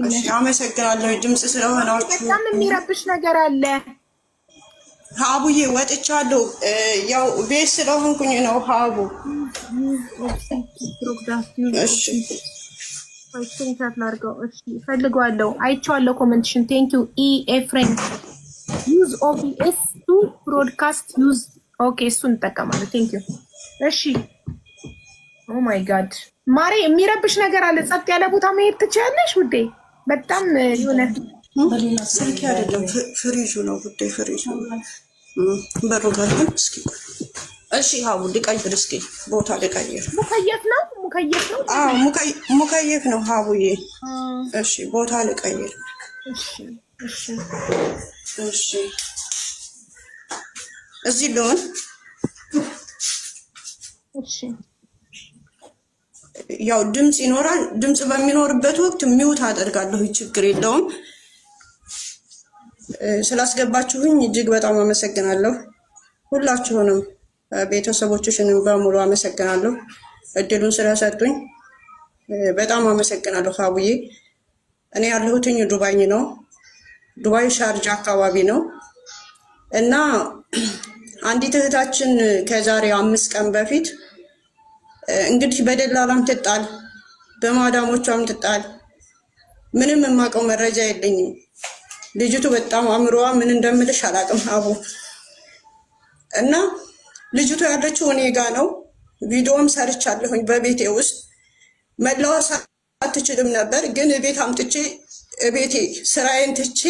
እሺ አመሰግናለሁ ድምጽ ስለሆናችሁ። በጣም የሚረብሽ ነገር አለ። ሀቡዬ ወጥቻለሁ። ያው ቤት ስለሆንኩኝ ነው ሀቡ። እሺ ፈልገዋለሁ። አይቼዋለሁ ኮሜንትሽን። ቴንክ ዩ ኢ ኤፍሬም ዩዝ ኦቢኤስ ቱ ብሮድካስት ዩዝ ኦኬ፣ እሱን እንጠቀማለን። ቴንክ ዩ። እሺ ኦ ማይ ጋድ ማሬ የሚረብሽ ነገር አለ። ጸጥ ያለ ቦታ መሄድ ትችያለሽ ውዴ? በጣም የሆነ ስልክ አይደለም ፍሪጁ ነው ጉዳይ። ፍሪጁ በሩ ጋር ነው። እስኪ እሺ ሀቡ ልቀይር፣ እስኪ ቦታ ልቀይር። ሙከየፍ ነው ሙከየፍ ነው። አዎ ሙከየፍ ነው ሀቡዬ። እሺ ቦታ ልቀይር። እሺ እሺ እሺ እዚህ ልሆን። እሺ ያው ድምጽ ይኖራል። ድምጽ በሚኖርበት ወቅት ሚውት አደርጋለሁ፣ ችግር የለውም። ስላስገባችሁኝ እጅግ በጣም አመሰግናለሁ። ሁላችሁንም ቤተሰቦችሽንም በሙሉ አመሰግናለሁ። እድሉን ስለሰጡኝ በጣም አመሰግናለሁ ሀቡዬ። እኔ ያለሁትኝ ዱባይ ነው። ዱባይ ሻርጃ አካባቢ ነው እና አንዲት እህታችን ከዛሬ 5 ቀን በፊት እንግዲህ በደላላም ትጣል በማዳሞቿም ትጣል፣ ምንም የማውቀው መረጃ የለኝም። ልጅቱ በጣም አእምሮዋ ምን እንደምልሽ አላውቅም ሀቡ። እና ልጅቱ ያለችው እኔ ጋ ነው። ቪዲዮም ሰርቻለሁኝ በቤቴ ውስጥ። መላወስ አትችልም ነበር፣ ግን ቤት አምጥቼ ቤቴ ስራዬን ትቼ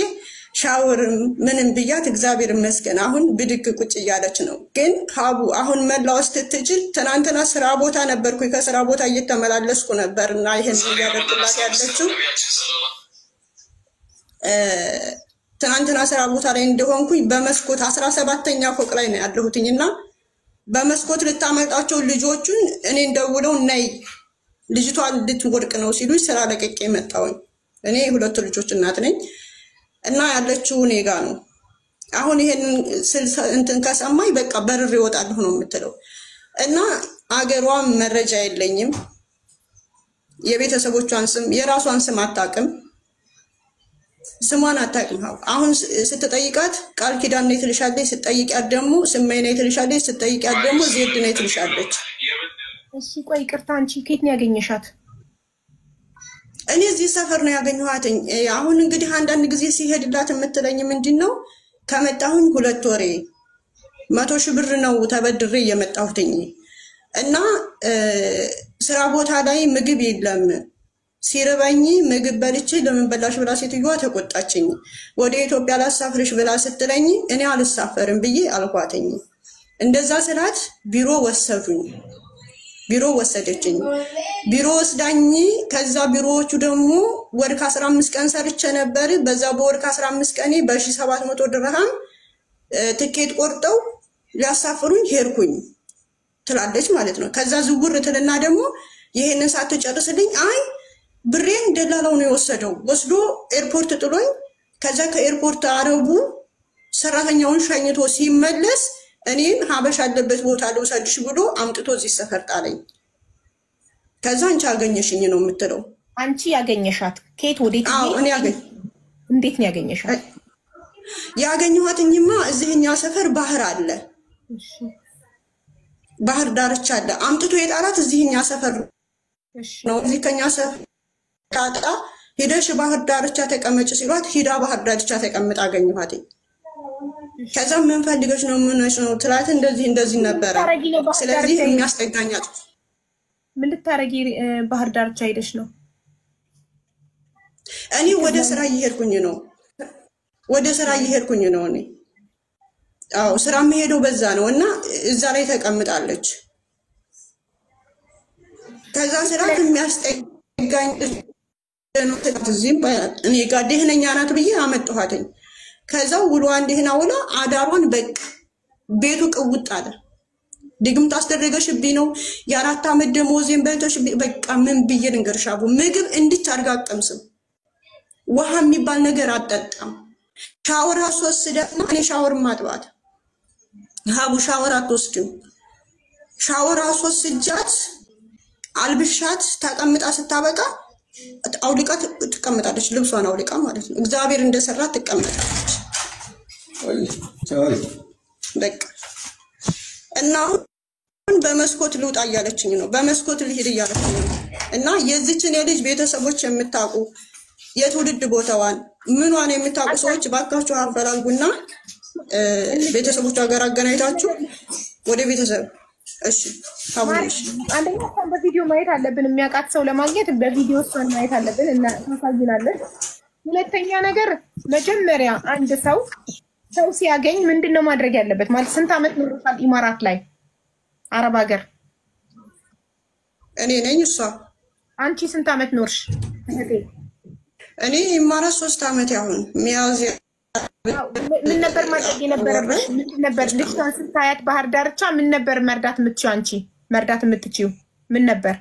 ሻወር ምንም ብያት እግዚአብሔር ይመስገን አሁን ብድግ ቁጭ እያለች ነው። ግን ሀቡ አሁን መላወስ ትችል። ትናንትና ስራ ቦታ ነበርኩኝ፣ ከስራ ቦታ እየተመላለስኩ ነበር እና ይሄን እያደረግላት ያለችው ትናንትና ስራ ቦታ ላይ እንደሆንኩኝ በመስኮት 17ኛ ፎቅ ላይ ነው ያለሁትኝ እና በመስኮት ልታመጣቸው ልጆቹን እኔን ደውለው ነይ ልጅቷ ልትወድቅ ነው ሲሉ ስራ ለቀቄ መጣሁኝ። እኔ 2 ልጆች እናት ነኝ እና ያለችው እኔ ጋ ነው። አሁን ይሄን እንትን ከሰማይ በቃ በርር ይወጣልሁ ነው የምትለው። እና አገሯ መረጃ የለኝም። የቤተሰቦቿን ስም የራሷን ስም አታውቅም። ስሟን አታውቅም። አሁን ስትጠይቃት ቃል ኪዳን ነው ትልሻለች፣ ስትጠይቂያት ደግሞ ስሜ ነው ትልሻለች፣ ስትጠይቂያት ደግሞ ዜድ ነው ትልሻለች። እሺ ቆይ ቅርታ፣ አንቺ ከየት ነው ያገኘሻት? እኔ እዚህ ሰፈር ነው ያገኘኋት። አሁን እንግዲህ አንዳንድ ጊዜ ሲሄድላት የምትለኝ ምንድነው ከመጣሁኝ 2 ወሬ 100 ሺህ ብር ነው ተበድሬ የመጣሁትኝ እና ስራ ቦታ ላይ ምግብ የለም። ሲርበኝ ምግብ በልቼ ለምን በላሽ ብላ ሴትዮዋ ተቆጣችኝ። ወደ ኢትዮጵያ ላሳፍርሽ ብላ ስትለኝ እኔ አልሳፈርም ብዬ አልኳትኝ። እንደዛ ስላት ቢሮ ወሰዱኝ። ቢሮ ወሰደችኝ። ቢሮ ወስዳኝ ከዛ ቢሮዎቹ ደግሞ ወር ከ15 ቀን ሰርቼ ነበር። በዛ በወር ከ15 ቀኔ በ1700 ድርሃም ትኬት ቆርጠው ሊያሳፍሩኝ ሄድኩኝ ትላለች ማለት ነው። ከዛ ዝውር ትልና ደግሞ ይሄንን ሳትጨርስልኝ አይ ብሬን ደላላው ነው የወሰደው፣ ወስዶ ኤርፖርት ጥሎኝ ከዛ ከኤርፖርት አረቡ ሰራተኛውን ሸኝቶ ሲመለስ እኔን ሀበሻ ያለበት ቦታ ልውሰድሽ ብሎ አምጥቶ እዚህ ሰፈር ጣለኝ። ከዛ አንቺ አገኘሽኝ ነው የምትለው። አንቺ ያገኘሻት ከየት ወዴት? አዎ እኔ እንዴት ነው ያገኘሻት? ያገኘኋትኝማ እዚህኛ ሰፈር ባህር አለ፣ ባህር ዳርቻ አለ። አምጥቶ የጣላት እዚህኛ ሰፈር ነው። እዚህ ከኛ ሰፈር ታጣ ሄደሽ ባህር ዳርቻ ተቀመጭ ሲሏት ሂዳ ባህር ዳርቻ ተቀምጣ አገኘኋትኝ። ከዛ ምን ፈልገሽ ነው ምን ነው ትላት። እንደዚህ ነበረ። ስለዚህ የሚያስጠጋኛት ምን ልታረጊ ባህር ዳርቻ ሄደሽ ነው? እኔ ወደ ስራ እየሄድኩኝ ነው። እኔ አዎ ስራ የምሄደው በዛ ነው እና እዛ ላይ ተቀምጣለች። ከዛ ስራ የሚያስጠጋኝ ነው እዚህም እኔ ጋር ደህነኛ ናት ብዬ አመጣኋትኝ። ከዛው ውሏን ደህና ውላ አዳሯን በቃ ቤቱ ቅውጥ አለ። ድግምት አስደረገሽብኝ ነው የ4 ዓመት ደሞዜን በልተሽ በቃ ምን ብዬ ልንገርሽ አቡ። ምግብ እንድች አድርጋ አትቀምስም፣ ውሃ የሚባል ነገር አትጠጣም። ሻወር አስወስደና እኔ ሻወር ማጥባት ሀቡ ሻወር አትወስድም። ሻወር አስወስጃት አልብሻት ተቀምጣ ስታበቃ አውልቃ ትቀመጣለች። ልብሷን አውልቃ ማለት ነው። እግዚአብሔር እንደሰራት ትቀመጣለች። በቃ እና በመስኮት ልውጣ እያለችኝ ነው። በመስኮት ልሂድ እያለችኝ ነው። እና የዚችን የልጅ ቤተሰቦች የምታውቁ የትውልድ ቦታዋን ምኗን የምታውቁ ሰዎች ባካችሁ አፈላልጉና ቤተሰቦቿ ጋር አገናኝታችሁ ወደ ቤተሰብ እሺ ታውቁሽ። አንደኛ እሷን በቪዲዮ ማየት አለብን። የሚያውቃት ሰው ለማግኘት በቪዲዮ እሷን ማየት አለብን እና ታሳይናለች። ሁለተኛ ነገር መጀመሪያ አንድ ሰው ሲያገኝ ምንድነው ማድረግ ያለበት? ማለት ስንት ዓመት ኖርሻል ኢማራት ላይ አረብ ሀገር? እኔ ነኝ እሷ። አንቺ ስንት ዓመት ኖርሽ እህቴ? እኔ ኢማራት 3 ዓመት ያሁን ሚያዝያ። ምን ነበር ማድረግ የነበረብሽ? ምን ነበር ልጅቷን ስታያት ባህር ዳርቻ ምን ነበር መርዳት የምትችይው? አንቺ መርዳት የምትችይው ምን ነበር?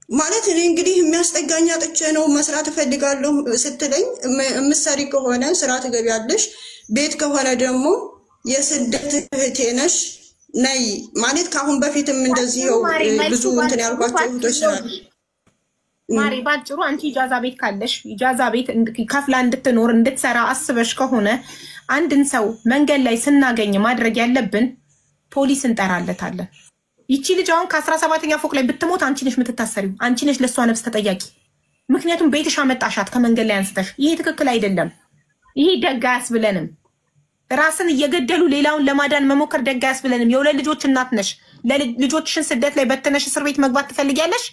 ማለት እኔ እንግዲህ የሚያስጠጋኝ አጥቼ ነው መስራት እፈልጋለሁ ስትለኝ የምትሰሪ ከሆነ ስራ ትገቢያለሽ፣ ቤት ከሆነ ደግሞ የስደት እህቴ ነሽ ነይ ማለት ካሁን በፊትም እንደዚህ ብዙ እንትን ያልኳቸው እህቶች ስላሉ ማሪ ባጭሩ አንቺ ኢጃዛ ቤት ካለሽ ኢጃዛ ቤት ከፍላ እንድትኖር እንድትሰራ አስበሽ ከሆነ አንድን ሰው መንገድ ላይ ስናገኝ ማድረግ ያለብን ፖሊስ እንጠራለታለን። ይቺ ልጅ አሁን ከ17ኛ ፎቅ ላይ ብትሞት አንቺ ነሽ የምትታሰሪው፣ አንቺ ነሽ ለሷ ነፍስ ተጠያቂ። ምክንያቱም ቤትሽ አመጣሻት ከመንገድ ላይ አንስተሽ። ይሄ ትክክል አይደለም። ይሄ ደግ አያስብለንም። ራስን እየገደሉ ሌላውን ለማዳን መሞከር ደግ አያስብለንም። የሁለት ልጆች እናት ነሽ። ለልጆችሽን ስደት ላይ በተነሽ እስር ቤት መግባት ትፈልጊያለሽ?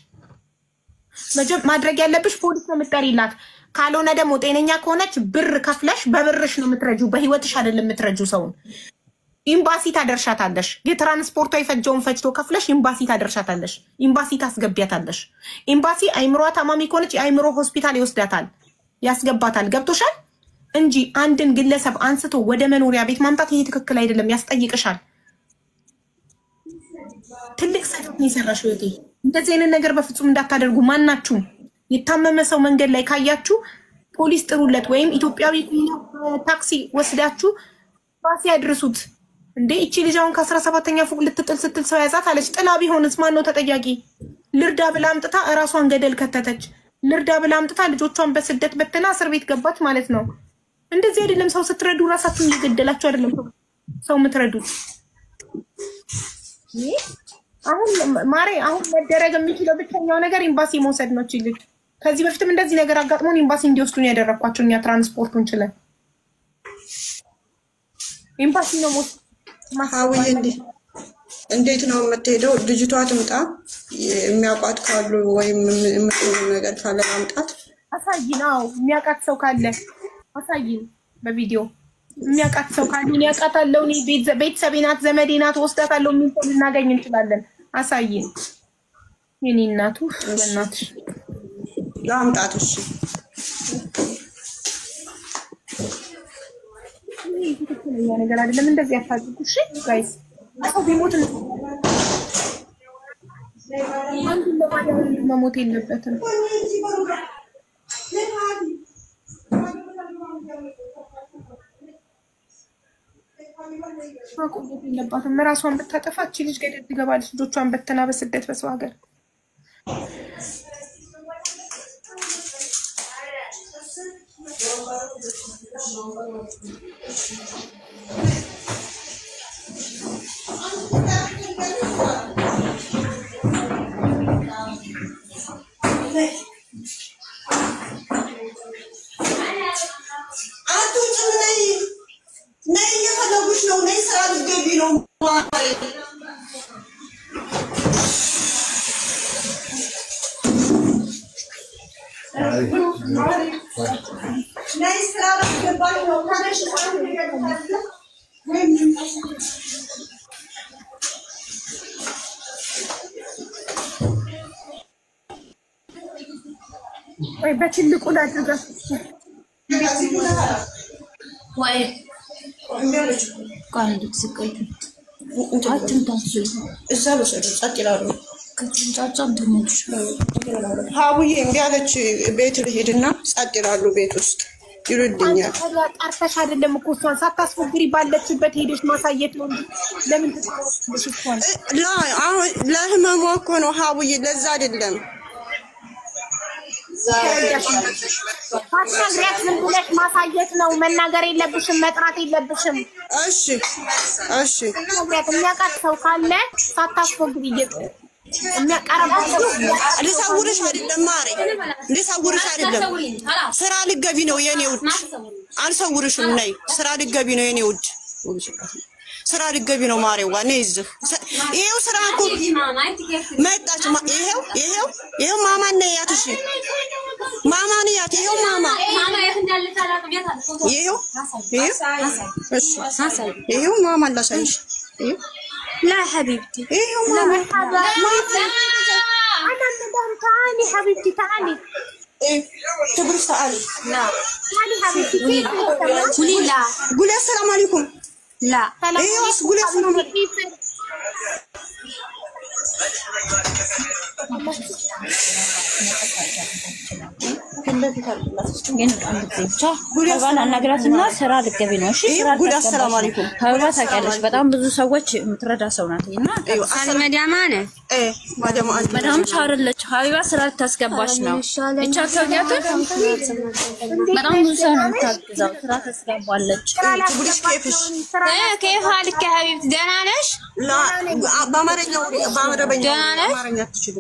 ማድረግ ያለብሽ ፖሊስ ነው የምትጠሪላት። ካልሆነ ደግሞ ጤነኛ ከሆነች ብር ከፍለሽ በብርሽ ነው የምትረጂው፣ በህይወትሽ አይደለም የምትረጂው ሰውን። ኤምባሲ ታደርሻታለሽ። የትራንስፖርቷ የፈጀውን ፈጅቶ ከፍለሽ ኤምባሲ ታደርሻታለሽ። ኤምባሲ ታስገቢያታለሽ። ኤምባሲ አይምሮዋ ታማሚ ከሆነች የአይምሮ ሆስፒታል ይወስዳታል፣ ያስገባታል። ገብቶሻል? እንጂ አንድን ግለሰብ አንስቶ ወደ መኖሪያ ቤት ማምጣት ይሄ ትክክል አይደለም፣ ያስጠይቅሻል። ትልቅ ስህተት ነው የሰራሽው እህቴ። እንደዚህ አይነት ነገር በፍጹም እንዳታደርጉ። ማናችሁም የታመመ ሰው መንገድ ላይ ካያችሁ ፖሊስ ጥሩለት፣ ወይም ኢትዮጵያዊ ታክሲ ወስዳችሁ ባስ ያድርሱት። እንዴ እቺ ልጅ አሁን ከ17ኛ ፎቅ ልትጥል ስትል ሰው ያዛት አለች። ጥላ ቢሆንስ ማን ነው ተጠያቂ? ልርዳ ብላ አምጥታ እራሷን ገደል ከተተች። ልርዳ ብላ አምጥታ ልጆቿን በስደት በተና እስር ቤት ገባች ማለት ነው። እንደዚህ አይደለም ሰው ስትረዱ፣ ራሳችሁን እየገደላችሁ አይደለም ሰው የምትረዱት። አሁን ማሬ አሁን መደረግ የሚችለው ብቸኛው ነገር ኤምባሲ መውሰድ ነው። እቺ ልጅ ከዚህ በፊትም እንደዚህ ነገር አጋጥሞን ኤምባሲ እንዲወስዱን ያደረኳቸው እኛ ትራንስፖርቱን ችለን ኤምባሲ ነው ማሃዊ እንዴት ነው የምትሄደው? ልጅቷ ትምጣ፣ የሚያውቃት ካሉ ወይም የምትሆነው ነገር ካለ ማምጣት አሳይን። አዎ የሚያውቃት ሰው ካለ አሳይን በቪዲዮ። የሚያውቃት ሰው ካለ እኔ አውቃታለሁ፣ እኔ ቤተሰቤ ናት፣ ዘመዴ ናት፣ ወስዳታለሁ የሚል ሰው ልናገኝ እንችላለን። አሳይን የኔ እናቱ በእናትሽ ላምጣት። እሺ ትክክለኛ ነገር አይደለም። እንደዚህ አታድርጉ እሺ ጋይስ። ሰው ቢሞት አንድ ለማለት መሞት የለበትም። ማቆየት የለባትም። ራሷን ብታጠፋ እቺ ልጅ ገደል ትገባለች። ልጆቿን በተና በስደት በሰው ሀገር ወይ በትልቁ ላድርጋ ወይ ቃንዱ ስቀይቱ አትንታሱ እዛ ለሰደ ጸጥ ይላሉ። ከትንጫጫም ተነሽ ሀቡዬ እንዲያለች ቤት ልሄድና ጸጥ ይላሉ ቤት ውስጥ ይረዱኛል። አርፈሽ አይደለም እኮ እሷን ሳታስፎግሪ ባለችበት ሄደሽ ማሳየት ነው። ለምን ተሰጥቶሽ እኮ ላ አሁን ለህመሟ እኮ ነው ሀቡዬ፣ ለዛ አይደለም ሳትነግሪያት ዝም ብለሽ ማሳየት ነው። መናገር የለብሽም፣ መጥራት የለብሽም። እሺ እሺ። የሚያውቃት ሰው ካለ ሳታስፎግሪ የሚያቀርባቸው ልሰውርሽ አይደለም ማሬ፣ ልሰውርሽ አይደለም። ስራ ልገቢ ነው የኔ ውድ፣ አልሰውርሽም። ነይ ስራ ልገቢ ነው የኔ ውድ፣ ስራ ልገቢ ነው ማሬዋ። ነይ እዚህ ይሄው ስራ እኮ መጣች። ይሄው ማማ ነይ ያት። እሺ ማማ ነይ ያት። ይሄው ማማ ይሄው እሺ ይሄው ማማ ላሳይሽ። ይሄው لا حبيبتي ايه ماما انا مدام تعالي حبيبتي تعالي ايه تبرش تعالي لا تعالي حبيبتي قولي لا قولي السلام عليكم لا ايه بس قولي السلام عليكم ስራ ልትገቢ ነው። እሺ ሰላም አለይኩም ሀቢባ ታውቂያለሽ፣ በጣም ብዙ ሰዎች የምትረዳ ሰው ናት እና መዳም ሻርለች ሀቢባ ስራ ልታስገባሽ ነው። ብቻ ታውቂያለሽ፣ በጣም ብዙ ሰው ነው የምታግዘው። ስራ ታስገባለች። كيف حالك يا حبيبتي؟ دهنا نش؟ لا بامرኛ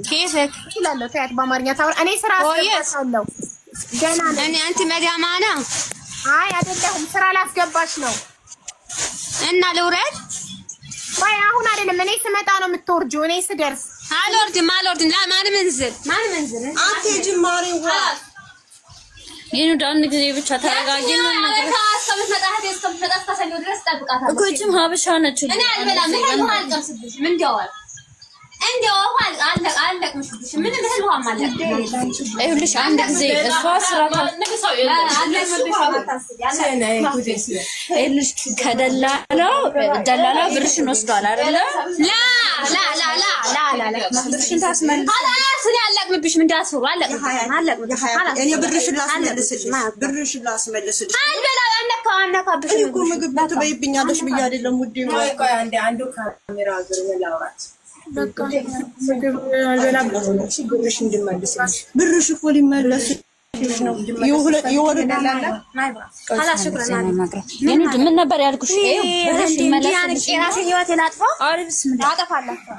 كيفك؟ ይላል ታያት በአማርኛ ታወራ። እኔ ስራ አስገባሻለሁ። ገና ነኝ። انت مدام انا؟ አይ አይደለም፣ ስራ ላስገባሽ ነው። እና ልውረድ? ወይ አሁን አይደለም፣ እኔ ስመጣ ነው የምትወርጂው። እኔ ስደርስ አልወርድም። لا ما ننزل አትሄጂም ማሬዋ። ይሄን አንድ ጊዜ ብቻ ተረጋጊና ነገር እኮችም ሀበሻ ነች። እኔ አልበላም። ምን አልቀምስብሽ? ምን ዲያዋል እንደው አለቅ ምሽብሽ ምን እንደው ማለት ይኸውልሽ አንድ ጊዜ እሷ ስራ ይኸውልሽ ከደላላው ብርሽን ወስዷል አይደለ? لا ብርሽን ታስመልስ። خلاص እኔ አለቅምብሽ። ምን ዳስሩ አለቅምብሽ። እኔ ብርሽን ላስመልስልሽ አልበላም። አነካብሽ እኮ ምግብ ትበይብኛለሽ ብዬ አይደለም ውዴ። ቆይ አንዱ ካሜራ አገር ላውራት በቃ ምግብ አልበላም። ብርሽ እንድመልስልሽ ብርሽ እኮ ሊመለስ ነው። ይወርዳል። خلاص شكرا የኔ ምን ነበር ያልኩሽ? ብርሽ ይመለስ። የራሴ ህይወት ላጥፋው። አሪ ብስምላ አጠፋላችሁ።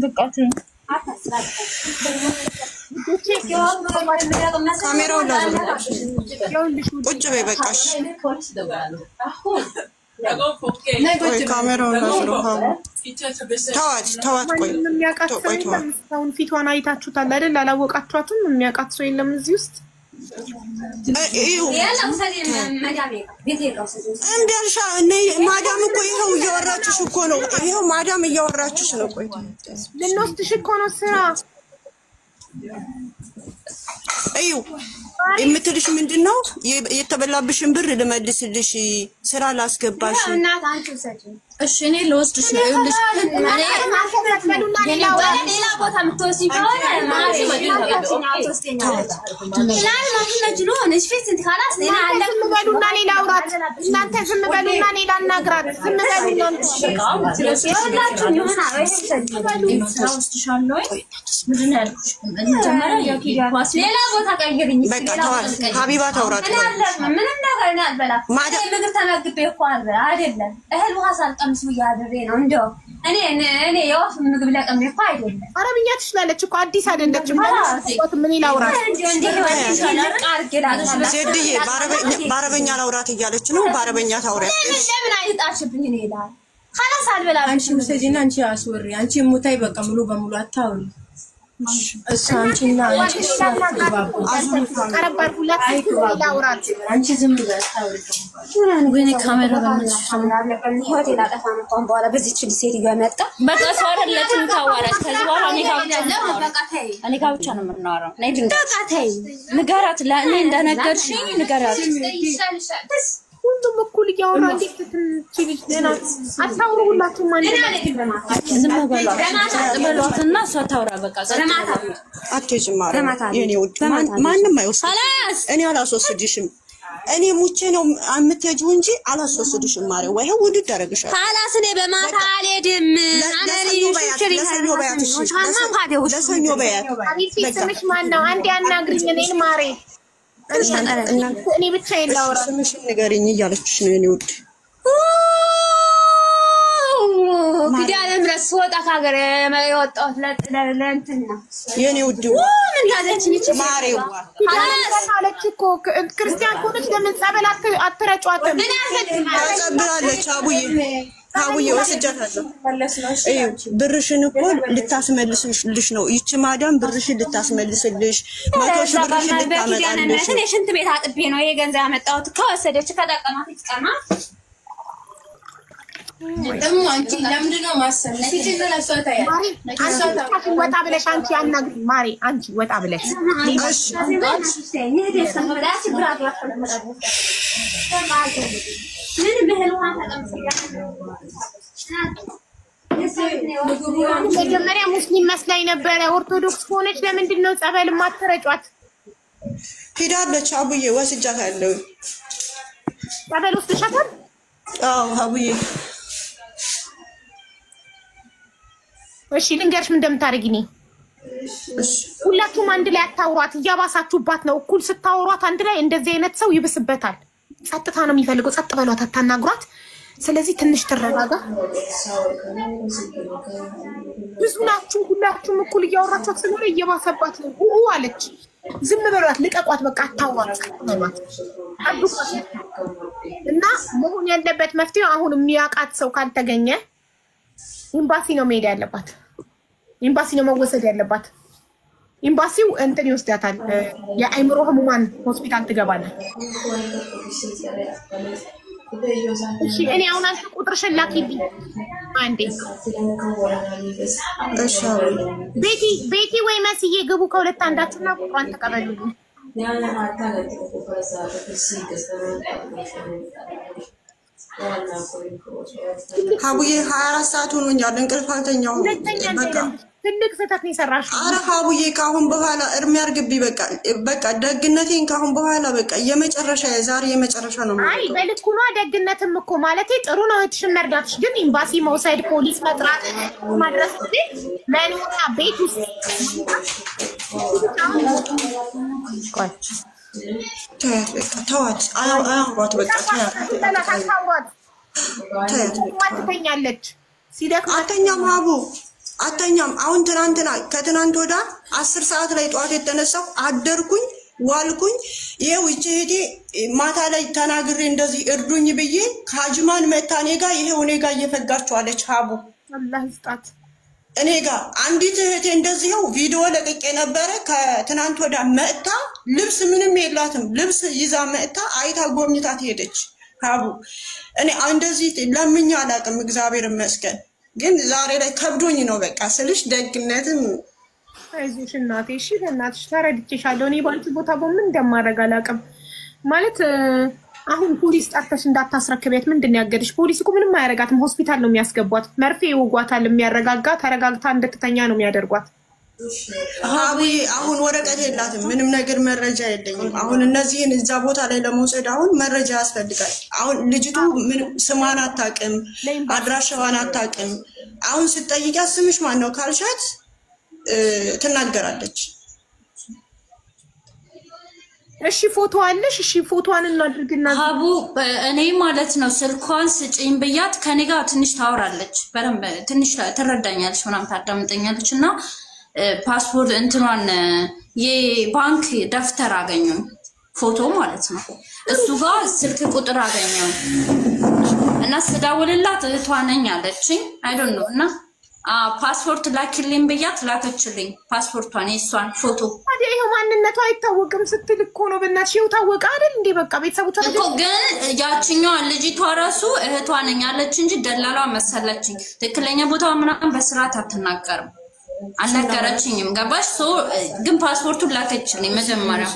በቃ ካሜራውን ላዙር። ቁጭ በይ በቃሽ። ቆይ ካሜራውን ላዙር። ተዋት። ቆይ የሚያውቃት ሰው የለም። አሁን ፊቷን አይታችሁታል አይደል? አላወቃችኋትም? የሚያውቃት ሰው የለም እዚህ ውስጥ። እንዴልሻ ማዳም እኮ ይኸው እያወራችሽ እኮ ነው። ይኸው ማዳም እያወራችሽ ነው። ቆይ ልንወስድሽ እኮ ነው ስራ። እዩ የምትልሽ ምንድነው? የተበላብሽን ብር ልመልስልሽ፣ ስራ ላስገባሽ። እሺ እኔ ልወስድሽ ነው። ይኸውልሽ ሌላ ቦታ የምትወስጂ ከሆነ ዝም በሉና ሌላ አውራት። እናንተ ዝም በሉና ሌላ አናግራት። ዝም ሌላ ቦታ ቀይርኝ። በቃ ተዋት። ሀቢባ ታውራት። ምንም ነገር ነው አልበላም። ምግብ ተመግቤ እኮ አይደለም እህል ውሃ ሳልቀምስ ብያድሬ ነው። እንደው እኔ የወፍ ምግብ ለቀሜ እኮ አይደለም። አረብኛ ትችላለች እኮ አዲስ አይደለችም። ምን ይላውራት? ዜድዬ በአረበኛ ላውራት እያለች ነው። በአረበኛ ታውሪያት። ለምን አይጣሽብኝ ነው ይላል። خلاص አልበላም። አንቺ ሙሰጂና አንቺ አስወሪ። አንቺ ሙታይ በቃ ሙሉ በሙሉ አታውሪ። እሱ አንቺና አንቺ ቀረባር ሁለት ይላውራት። አንቺ ዝም ብለሽ አታውሪ። ወይኔ ካሜራ በመጥሽ ሆቴል አጠፋ ነው እንኳን በኋላ በዚህ ችል ሴትዮ መጣ። በቃ ሰዋረለትን ታዋራች። ከዚህ በኋላ እኔ ጋር ብቻ ነው የምናወራው። ነይ በቃ ተይ ንገራት። ለእኔ እንደነገርሽኝ ንገራት። ሁሉም እኩል እያወራ እንዴት ትችልሽ? ደህና አታውሩ ሁላችሁም አንድ ዝም በሏትና እሷ ታውራ። በቃ አትሄጂም ማለት የኔ ውድ ማንም አይወስድሽም። እኔ አላስወስድሽም። እኔ ሙቼ ነው የምትሄጂው እንጂ አላስወስድሽም ማርያም ወይ ውድ ደረግሻል ካላስ እኔ በማታ አልሄድም ለሰኞ በያት ስምሽ ማን ነው አንዴ አናግሪኝ እኔን ማሬ እኔ ብቻዬን ላውራ ስምሽን ንገሪኝ እያለችሽ ነው የኔ ውድ ቢዳለም ረስ ወጣ ካገረ የወጣሁት ለእንትን ነው የኔ ውድ ምን ያዘችኝ ማሬዋ አለች እኮ ክርስቲያን ኮነች ለምን ጸበል አትረጫዋትም ምን ያዘችኝ ተጸብላለች አቡዬ ወስጃታለሁ ብርሽን እኮ ልታስመልስልሽ ነው ይቺ ማዳም ብርሽን ልታስመልስልሽ 100 ሺህ ብርሽን ልታመጣልሽ እኔ ሽንት ቤት አጥቤ ነው ይሄ ገንዘብ ያመጣሁት ከወሰደች ከጠቀማት ይጥቀማ ደግሞ አንቺ ለምንድነው ማሰለሽ ሲጀመር አሰውታያ አንቺ ወጣ ብለሽ አንቺ አናግሪ ማሪ አንቺ ወጣ ብለሽ እሺ ምን በህልዋ መጀመሪያ ሙስሊም መስላኝ ነበረ ኦርቶዶክስ ሆነች ለምንድን ነው ጸበል ማትረጫት ሄዳለች አቡዬ ወስጃታለሁ ጸበል ወስደሻታል አዎ አቡዬ እሺ ልንገርሽ ምን እንደምታረጊኝ ሁላችሁም አንድ ላይ አታውሯት እያባሳችሁባት ነው እኩል ስታወሯት አንድ ላይ እንደዚህ አይነት ሰው ይብስበታል ጸጥታ ነው የሚፈልገው ጸጥ በሏት አታናግሯት ስለዚህ ትንሽ ተረጋጋ ብዙ ናችሁ ሁላችሁም እኩል እያወራችሁ ስለሆነ እየባሰባት ነው አለች ዝም በሏት ልቀቋት በቃ አታውሯት እና መሆን ያለበት መፍትሄ አሁን የሚያቃት ሰው ካልተገኘ ኤምባሲ ነው መሄድ ያለባት ኤምባሲ ነው መወሰድ ያለባት ኤምባሲው እንትን ይወስዳታል የአይምሮ ህሙማን ሆስፒታል ትገባለች እሺ እኔ አሁን አንተ ቁጥርሽን ላኪልኝ አንዴ እሺ ቤቲ ወይ መስዬ ግቡ ከሁለት አንዳችሁና ቁጥሯን ተቀበሉልኝ አቡዬ 24 ሰዓት ሆኖኛል እንቅልፍ አልተኛሁም በቃ ትልቅ ስህተት ነው የሰራሽው ኧረ አቡዬ ካሁን በኋላ እርም ያርግብኝ በቃ ደግነቴን ካሁን በኋላ በቃ የመጨረሻ ዛሬ የመጨረሻ ነው አይ በልኩ ነው ደግነትም እኮ ማለቴ ጥሩ ነው እህትሽን መርዳትሽ ግን ኤምባሲ መውሰድ ፖሊስ መጥራት ማድረስ መኖሪያ ቤት ውስጥ ተዋት አያውሯት በቃ ትተኛለች ሲደክም አተኛም አቡ አተኛም አሁን ከትናንት ወዳ 10 ሰዓት ላይ ጧት የተነሳው አደርኩኝ ዋልኩኝ ይሄው እህቴ ማታ ላይ ተናግሬ እንደዚህ እርዱኝ ብዬ ካጅማን መታኔ ጋር ይሄው እኔ ጋር እየፈጋችሁ አለች አቡ አላህ ይስጣት እኔ ጋር አንዲት እህቴ እንደዚህው ቪዲዮ ለቅቄ ነበረ ከትናንት ወዳ መጣ ልብስ ምንም የላትም ልብስ ይዛ መጣ አይታ ጎብኝታት ሄደች አቡ እኔ እንደዚህ ለምኛ አላቅም እግዚአብሔር ይመስገን ግን ዛሬ ላይ ከብዶኝ ነው በቃ ስልሽ ደግነትም አይዞሽ እናቴ እሺ እናትሽ ተረድቼሻለሁ እኔ ባንቺ ቦታ ምን እንደማደርግ አላቅም ማለት አሁን ፖሊስ ጠርተሽ እንዳታስረክበት ምንድን ያገድሽ ፖሊስ እኮ ምንም አያረጋትም ሆስፒታል ነው የሚያስገቧት መርፌ ይወጓታል የሚያረጋጋ ተረጋግታ እንደተተኛ ነው የሚያደርጓት አቡዬ አሁን ወረቀት የላትም ምንም ነገር መረጃ የለኝም አሁን እነዚህን እዛ ቦታ ላይ ለመውሰድ አሁን መረጃ ያስፈልጋል አሁን ልጅቱ ምን ስሟን አታውቅም አድራሻዋን አታውቅም አሁን ስትጠይቂያት ስምሽ ማን ነው ካልሻት ትናገራለች እሺ ፎቶ አለሽ እሺ ፎቶዋን እናድርግና አቡ እኔ ማለት ነው ስልኳን ስጪኝ ብያት ከኔ ጋር ትንሽ ታወራለች በደንብ ትንሽ ትረዳኛለች ምናምን ታዳምጠኛለች እና ፓስፖርት እንትኗን የባንክ ደፍተር አገኘው ፎቶ ማለት ነው እሱ ጋር ስልክ ቁጥር አገኘው እና ስደውልላት እህቷ ነኝ አለችኝ አይ ዶንት ኖ እና ፓስፖርት ላኪልኝ ብያት ላከችልኝ ፓስፖርቷን የሷን ፎቶ ታዲያ ይሄ ማንነቷ አይታወቅም ስትል እኮ ነው በእናትሽ ይኸው ታወቀ አይደል እንዴ በቃ ቤተሰቦቿ እኮ ግን ያቺኛዋ ልጅቷ ራሱ እህቷ ነኝ አለች እንጂ ደላሏ መሰለችኝ ትክክለኛ ቦታው ምናምን በስርዓት አትናገርም አልነገረችኝም ገባሽ ሶ ግን ፓስፖርቱን ላከችልኝ መጀመሪያ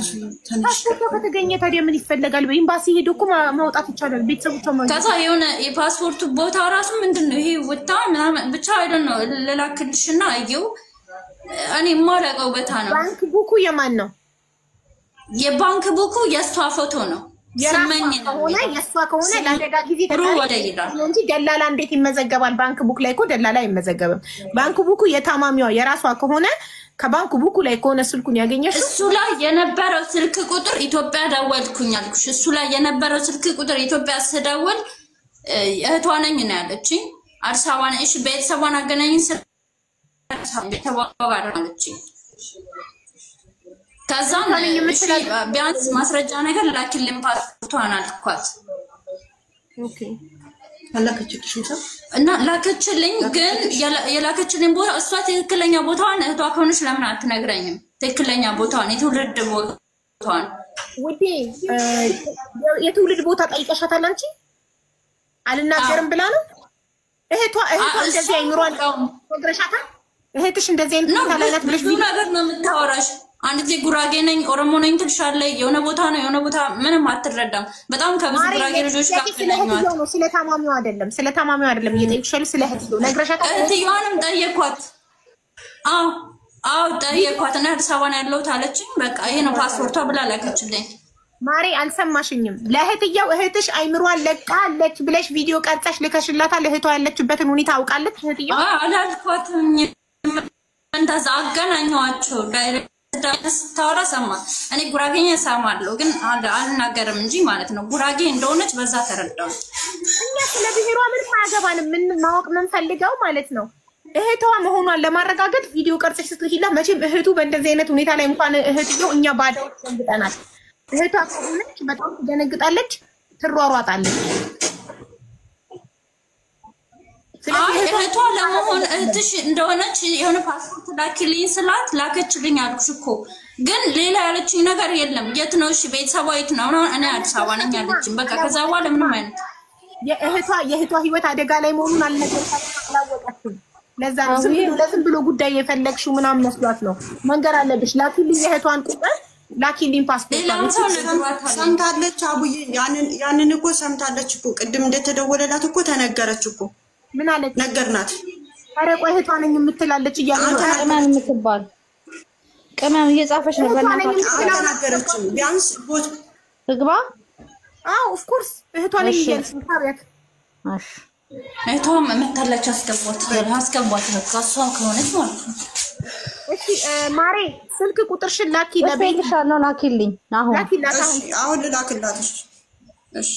ፓስፖርቱ ከተገኘ ታዲያ ምን ይፈልጋል በኤምባሲ ሄዶ እኮ ማውጣት ይቻላል ቤተሰቦቿ ማለት ከዛ የሆነ የፓስፖርቱ ቦታ ራሱ ምንድነው ይሄ ወጣ ምናምን ብቻ አይደል ነው ለላክልሽና አየው እኔ ማለቀው በታ ነው ባንክ ቡኩ የማን ነው የባንክ ቡኩ የሷ ፎቶ ነው የራሷ ከሆነ ለአደጋ ጊዜ እንጂ ደላላ እንዴት ይመዘገባል? ባንክ ቡክ ላይ እኮ ደላላ አይመዘገብም። ባንክ ቡኩ የታማሚዋ የራሷ ከሆነ ከባንክ ቡኩ ላይ ከሆነ ስልኩን ያገኘሽ እሱ ላይ የነበረው ስልክ ቁጥር ኢትዮጵያ ደወልኩኝ አልኩሽ። እሱ ላይ የነበረው ስልክ ቁጥር ኢትዮጵያ ስደውል እህቷ ነኝ ነው ያለችኝ። አዲስ አበባ ነኝ። እሺ ቤተሰቧን አገናኝኝ ተባባለችኝ። ከዛ ቢያንስ ማስረጃ ነገር ላኪልኝ ፓስፖርቷን አልኳት። ኦኬ እና ላከችልኝ። ግን የላከችልኝ ቦታ እሷ ትክክለኛ ቦታዋን እህቷ ከሆነች ለምን አትነግረኝም? ትክክለኛ ቦታዋን የትውልድ ቦታዋን ውዴ የትውልድ ቦታ ጠይቀሻታል አንቺ? አልናገርም ብላ ነው እህቷ እንደዚህ አይምሯል ነግረሻታል? እህትሽ እንደዚህ አይነት ቦታ ላይ ናት ብለሽ ብዙ ነገር ነው የምታወራሽ። አንድ ጊዜ ጉራጌ ነኝ ኦሮሞ ነኝ ትልሻለች። የሆነ ቦታ ነው የሆነ ቦታ ምንም አትረዳም። በጣም ከብዙ ጉራጌ ልጆች ጋር ተገናኘኋት። ስለታማሚው አይደለም እየጠየቅሻለሁ ስለ እህትየው ነግረሻታል? እህትየዋንም ጠየኳት። አዎ ጠየኳት። እና አዲስ አበባ ነው ያለሁት አለችኝ። በቃ ይሄ ነው ፓስፖርቷ ብላ ላከችልኝ። ማሬ አልሰማሽኝም? ለእህትየው እህትሽ አይምሯን ለቃለች ብለሽ ቪዲዮ ቀርጸሽ ልከሽላታል? እህቷ ያለችበትን ሁኔታ አውቃለች እህትየው? አላልኳትም። እንደዛ አገናኘኋቸው ዳይሬክት ስታወራ ሰማ። እኔ ጉራጌኛ ሰማለሁ ግን አልናገርም እንጂ ማለት ነው። ጉራጌ እንደሆነች በዛ ተረዳው። እኛ ስለ ብሔሯ ምንም አያገባንም። ምን ማወቅ የምንፈልገው ማለት ነው እህቷ መሆኗን ለማረጋገጥ ቪዲዮ ቀርጸሽ ስትልኪላት፣ መቼም እህቱ በእንደዚህ አይነት ሁኔታ ላይ እንኳን እህትየው እኛ ባዳዎች ደንግጠናል። እህቷ ከሆነች በጣም ትደነግጣለች፣ ትሯሯጣለች። እህቷ ለመሆን እህትሽ እንደሆነች የሆነ ፓስፖርት ላኪልኝ ስላት ላከችልኝ አልኩሽ እኮ። ግን ሌላ ያለችኝ ነገር የለም። የት ነው እሺ ቤተሰቧ የት ነው? እኔ አዲስ አበባ ነኝ አለችኝ። በቃ ከዛ በኋላ ምንም አይነት የእህቷ ህይወት አደጋ ላይ መሆኑን አላወቀችም። ለዛ ነው ዝም ብሎ ጉዳይ የፈለግሽው ምናምን መስሏት ነው። መንገር አለብሽ። ላኪልኝ የእህቷን ቁጥር ላኪልኝ ፓስፖርት ሰምታለች። አቡዬ ያንን እኮ ሰምታለች እኮ። ቅድም እንደተደወለላት እኮ ተነገረች እኮ። ምን አለች? ነገርናት። ኧረ ቆይ እህቷ ነኝ የምትላለች እያለ ቅመም የምትባል ቅመም እየጻፈች ነው። ተናገረችም ቢያንስ ቦት ትግባ። ኦፍ ኮርስ እህቷ ነኝ እያለች ታሪያት። እሺ እህቷ መታለች። አስገቧት በቃ እሷ ከሆነች ማለት ነው። እሺ ማሬ ስልክ ቁጥርሽን ላኪ። ለቤትሻለሁ ላኪልኝ። አሁን ልላክላት። እሺ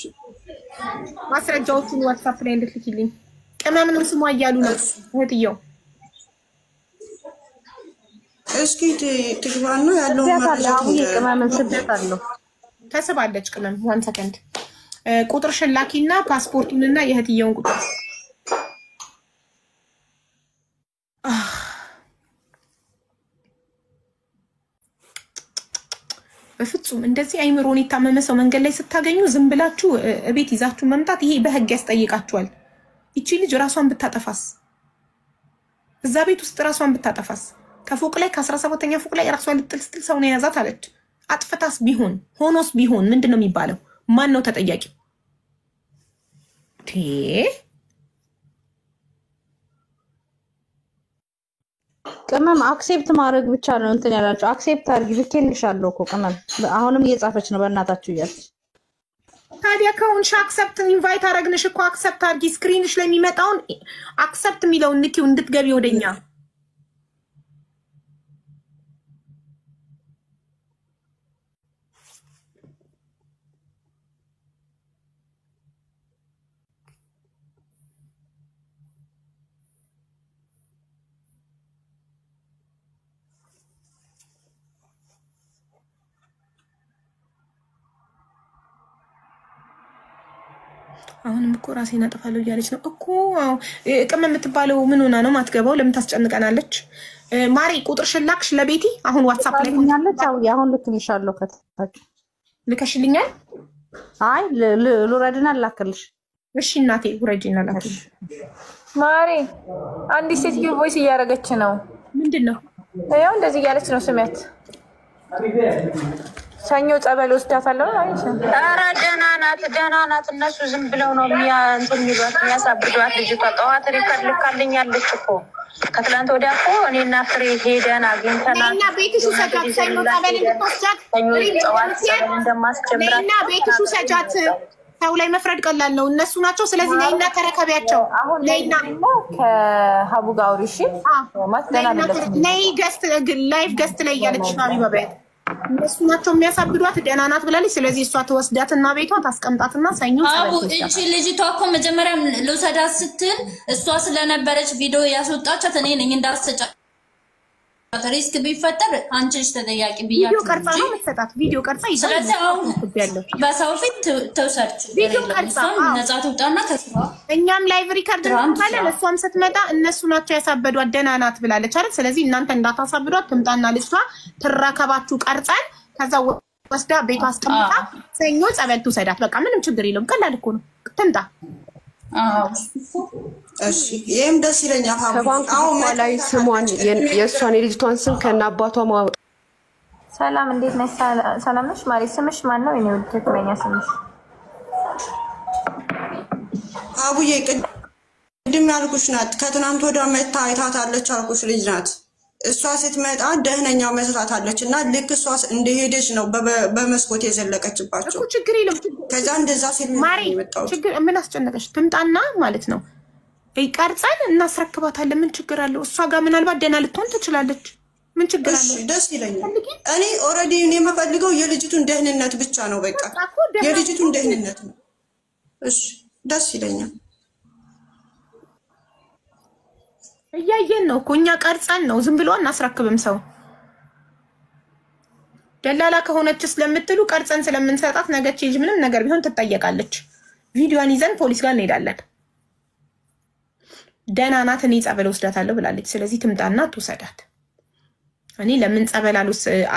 ማስረጃዎቹን ዋትስአፕ ላይ እንድትልኪልኝ። ቅመምንም ስሟ እያሉ ነው እህትየው። እስኪ ትግባና ያለው ማለት ነው። ቅመምን ስደታለሁ ተስባለች። ቅመም 1 ሰከንድ ቁጥርሽን ላኪና ፓስፖርቱንና የእህትየውን ቁጥር በፍጹም እንደዚህ አይምሮን የታመመ ሰው መንገድ ላይ ስታገኙ ዝም ብላችሁ እቤት ይዛችሁ መምጣት ይሄ በህግ ያስጠይቃችኋል። እቺ ልጅ ራሷን ብታጠፋስ? እዛ ቤት ውስጥ ራሷን ብታጠፋስ? ከፎቅ ላይ ከ17ኛ ፎቅ ላይ ራሷን ልጥል ስትል ሰው ነው የያዛት አለች። አጥፍታስ ቢሆን ሆኖስ ቢሆን ምንድነው የሚባለው? ማን ነው ተጠያቂው? ቅመም አክሴፕት ማድረግ ብቻ ነው እንትን ያላችሁ። አክሴፕት አድርጊ ልኬልሻለሁ እኮ ቅመም። አሁንም እየጻፈች ነው በእናታችሁ እያለች። ታዲያ ከሆንሽ አክሰፕት ኢንቫይት አረግንሽ እኮ አክሰፕት አድርጊ። ስክሪንሽ ላይ የሚመጣውን አክሰፕት የሚለውን ንኪው እንድትገቢ ወደኛ። አሁንም እኮ ራሴን አጠፋለሁ እያለች ነው እኮ። ቅመም የምትባለው ምን ሆና ነው ማትገባው? ለምን ታስጨንቀናለች? ማሪ ቁጥርሽን ላክሽ ለቤቲ? አሁን ዋትስአፕ ላይ ያለች አሁን ልክልሻለሁ። ከታች ልከሽልኛል? አይ ልውረድና ላክልሽ። እሺ እናቴ ውረጂና ላክልሽ። ማሪ አንዲት ሴትዮ ቮይስ እያደረገች ነው። ምንድን ነው? ያው እንደዚህ እያለች ነው። ስሚያት። ሰኞ ጸበል ወስዳታለሁ አይሽ። ኧረ ደህና ናት። እነሱ ዝም ብለው ነው እንትን የሚያሳብዷት። ልጅቷ ጠዋት ሪከርድ ልካልኛለች እኮ ከትላንት ወዲያ እኮ እኔና ፍሬ ሄደን አግኝተናል። እና ቤትሽ ሰጃት ሰኞ ጸበል እንድትወስጃት ጠዋት ጸበል እንደማስጀምራት እና ቤትሽ ሰጃት። ሰው ላይ መፍረድ ቀላል ነው። እነሱ ናቸው። ስለዚህ ነይና ተረከቢያቸው። ነይና ከሀቡ ጋር አውሪሽ ነይ ገስት ላይቭ ገስት ላይ እያለች ነው አቢባ በያት። እነሱ ናቸው የሚያሳብዷት። ደህና ናት ብላለች። ስለዚህ እሷ ተወስዳትና ቤቷ ታስቀምጣትና ሰኞ አቡ እቺ ልጅቷ እኮ መጀመሪያ ልውሰዳት ስትል እሷ ስለነበረች ቪዲዮ ያስወጣቻት እኔ ነኝ እንዳሰጫት ሪስክ ቢፈጠር አንቺ ነሽ ተጠያቂ ብያለሁ። ቪዲዮ ቀርጻ ነው የምትሰጣት። ቪዲዮ ቀርጻ ስለዚህ በሰው ፊት ተውሰርች ቪዲዮ ቀርጻ ነፃ ትውጣና ተስራ እኛም ላይቭ ሪከርድ እንባለን። እሷም ስትመጣ እነሱ ናቸው ያሳበዷት ደህና ናት ብላለች አይደል? ስለዚህ እናንተ እንዳታሳብዷት ትምጣና ልጅቷ ትረከባችሁ ቀርጸን ከዛ ወስዳ ቤቷ አስቀምጣ ሰኞ ጸበል ትውሰዳት። በቃ ምንም ችግር የለውም። ቀላል እኮ ነው። ትምጣ። እሺ ይሄም ደስ ይለኛል። ከባንክ ላይ ስሟን የእሷን የልጅቷን ስም ከነ አባቷ ማውጣት። ሰላም እንዴት ነሽ? ሰላም ነሽ ማሪ? ስምሽ ማን ነው? እኔ ወደ ትክክለኛ ስምሽ አቡዬ ቅድም ያልኩሽ ናት። ከትናንት ወዲያ መታ አይታታለች አልኩሽ ልጅ ናት። እሷ ስትመጣ ደህነኛው መስራት አለች እና ልክ እሷ እንደሄደች ነው በመስኮት የዘለቀችባቸው። ችግር የለም። ከዛ እንደዛ ሲል ማሪ ችግር ምን አስጨነቀሽ? ትምጣና ማለት ነው ቀርጸን እናስረክባታለን። ምን ችግር አለው? እሷ ጋር ምናልባት ደህና ልትሆን ትችላለች። ምን ችግር አለው? ደስ ይለኛል። እኔ ኦልሬዲ እኔ የምፈልገው የልጅቱን ደህንነት ብቻ ነው። በቃ የልጅቱን ደህንነት ነው። እሺ ደስ ይለኛል። እያየን ነው እኮ እኛ ቀርጸን ነው። ዝም ብሎ እናስረክብም ሰው ደላላ ከሆነች ስለምትሉ ቀርጸን ስለምንሰጣት ነገች ልጅ ምንም ነገር ቢሆን ትጠየቃለች። ቪዲዮን ይዘን ፖሊስ ጋር እንሄዳለን። ደህና ናት እኔ ጸበል ወስዳታለሁ ብላለች። ስለዚህ ትምጣና ትውሰዳት። እኔ ለምን ጸበል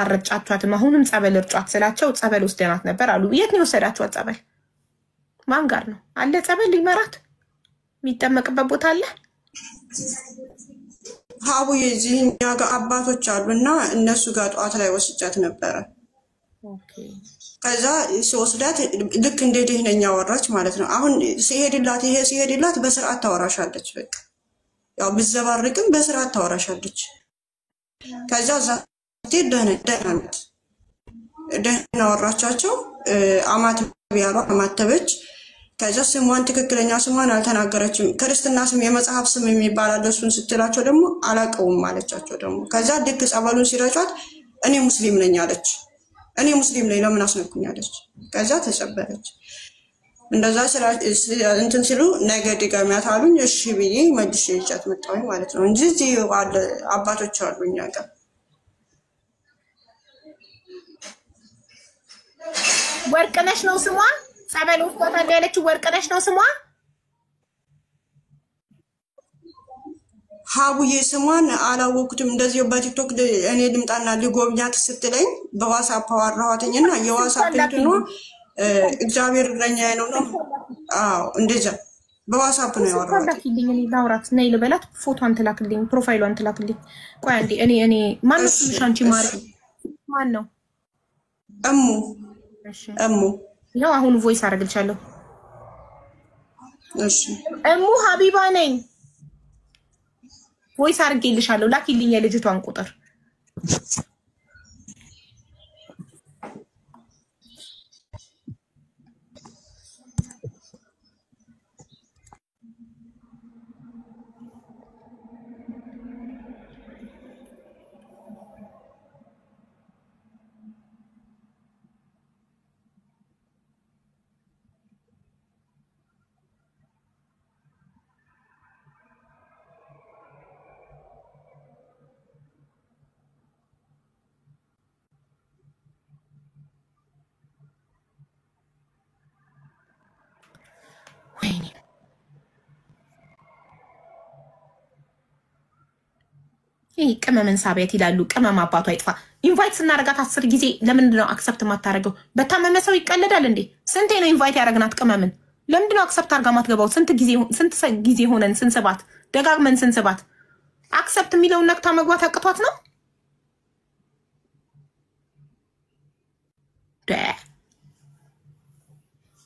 አረጫቷትም? አሁንም ጸበል እርጫት ስላቸው ጸበል ወስደናት ነበር አሉ። የት ነው ወሰዳችኋት? ጸበል ማን ጋር ነው አለ? ጸበል ሊመራት የሚጠመቅበት ቦታ አለ። ሀቡ የዚህኛ ጋር አባቶች አሉና እነሱ ጋር ጠዋት ላይ ወስጃት ነበረ። ከዛ ሲወስዳት ልክ እንደ ደህነኛ ወራች ማለት ነው። አሁን ሲሄድላት በስርዓት ታወራሻለች። በቃ ያው ብዘባርቅም በስርዓት ታወራሻለች። ከዛ ደህና ወራቻቸው። አማት ቢያሏ አማተበች። ከዛ ስሟን ትክክለኛ ስሟን አልተናገረችም። ክርስትና ስም የመጽሐፍ ስም የሚባል አለ። እሱን ስትላቸው ደግሞ አላቀውም ማለቻቸው። ደግሞ ከዛ ልክ ጸበሉን ሲረጯት እኔ ሙስሊም ነኝ አለች። እኔ ሙስሊም ነኝ ለምን አስነኩኛለች። ከዛ ተጨበረች። እንደዛ እንትን ሲሉ ነገ ድጋሚያት አሉኝ። እሺ ብዬ መልሼ ይዣት መጣሁኝ ማለት ነው እንጂ እዚህ አባቶች አሉ እኛ ጋር። ወርቅነሽ ነው ስሟ። ጸበል ወስዳታል ያለችው ወርቅነሽ ነው ስሟ። ሀቡዬ ስሟን አላወኩትም። እንደዚህ በቲክቶክ እኔ ልምጣና ሊጎብኛት ስትለኝ በዋትስአፕ አወራኋትኝና የዋትስአፕ እንትኑ እግዚአብሔር እረኛዬ ነው። አዎ እንደዛ በዋትስአፕ ነው ያወራሁት። ላኪልኝ እኔ ላውራት ነይ ልበላት። ፎቶዋን ትላክልኝ፣ ፕሮፋይሏን ትላክልኝ። ቆይ አንዴ እኔ ማን ነው ስምሽ? አንቺ ማን ነው? እሙ ያው አሁን ቮይስ አደርግልሻለሁ። እሺ እሙ ሀቢባ ነኝ። ቮይስ አድርጌልሻለሁ። ላኪልኝ የልጅቷን ቁጥር። ቅመምን ሳቢያት ይላሉ። ቅመም አባቷ ይጥፋ። ኢንቫይት ስናደርጋት 10 ጊዜ ለምንድን ነው አክሰፕት ማታረገው? በታመመ ሰው ይቀለዳል እንዴ? ስንቴ ነው ኢንቫይት ያደረግናት ቅመምን? ለምንድን ነው አክሰፕት አድርጋ ማትገባው? ስንት ጊዜ ሆነን ስንስባት፣ ደጋግመን ስንስባት አክሰፕት የሚለውን ነክታ መግባት አቅቷት ነው።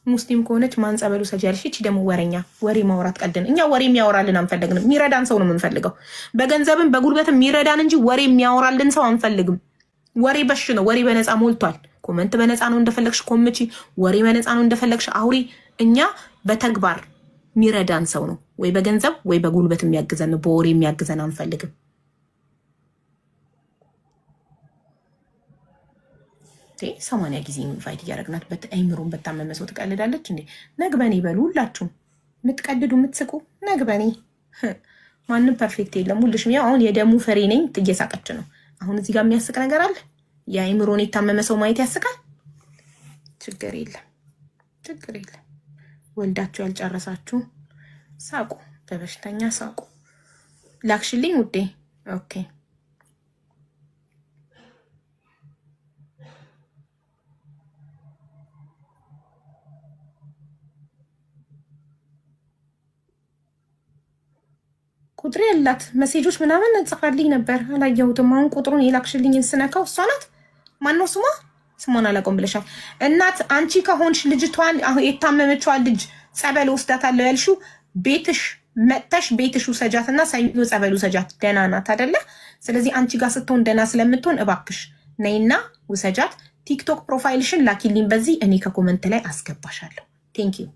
ሙስሊም ከሆነች ማን ጸበሉ ሰጃልሽ? እቺ ደግሞ ወሬኛ ወሬ ማውራት ቀደን። እኛ ወሬ የሚያወራልን አንፈልግም። የሚረዳን ሰው ነው የምንፈልገው። በገንዘብም በጉልበትም የሚረዳን እንጂ ወሬ የሚያወራልን ሰው አንፈልግም። ወሬ በሽ ነው። ወሬ በነፃ ሞልቷል። ኮመንት በነፃ ነው እንደፈለግሽ ኮምቺ። ወሬ በነፃ ነው እንደፈለግሽ አውሪ። እኛ በተግባር የሚረዳን ሰው ነው ወይ በገንዘብ ወይ በጉልበት የሚያግዘን ነው። በወሬ የሚያግዘን አንፈልግም። ሰማንያ ጊዜ ኢንቫይት እያደረግናት በአይምሮን በታመመ ሰው ትቀልዳለች እንዴ? ነግበኔ ይበሉ ሁላችሁም የምትቀልዱ የምትስቁ ነግበኔ። ማንም ፐርፌክት የለም። ሁልሽም ያው አሁን የደሙ ፍሬ ነኝ እየሳቀች ነው። አሁን እዚህ ጋር የሚያስቅ ነገር አለ? የአይምሮን የታመመ ሰው ማየት ያስቃል? ችግር የለም፣ ችግር የለም። ወልዳችሁ ያልጨረሳችሁ ሳቁ፣ በበሽተኛ ሳቁ። ላክሽልኝ ውዴ። ኦኬ ቁጥሬ ያላት ሜሴጆች ምናምን ጽፋልኝ ነበር አላየሁትም። አሁን ቁጥሩን የላክሽልኝን ስነካው እሷ ናት። ማነው ስሟ? ስሟን አላውቀውም ብለሻል። እናት አንቺ ከሆንሽ ልጅቷን የታመመችዋን ልጅ ጸበል ወስዳታለሁ ያልሽው ቤትሽ መጥተሽ ቤትሽ ውሰጃትና ሰኞ ጸበል ውሰጃት። ደህና ናት አይደለ? ስለዚህ አንቺ ጋር ስትሆን ደህና ስለምትሆን እባክሽ ነይና ውሰጃት። ቲክቶክ ፕሮፋይልሽን ላኪልኝ በዚህ እኔ ከኮመንት ላይ አስገባሻለሁ። ቴንክ ዩ።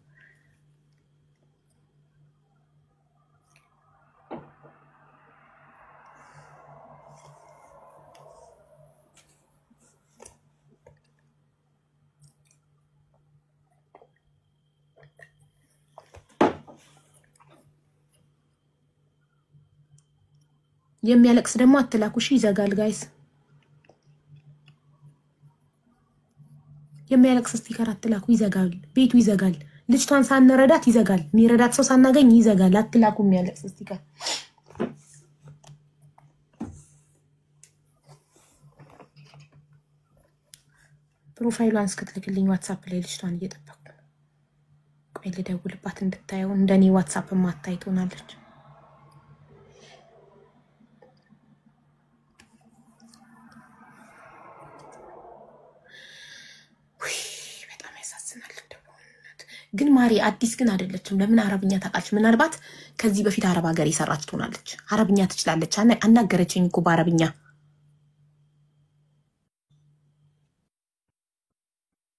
የሚያለቅስ ደግሞ አትላኩሽ፣ ይዘጋል። ጋይስ የሚያለቅስ ስቲከር አትላኩ፣ ይዘጋል። ቤቱ ይዘጋል። ልጅቷን ሳንረዳት ይዘጋል። የሚረዳት ሰው ሳናገኝ ይዘጋል። አትላኩ የሚያለቅስ ስቲከር። ፕሮፋይሏን እስክትልክልኝ ዋትሳፕ ላይ ልጅቷን እየጠበቅኩ ነው። ቆይ ልደውልባት እንድታየው። እንደኔ ዋትሳፕ ማታይ ትሆናለች። ግን ማሪ አዲስ ግን አይደለችም። ለምን አረብኛ ታውቃለች? ምናልባት ከዚህ በፊት አረብ ሀገር የሰራች ትሆናለች። አረብኛ ትችላለች። አናገረችኝ እኮ በአረብኛ።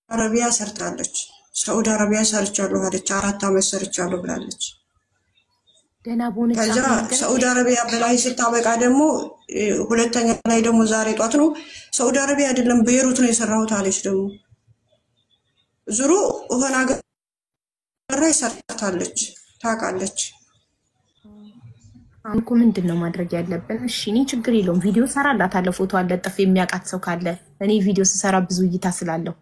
አረቢያ ሰርታለች። ሳውዲ አረቢያ ሰርቻለሁ አለች። 4 ዓመት ሰርቻለሁ ብላለች። ደና ቦነ ከዛ ሳውዲ አረቢያ በላይ ስታበቃ ደግሞ ሁለተኛ ላይ ደግሞ ዛሬ ጧት ነው ሳውዲ አረቢያ አይደለም ቤይሩት ነው የሰራሁት አለች። ደግሞ ዙሩ ሆና ራይ ሰርታለች ታውቃለች። አሁን እኮ ምንድን ነው ማድረግ ያለብን? እሺ እኔ ችግር የለውም ቪዲዮ ሰራላታለሁ። ፎቶ አለጥፍ የሚያውቃት ሰው ካለ እኔ ቪዲዮ ስሰራ ብዙ እይታ ስላለው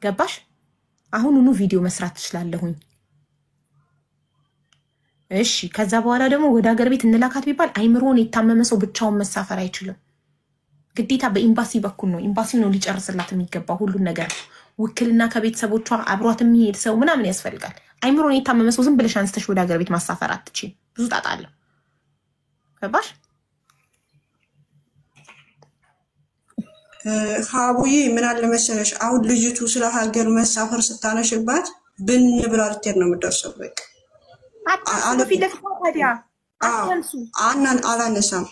ገባሽ? አሁኑኑ ቪዲዮ መስራት ትችላለሁኝ። እሺ ከዛ በኋላ ደግሞ ወደ ሀገር ቤት እንላካት ቢባል አይምሮን የታመመ ሰው ብቻውን መሳፈር አይችልም። ግዴታ በኤምባሲ በኩል ነው። ኤምባሲ ነው ሊጨርስላት የሚገባው ሁሉን ነገር። ውክልና ከቤተሰቦቿ አብሯት የሚሄድ ሰው ምናምን ያስፈልጋል። አይምሮን የታመመ ሰው ዝም ብለሽ አንስተሽ ወደ ሀገር ቤት ማሳፈር አትችይም። ብዙ ጣጣ አለው። ገባሽ? ሀቡዬ ምን አለ መሰለሽ አሁን ልጅቱ ስለ ሀገር መሳፈር ስታነሽባት ብን ብላ ልትሄድ ነው የምትደርሰው። በቃ አላነሳም።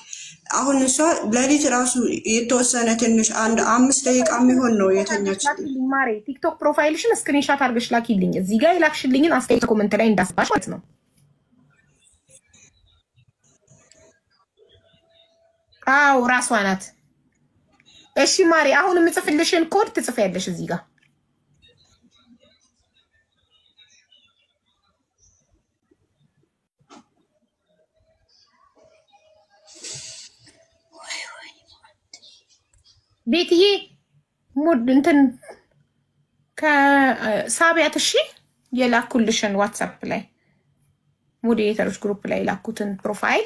አሁን እሷ ለሊት ራሱ የተወሰነ ትንሽ አንድ 5 ደቂቃ የሚሆን ነው የተኛች። ማሬ ቲክቶክ ፕሮፋይልሽን ስክሪንሻት አድርገሽ ላኪልኝ። እዚህ ጋር የላክሽልኝን አስተያየት ኮሜንት ላይ እንዳስባሽ ማለት ነው። አዎ ራሷ ናት። እሺ ማሬ አሁን የምጽፍልሽን ኮድ ትጽፊያለሽ እዚህ ጋር። ቤትዬ ሙድ እንትን ከሳቢያት እሺ የላኩልሽን ዋትስአፕ ላይ ሞዴሬተሮች ግሩፕ ላይ የላኩትን ፕሮፋይል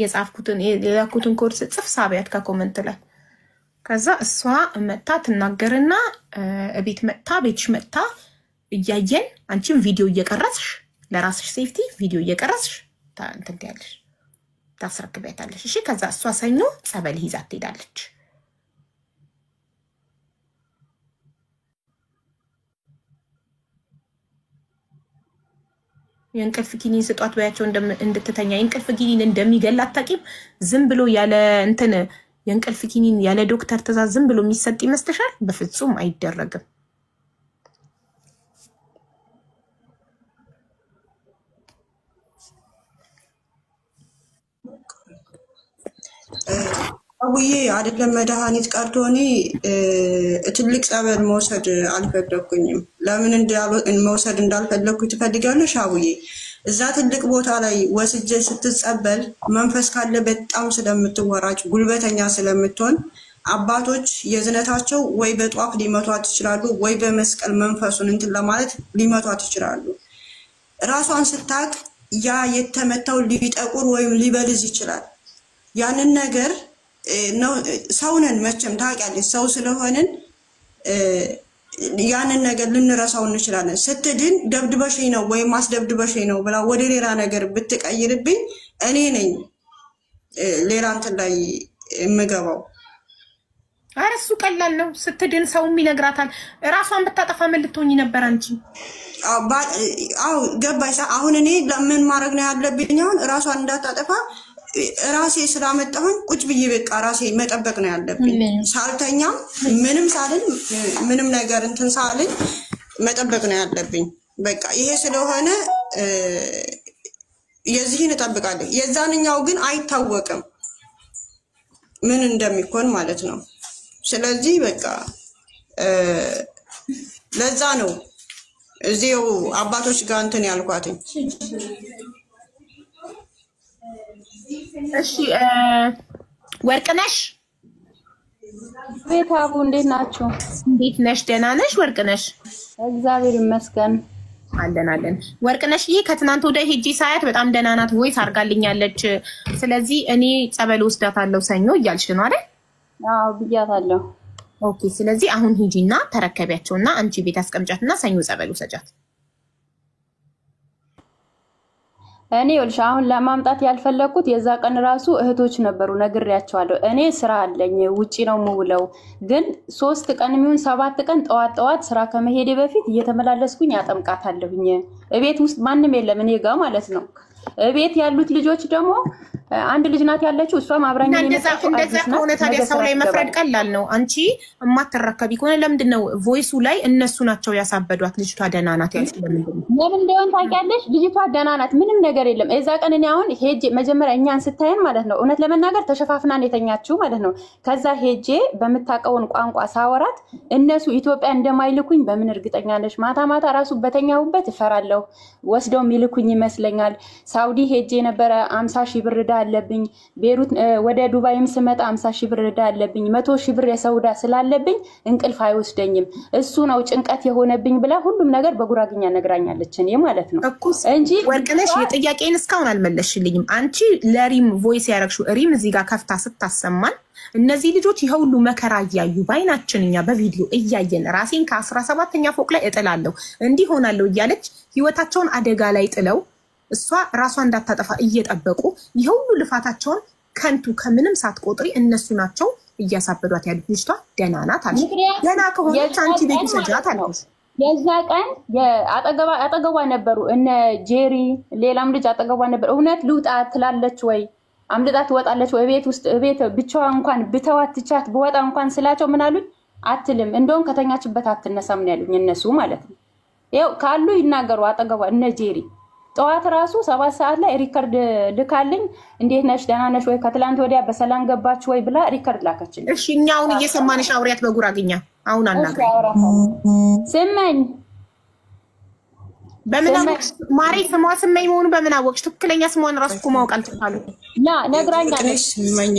የጻፍኩትን የላኩትን ኮድ ጽፍ ሳቢያት ከኮመንት ላይ ከዛ እሷ መጣ ትናገርና ቤት መጣ ቤትሽ መጣ እያየን አንቺም ቪዲዮ እየቀረጽሽ ለራስሽ ሴፍቲ ቪዲዮ እየቀረጽሽ እንትን ትያለሽ ታስረክበታለሽ። እሺ ከዛ እሷ ሰኞ ጸበል ይዛት ትሄዳለች። የእንቅልፍ ኪኒን ስጧት በያቸው እንድትተኛ። የእንቅልፍ ኪኒን እንደሚገል አታውቂም? ዝም ብሎ ያለ እንትን የእንቅልፍ ኪኒን ያለ ዶክተር ትእዛዝ ዝም ብሎ የሚሰጥ ይመስልሻል? በፍጹም አይደረግም። አውዬ አይደለም መድኃኒት ቀርቶ እኔ ትልቅ ጸበል መውሰድ አልፈለኩኝም። ለምን መውሰድ እንዳልፈለኩ ትፈልጋለሽ? አውዬ እዛ ትልቅ ቦታ ላይ ወስጄ ስትጸበል መንፈስ ካለ በጣም ስለምትወራጭ ጉልበተኛ ስለምትሆን አባቶች የዝነታቸው ወይ በጧፍ ሊመቷት ይችላሉ፣ ወይ በመስቀል መንፈሱን እንትን ለማለት ሊመቷት ይችላሉ። ራሷን ስታቅ ያ የተመታው ሊጠቁር ወይም ሊበልዝ ይችላል። ያንን ነገር ነው ሰውነን መቼም ታውቂያለሽ፣ ሰው ስለሆንን ያንን ነገር ልንረሳው እንችላለን። ስትድን ደብድበሽኝ ነው ወይም አስደብድበሽኝ ነው ብላ ወደ ሌላ ነገር ብትቀይርብኝ እኔ ነኝ ሌላ እንትን ላይ የምገባው። ኧረ እሱ ቀላል ነው። ስትድን ሰውም ይነግራታል። ራሷን ብታጠፋ ምን ልትሆኚ ነበር አንቺ? አዎ ገባሽ። አሁን እኔ ለምን ማድረግ ነው ያለብኝ? አሁን ራሷን እንዳታጠፋ ራሴ ስላመጣሁኝ ቁጭ ብዬ በቃ ራሴ መጠበቅ ነው ያለብኝ። ሳልተኛ ምንም ሳልን ምንም ነገር እንትን ሳልን መጠበቅ ነው ያለብኝ። በቃ ይሄ ስለሆነ የዚህን እጠብቃለሁ። የዛንኛው ግን አይታወቅም ምን እንደሚኮን ማለት ነው። ስለዚህ በቃ ለዛ ነው እዚው አባቶች ጋር እንትን ያልኳትኝ። እሺ ወርቅነሽ ቤት አቡ እንዴት ናችሁ? እንዴት ነሽ? ደህና ነሽ ወርቅነሽ? እግዚአብሔር ይመስገን አለን። ወርቅነሽ ይሄ ከትናንት ወደ ሄጂ ሳያት በጣም ደህና ናት፣ ቮይስ አድርጋልኛለች። ስለዚህ እኔ ጸበል ወስዳታለሁ ሰኞ እያልሽ ነው አይደል? አዎ ብያታለሁ። ኦኬ። ስለዚህ አሁን ሂጂና ተረከቢያቸውና አንቺ ቤት አስቀምጫትና ሰኞ ጸበል ወሰጃት። እኔ ወልሽ አሁን ለማምጣት ያልፈለኩት የዛ ቀን ራሱ እህቶች ነበሩ ነግሬያቸዋለሁ። እኔ ስራ አለኝ ውጪ ነው የምውለው፣ ግን 3 ቀን የሚሆን 7 ቀን ጠዋት ስራ ከመሄዴ በፊት እየተመላለስኩኝ አጠምቃታለሁኝ። እቤት ውስጥ ማንም የለም እኔ ጋር ማለት ነው። እቤት ያሉት ልጆች ደግሞ አንድ ልጅ ናት ያለችው፣ እሷም አብራኝ ነው። እንደዛ ከሆነ ታዲያ ሰው ላይ መፍረድ ቀላል ነው። አንቺ የማትረከቢ ከሆነ ለምንድን ነው ቮይሱ ላይ እነሱ ናቸው ያሳበዷት? ልጅቷ ደህና ናት ያልሽ ለምንድን ነው? ለምን እንደሆነ ታውቂያለሽ? ልጅቷ ደህና ናት፣ ምንም ነገር የለም። እዛ ቀን እኔ አሁን ሄጄ መጀመሪያ እኛን ስታየን ማለት ነው እውነት ለመናገር ተሸፋፍናን የተኛችው ማለት ነው። ከዛ ሄጄ በምታውቀውን ቋንቋ ሳወራት እነሱ ኢትዮጵያ እንደማይልኩኝ በምን እርግጠኛ ነሽ? ማታ ራሱ በተኛሁበት እፈራለሁ፣ ወስደው የሚልኩኝ ይመስለኛል። ሳውዲ ሄጄ ነበረ 50 ሺህ ብር ዕዳ አለብኝ። ቤሩት ወደ ዱባይም ስመጣ 50 ሺህ ብር ዕዳ አለብኝ። 100 ሺህ ብር የሰውዳ ስላለብኝ እንቅልፍ አይወስደኝም። እሱ ነው ጭንቀት የሆነብኝ ብላ ሁሉም ነገር በጉራግኛ ነግራኛለች። እኔ ማለት ነው እንጂ ወርቅነሽ የጥያቄን እስካሁን አልመለስሽልኝም። አንቺ ለሪም ቮይስ ያረግሽው ሪም እዚህ ጋር ከፍታ ስታሰማን እነዚህ ልጆች ይሄውሉ መከራ እያዩ ባይናችን እኛ በቪዲዮ እያየን ራሴን ከ17ኛ ፎቅ ላይ እጥላለሁ እንዲህ ሆናለሁ እያለች ህይወታቸውን አደጋ ላይ ጥለው እሷ ራሷ እንዳታጠፋ እየጠበቁ ይሄውሉ ልፋታቸውን ከንቱ ከምንም ሳትቆጥሪ እነሱ ናቸው እያሳበዷት ያሉት። ልጅቷ ደህና ናት አለሽ። ደህና ከሆነች አንቺ ቤት ሰጃት አለሽ። የዛ ቀን አጠገቧ ነበሩ እነ ጄሪ፣ ሌላም ልጅ አጠገቧ ነበር። እውነት ልውጣ ትላለች ወይ አምልጣ ትወጣለች ወይ? ቤት ውስጥ ቤት ብቻዋ እንኳን ብተዋት ትቻት በወጣ እንኳን ስላቸው ምን አሉኝ? አትልም፣ እንደውም ከተኛችበት አትነሳም ነው ያሉኝ እነሱ ማለት ነው። ይኸው ካሉ ይናገሩ አጠገቧ እነ ጄሪ ጠዋት ራሱ 7 ሰዓት ላይ ሪከርድ ልካልኝ እንዴት ነሽ ደህና ነሽ ወይ ከትላንት ወዲያ በሰላም ገባች ወይ ብላ ሪከርድ ላከችልኝ። እሺ እኛ አሁን እየሰማንሽ አውሪያት በጉራግኛ አሁን አናግሪ። ስመኝ በምን አወቅሽ? ማሬ ስሟ ስመኝ መሆኑ በምን አወቅሽ? ትክክለኛ ስሟን ራሱ እኮ ማወቅ አልቻሉ። ነግራኛለች። ስመኝ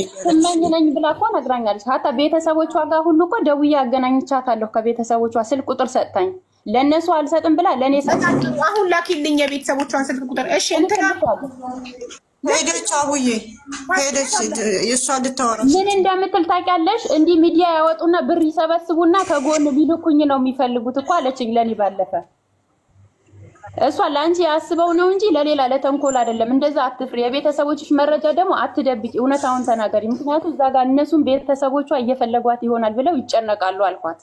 ነኝ ብላ እኮ ነግራኛለች። ሀታ ቤተሰቦቿ ጋር ሁሉ እኮ ደውዬ አገናኝቻታለሁ። ከቤተሰቦቿ ስልክ ቁጥር ሰጥታኝ ለነሱ አልሰጥም ብላ ለኔ ሰጣኝ። አሁን ላኪልኝ የቤተሰቦቿን ስልክ ቁጥር። እሺ እንትና ሄደች አቡዬ ሄደች የሷ ልታወራ ምን እንደምትል ታውቂያለሽ? እንዲህ ሚዲያ ያወጡና ብር ይሰበስቡና ከጎን ቢልኩኝ ነው የሚፈልጉት እኮ አለችኝ። ለኔ ባለፈ እሷ ላንቺ ያስበው ነው እንጂ ለሌላ ለተንኮል አይደለም። እንደዛ አትፍሪ። የቤተሰቦችሽ መረጃ ደግሞ አትደብቂ፣ እውነታውን ተናገሪ። ምክንያቱም እዛ ጋር እነሱም ቤተሰቦቿ እየፈለጓት ይሆናል ብለው ይጨነቃሉ አልኳት።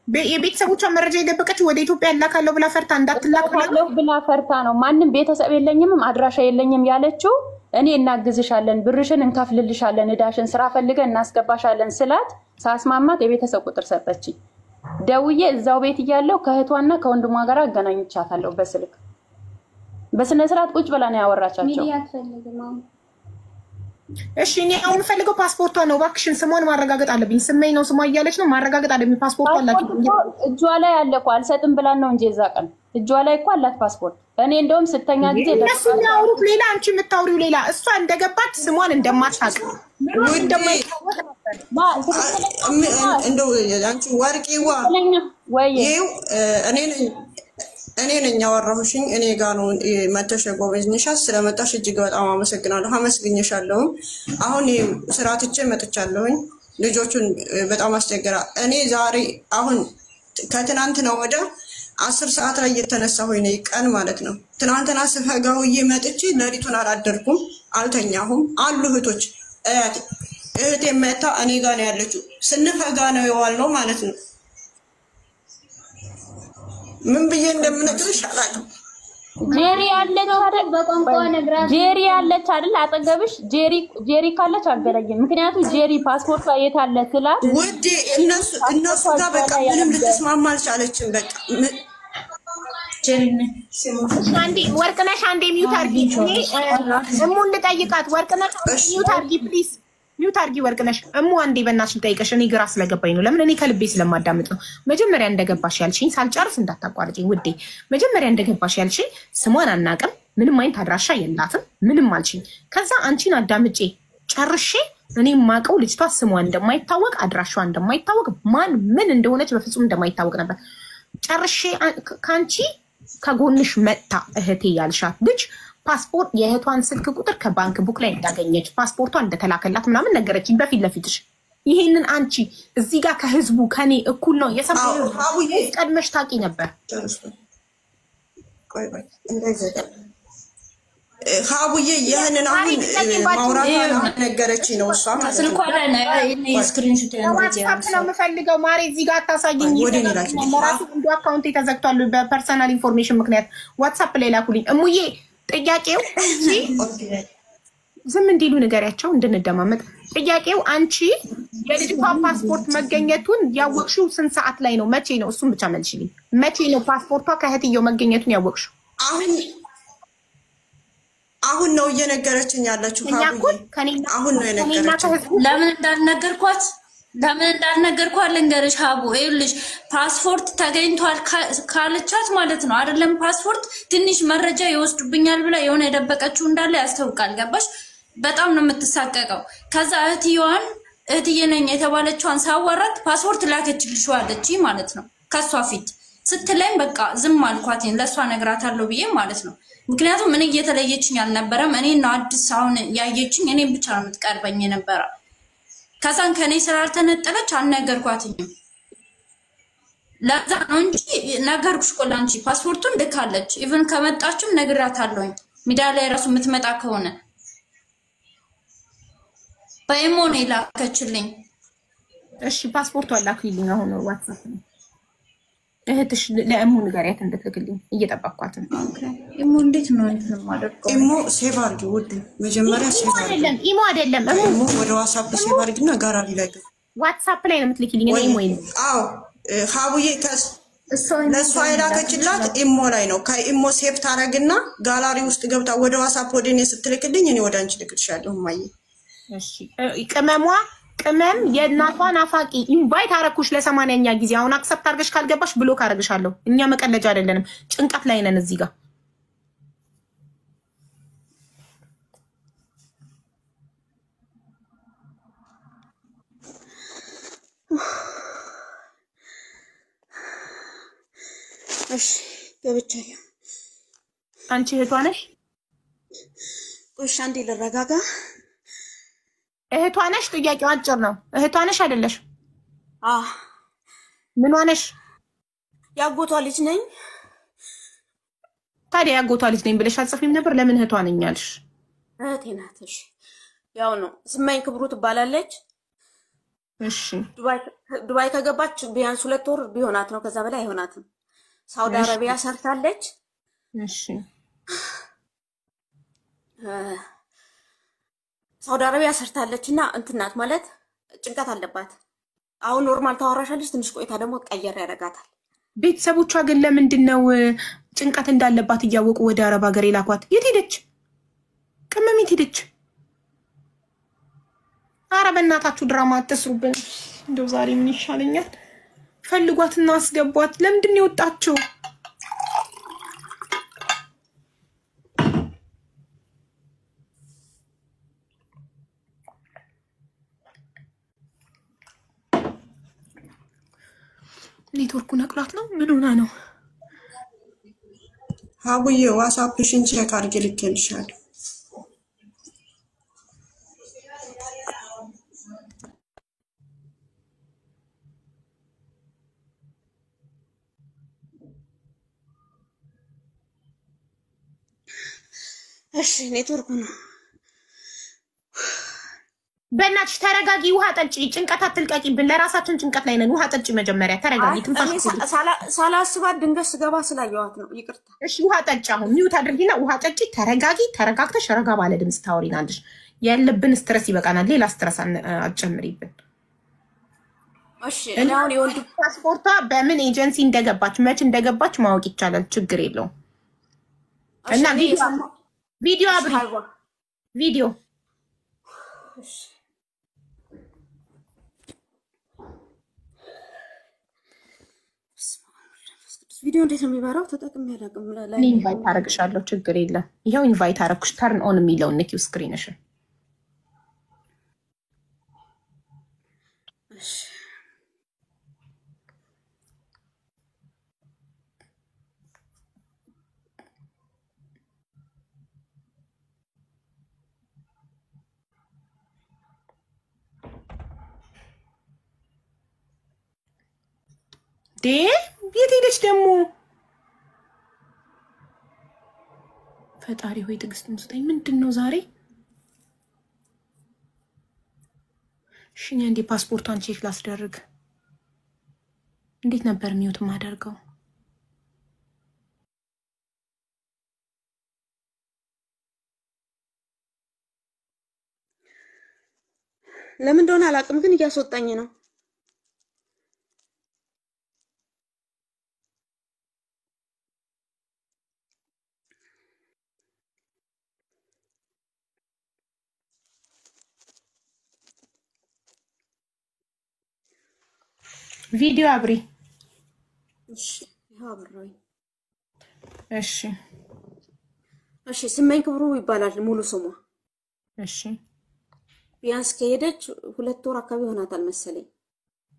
የቤተሰቦቿን መረጃ የደበቀችው ወደ ኢትዮጵያ ላካለው ብላ ፈርታ እንዳትላክ ብላ ፈርታ ነው። ማንም ቤተሰብ የለኝም አድራሻ የለኝም ያለችው። እኔ እናግዝሻለን፣ ብርሽን እንከፍልልሻለን፣ እዳሽን ስራ ፈልገን እናስገባሻለን ስላት ሳስማማት የቤተሰብ ቁጥር ሰጠችኝ። ደውዬ እዛው ቤት እያለሁ ከእህቷና ከወንድሟ ጋር አገናኝቻታለሁ በስልክ። በስነ ስርዓት ቁጭ ብላ ነው ያወራቻቸው። እሺ እኔ አሁን ፈልገው ፓስፖርቷ ነው እባክሽን፣ ስሟን ማረጋገጥ አለብኝ። ስሜኝ ነው ስሟ እያለች ነው ማረጋገጥ አለብኝ። ፓስፖርቷ አላት እጇ ላይ አለ እኮ አልሰጥም ብላን ነው እንጂ እዛ ቀን እጇ ላይ እኮ አላት ፓስፖርት። እኔ እንደውም ስተኛ ጊዜ እነሱ የሚያወሩት ሌላ፣ አንቺ የምታወሪው ሌላ። እሷ እንደገባች ስሟን እንደማታውቅ እንደማይታወቅ እንደው አንቺ ወርቂዋ ይኸው እኔ ነኝ ያወራሁሽኝ። እኔ ጋር ነው መተሽ ጎበዝኝሻል። ስለመጣሽ እጅግ በጣም አመሰግናለሁ። አመስግኝሻለሁ። አሁን ስራ ትቼ መጥቻለሁኝ። ልጆቹን በጣም አስቸገራ። እኔ ዛሬ አሁን ከትናንት ነው ወደ 10 ሰዓት ላይ የተነሳሁኝ ነው ቀን ማለት ነው። ትናንትና ስፈጋውዬ መጥቼ ለሊቱን አላደርኩም፣ አልተኛሁም። አሉ እህቶች እህቴ መታ እኔ ጋር ነው ያለችው። ስንፈጋ ነው የዋልነው ማለት ነው። ምን ብዬ እንደምነግርሽ አላውቅም። ጄሪ አለች አይደል? በቋንቋ ነግራት ጄሪ አለች አይደል? አጠገብሽ ጄሪ ካለች አገናኘን። ምክንያቱም ጄሪ ፓስፖርቷ የት አለ ስላት ውዴ እነሱ ጋር በቃ ምንም ልትስማማ አልቻለችም። በቃ አንዴ ወርቅነሽ አንዴ ሚውት አድርጊ። እሙን ልጠይቃት። ወርቅነሽ ሚውት አድርጊ ፕሊዝ። ሚውት አድርጊ ወርቅነሽ። እሙ አንዴ በእናትሽ ልጠይቅሽ። እኔ ግራ ስለገባኝ ነው። ለምን እኔ ከልቤ ስለማዳምጥ ነው። መጀመሪያ እንደገባሽ ያልሽኝ ሳልጨርስ እንዳታቋርጪኝ ውዴ። መጀመሪያ እንደገባሽ ያልሽኝ ስሟን አናውቅም፣ ምንም አይነት አድራሻ የላትም፣ ምንም አልሽኝ። ከዛ አንቺን አዳምጬ ጨርሼ እኔ የማውቀው ልጅቷ ስሟ እንደማይታወቅ አድራሻዋ እንደማይታወቅ ማን ምን እንደሆነች በፍጹም እንደማይታወቅ ነበር። ጨርሼ ከአንቺ ከጎንሽ መጣ እህቴ ያልሻት ልጅ ፓስፖርት የእህቷን ስልክ ቁጥር ከባንክ ቡክ ላይ እንዳገኘች ፓስፖርቷ እንደተላከላት ምናምን ነገረችኝ በፊት ለፊትሽ። ይሄንን አንቺ እዚህ ጋር ከህዝቡ ከኔ እኩል ነው የሰማው ቀድመሽ ታውቂ ነበር። ሀቡዬ ይሄንን አሁን ማውራት ነገረችኝ ነው እሷ ማለት ነው። ስልኳ ላይ ነው ስክሪንሾት ያንተ ነው የምፈልገው ማሬ። እዚህ ጋር አታሳይኝ። ለራሱ እንደ አካውንት ተዘግቷል በፐርሰናል ኢንፎርሜሽን ምክንያት። ዋትስአፕ ላይ ላኩልኝ። እሙዬ ጥያቄው እንጂ ዝም እንዲሉ ንገሪያቸው እንድንደማመጥ። ጥያቄው አንቺ የልጅቷ ፓስፖርት መገኘቱን ያወቅሽው ስንት ሰዓት ላይ ነው? መቼ ነው? እሱን ብቻ መልሽልኝ። መቼ ነው ፓስፖርቷ ከእህትየው መገኘቱን ያወቅሽው? አሁን ነው እየነገረችኝ ያለችው። አሁን ነው የነገረችኝ። ለምን እንዳልነገርኳት ልንገርሽ ሀቡ። ይኸውልሽ ፓስፖርት ተገኝቷል ካለቻት ማለት ነው አይደለም። ፓስፖርት ትንሽ መረጃ ይወስዱብኛል ብላ የሆነ የደበቀችው እንዳለ ያስታውቃል። ገባሽ? በጣም ነው የምትሳቀቀው። ከዛ እህትዬ ነኝ የተባለችዋን ሳዋራት ፓስፖርት ላከችልሽ አለች ማለት ነው። ከሷ ፊት ስትለኝ በቃ ዝም አልኳት። ለሷ ነግራታለሁ ብዬ ማለት ነው። ምክንያቱም እኔ እየተለየችኝ አልነበረም። እኔ ነው አዲስ አሁን ያየችኝ። እኔ ብቻ ነው የምትቀርበኝ የነበረ። ከዛን ከኔ ስላልተነጠለች አልነገርኳትኝም። ለዛ ነው እንጂ ነገርኩሽ እኮ ላንቺ ፓስፖርቱን ልካለች። ኢቭን ከመጣችም ነግራታለሁኝ። ሚዲያ ላይ ራሱ የምትመጣ ከሆነ በኢሞ ነው የላከችልኝ። እሺ ፓስፖርቷን ላክልኝ አሁን ዋትስአፕ ነው። እህትሽ ለእሙ ንገሪያት እንድትልክልኝ እየጠበቅኳት ነው። ኢሞ እንዴት ነው የማደርገው? ኢሞ ሴቭ አድርጊ ውድ። መጀመሪያ ሴቭ አድርጊ። ኢሞ አይደለም ኢሞ ወደ ዋትስአፕ ሴቭ አድርጊና ጋራሪ ላይ ዋትስአፕ ላይ ነው የምትልክልኝ። እኔ ኢሞ ነው። አዎ ሀቡዬ ለእሷ የላከችላት ኢሞ ላይ ነው። ከኢሞ ሴቭ ታረግና ጋላሪ ውስጥ ገብታ ወደ ዋትስአፕ ወደ እኔ ስትልክልኝ እኔ ወደ አንቺ ልክልሻለሁ። ማየ እሺ ቅመም የእናቷን አፋቂ ኢንቫይት አረኩሽ ለ80ኛ ጊዜ። አሁን አክሰፕት አድርገሽ ካልገባሽ ብሎክ አደርግሻለሁ። እኛ መቀለጃ አይደለንም፣ ጭንቀት ላይ ነን እዚህ ጋር። እሺ ገብቻለሁ። አንቺ እህቷ ነሽ? ቆይ አንዴ ልረጋጋ። እህቷ ነሽ? ጥያቄው አጭር ነው። እህቷ ነሽ አይደለሽ? ምኗ ነሽ? ያጎቷ ልጅ ነኝ። ታዲያ ያጎቷ ልጅ ነኝ ብለሽ አጽፊም ነበር። ለምን እህቷ ነኝ አልሽ? እህቴ ናት። እሺ ያው ነው። ስማኝ ክብሩ ትባላለች። እሺ ዱባይ ከገባች ቢያንስ 2 ወር ቢሆናት ነው፣ ከዛ በላይ አይሆናትም። ሳውዲ አረቢያ ሰርታለች። እሺ ሳውዲ አረቢያ ሰርታለችና እንትናት ማለት ጭንቀት አለባት። አሁን ኖርማል ታወራሻለች፣ ትንሽ ቆይታ ደግሞ ቀየር ያደርጋታል። ቤተሰቦቿ ግን ለምንድነው ጭንቀት እንዳለባት እያወቁ ወደ አረብ ሀገር የላኳት? የት ሄደች? ቅመሚት ሄደች? ኧረ በእናታችሁ ድራማ አትስሩብን። እንደው ዛሬ ምን ይሻለኛል? ፈልጓትና አስገቧት። ለምንድን ነው የወጣችው? ኔትወርኩ ነቅላት ነው? ምን ሆና ነው? ሀቡዬ ዋትስአፕሽን ቼክ አድርጌ ልኬልሻለሁ። እሺ ኔትወርኩ ነው። በእናትሽ ተረጋጊ፣ ውሃ ጠጪ። ጭንቀት አትልቀቂብን፣ ለራሳችን ጭንቀት ላይ ነን። ውሃ ጠጪ መጀመሪያ ተረጋጊ። ሳላስባት ድንገት ስገባ ስላየዋት ነው፣ ይቅርታ። እሺ ውሃ ጠጪ። አሁን ሚውት አድርጊና ውሃ ጠጪ። ተረጋጊ። ተረጋግተሽ ረጋ ባለ ድምፅ ታወሪናለሽ። ያለብን ስትረስ ይበቃናል፣ ሌላ ስትረስ አትጨምሪብን። እሺ አሁን የወንድ ፓስፖርቷ በምን ኤጀንሲ እንደገባች መች እንደገባች ማወቅ ይቻላል፣ ችግር የለውም። እና ቪዲዮ አብሪ፣ ቪዲዮ ቪዲዮ እንዴት ነው የሚባለው? ተጠቅሜ ያላቅም ላይ ኢንቫይት አረግሻለሁ፣ ችግር የለም። ይሄው ኢንቫይት አረግሽ። ተርን ኦን የሚለውን ንኪው ስክሪንሽን። እሺ የት ሄደች ደግሞ? ፈጣሪ ሆይ ትዕግስትን ስጠኝ። ምንድን ነው ዛሬ? እሺ እንዴ ፓስፖርቷን ቼክ ላስደርግ። እንዴት ነበር ሚውት ማደርገው? ለምን እንደሆነ አላውቅም፣ ግን እያስወጣኝ ነው። ቪዲዮ አብሪ። እሺ ይሄው አብራኝ። እሺ ስመኝ ክብሩ ይባላል ሙሉ ስሟ። እሺ ቢያንስ ከሄደች 2 ወር አካባቢ ሆናታል መሰለኝ።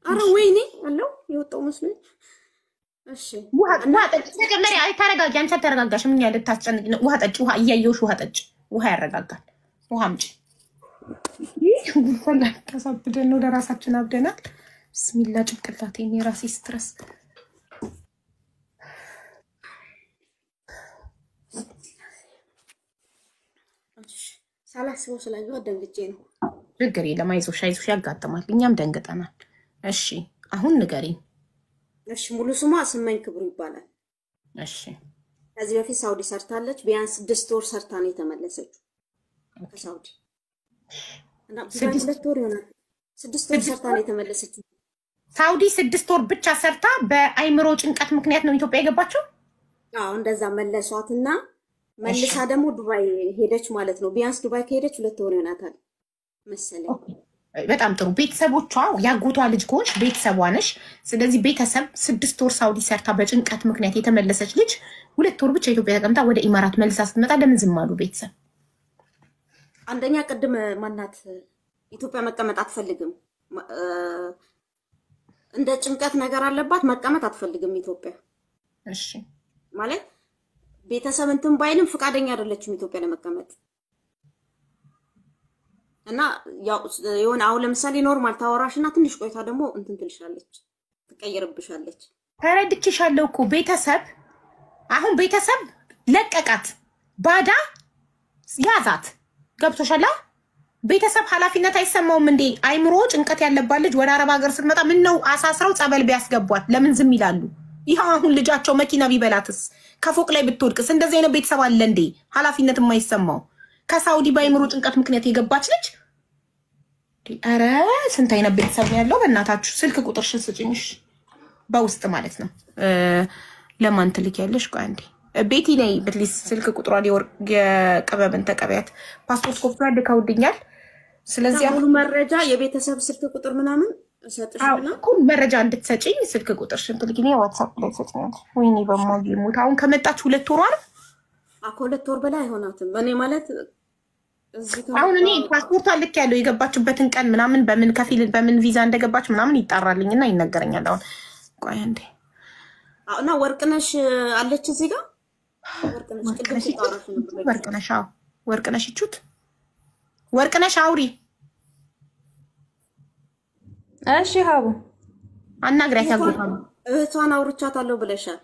አረ ወይኔ አለው የወጣው መስሎኝ። እሺ ውሃ ጠጪ። መጀመሪያ ተረጋጊ። አንቺ አልተረጋጋሽም። ምን ያለ ታስጨንቂ ነው? ውሃ ጠጪ። ውሃ እያየሁሽ ውሃ ጠጪ። ውሃ ያረጋጋል። ውሃ አምጪ። ይህ ሁሉ ተሳብደን ነው፣ ለራሳችን አብደናል። ብስሚላ ጭንቅላቴን የራሴ ስትረስ። ሳላስበው ስላየሁ ደንግጬ ነው። ችግር የለም፣ አይዞሽ አይዞሽ፣ ያጋጥማል። እኛም ደንግጠናል። እሺ አሁን ንገሪኝ። እሺ ሙሉ ስሟ ስመኝ ክብሩ ይባላል። እሺ ከዚህ በፊት ሳውዲ ሰርታለች። ቢያንስ 6 ወር ሰርታ ነው የተመለሰችው ከሳውዲ እና 2 ወር ይሆናል። 6 ወር ሰርታ ነው የተመለሰችው ሳውዲ። 6 ወር ብቻ ሰርታ በአይምሮ ጭንቀት ምክንያት ነው ኢትዮጵያ የገባችው። አዎ እንደዛ መለሷትና መልሳ ደግሞ ዱባይ ሄደች ማለት ነው። ቢያንስ ዱባይ ከሄደች 2 ወር ይሆናታል መሰለኝ። በጣም ጥሩ። ቤተሰቦቿ ያጎቷ ልጅ ከሆንሽ ቤተሰቧ ነሽ። ስለዚህ ቤተሰብ 6 ወር ሳውዲ ሰርታ በጭንቀት ምክንያት የተመለሰች ልጅ 2 ወር ብቻ ኢትዮጵያ ተቀምጣ ወደ ኢማራት መልሳ ስትመጣ ለምን ዝም አሉ ቤተሰብ? አንደኛ ቅድም ማናት ኢትዮጵያ መቀመጥ አትፈልግም፣ እንደ ጭንቀት ነገር አለባት፣ መቀመጥ አትፈልግም ኢትዮጵያ። እሺ ማለት ቤተሰብ እንትን ባይልም ፍቃደኛ አይደለችም ኢትዮጵያ ለመቀመጥ እና ያው የሆነ አሁን ለምሳሌ ኖርማል ታወራሽና ትንሽ ቆይታ ደግሞ እንትን ትልሻለች፣ ትቀየርብሻለች። ተረድቼሻለሁ እኮ ቤተሰብ አሁን ቤተሰብ ለቀቃት፣ ባዳ ያዛት። ገብቶሻል? ቤተሰብ ኃላፊነት አይሰማውም እንዴ? አይምሮ ጭንቀት ያለባት ልጅ ወደ አረብ ሀገር ስትመጣ ምን ነው አሳስረው ጸበል ቢያስገቧት ለምን ዝም ይላሉ? ይሄው አሁን ልጃቸው መኪና ቢበላትስ ከፎቅ ላይ ብትወድቅስ? እንደዚህ አይነት ቤተሰብ አለ እንዴ ኃላፊነት የማይሰማው? ከሳውዲ በአይምሮ ጭንቀት ምክንያት የገባች ልጅ አረ ስንት አይነት ቤተሰብ ያለው በእናታችሁ። ስልክ ቁጥርሽን ስጭኝሽ በውስጥ ማለት ነው። ለማን ትልኪያለሽ? ቆይ አንዴ ቤቲ ነይ ብትሊስ ስልክ ቁጥሯ የቅመምን ተቀበያት። ፓስፖርት ኮፒ ልከውልኛል። ስለዚህ ሙሉ መረጃ የቤተሰብ ስልክ ቁጥር ምናምን ሰጥሽና ኩል መረጃ እንድትሰጪኝ ስልክ ቁጥርሽን ትልኪኝ ዋትስአፕ ላይ ሰጥኛል። ወይኔ በማጊ ሞት አሁን ከመጣች 2 ወሯ ነው። 2 ወር በላይ አይሆናትም። እኔ ማለት አሁን እኔ ፓስፖርት ልክ ያለው የገባችበትን ቀን ምናምን በምን ከፊል በምን ቪዛ እንደገባች ምናምን ይጣራልኝና ይነገረኛል። አሁን ቆይ አንዴ እና ወርቅነሽ አለች እዚህ ጋር ወርቅነሽ ይቹት ወርቅነሽ አውሪ። እሺ ሀቡ አናግሪያት። ያጎታሉ እህቷን አውርቻታለሁ ብለሻል?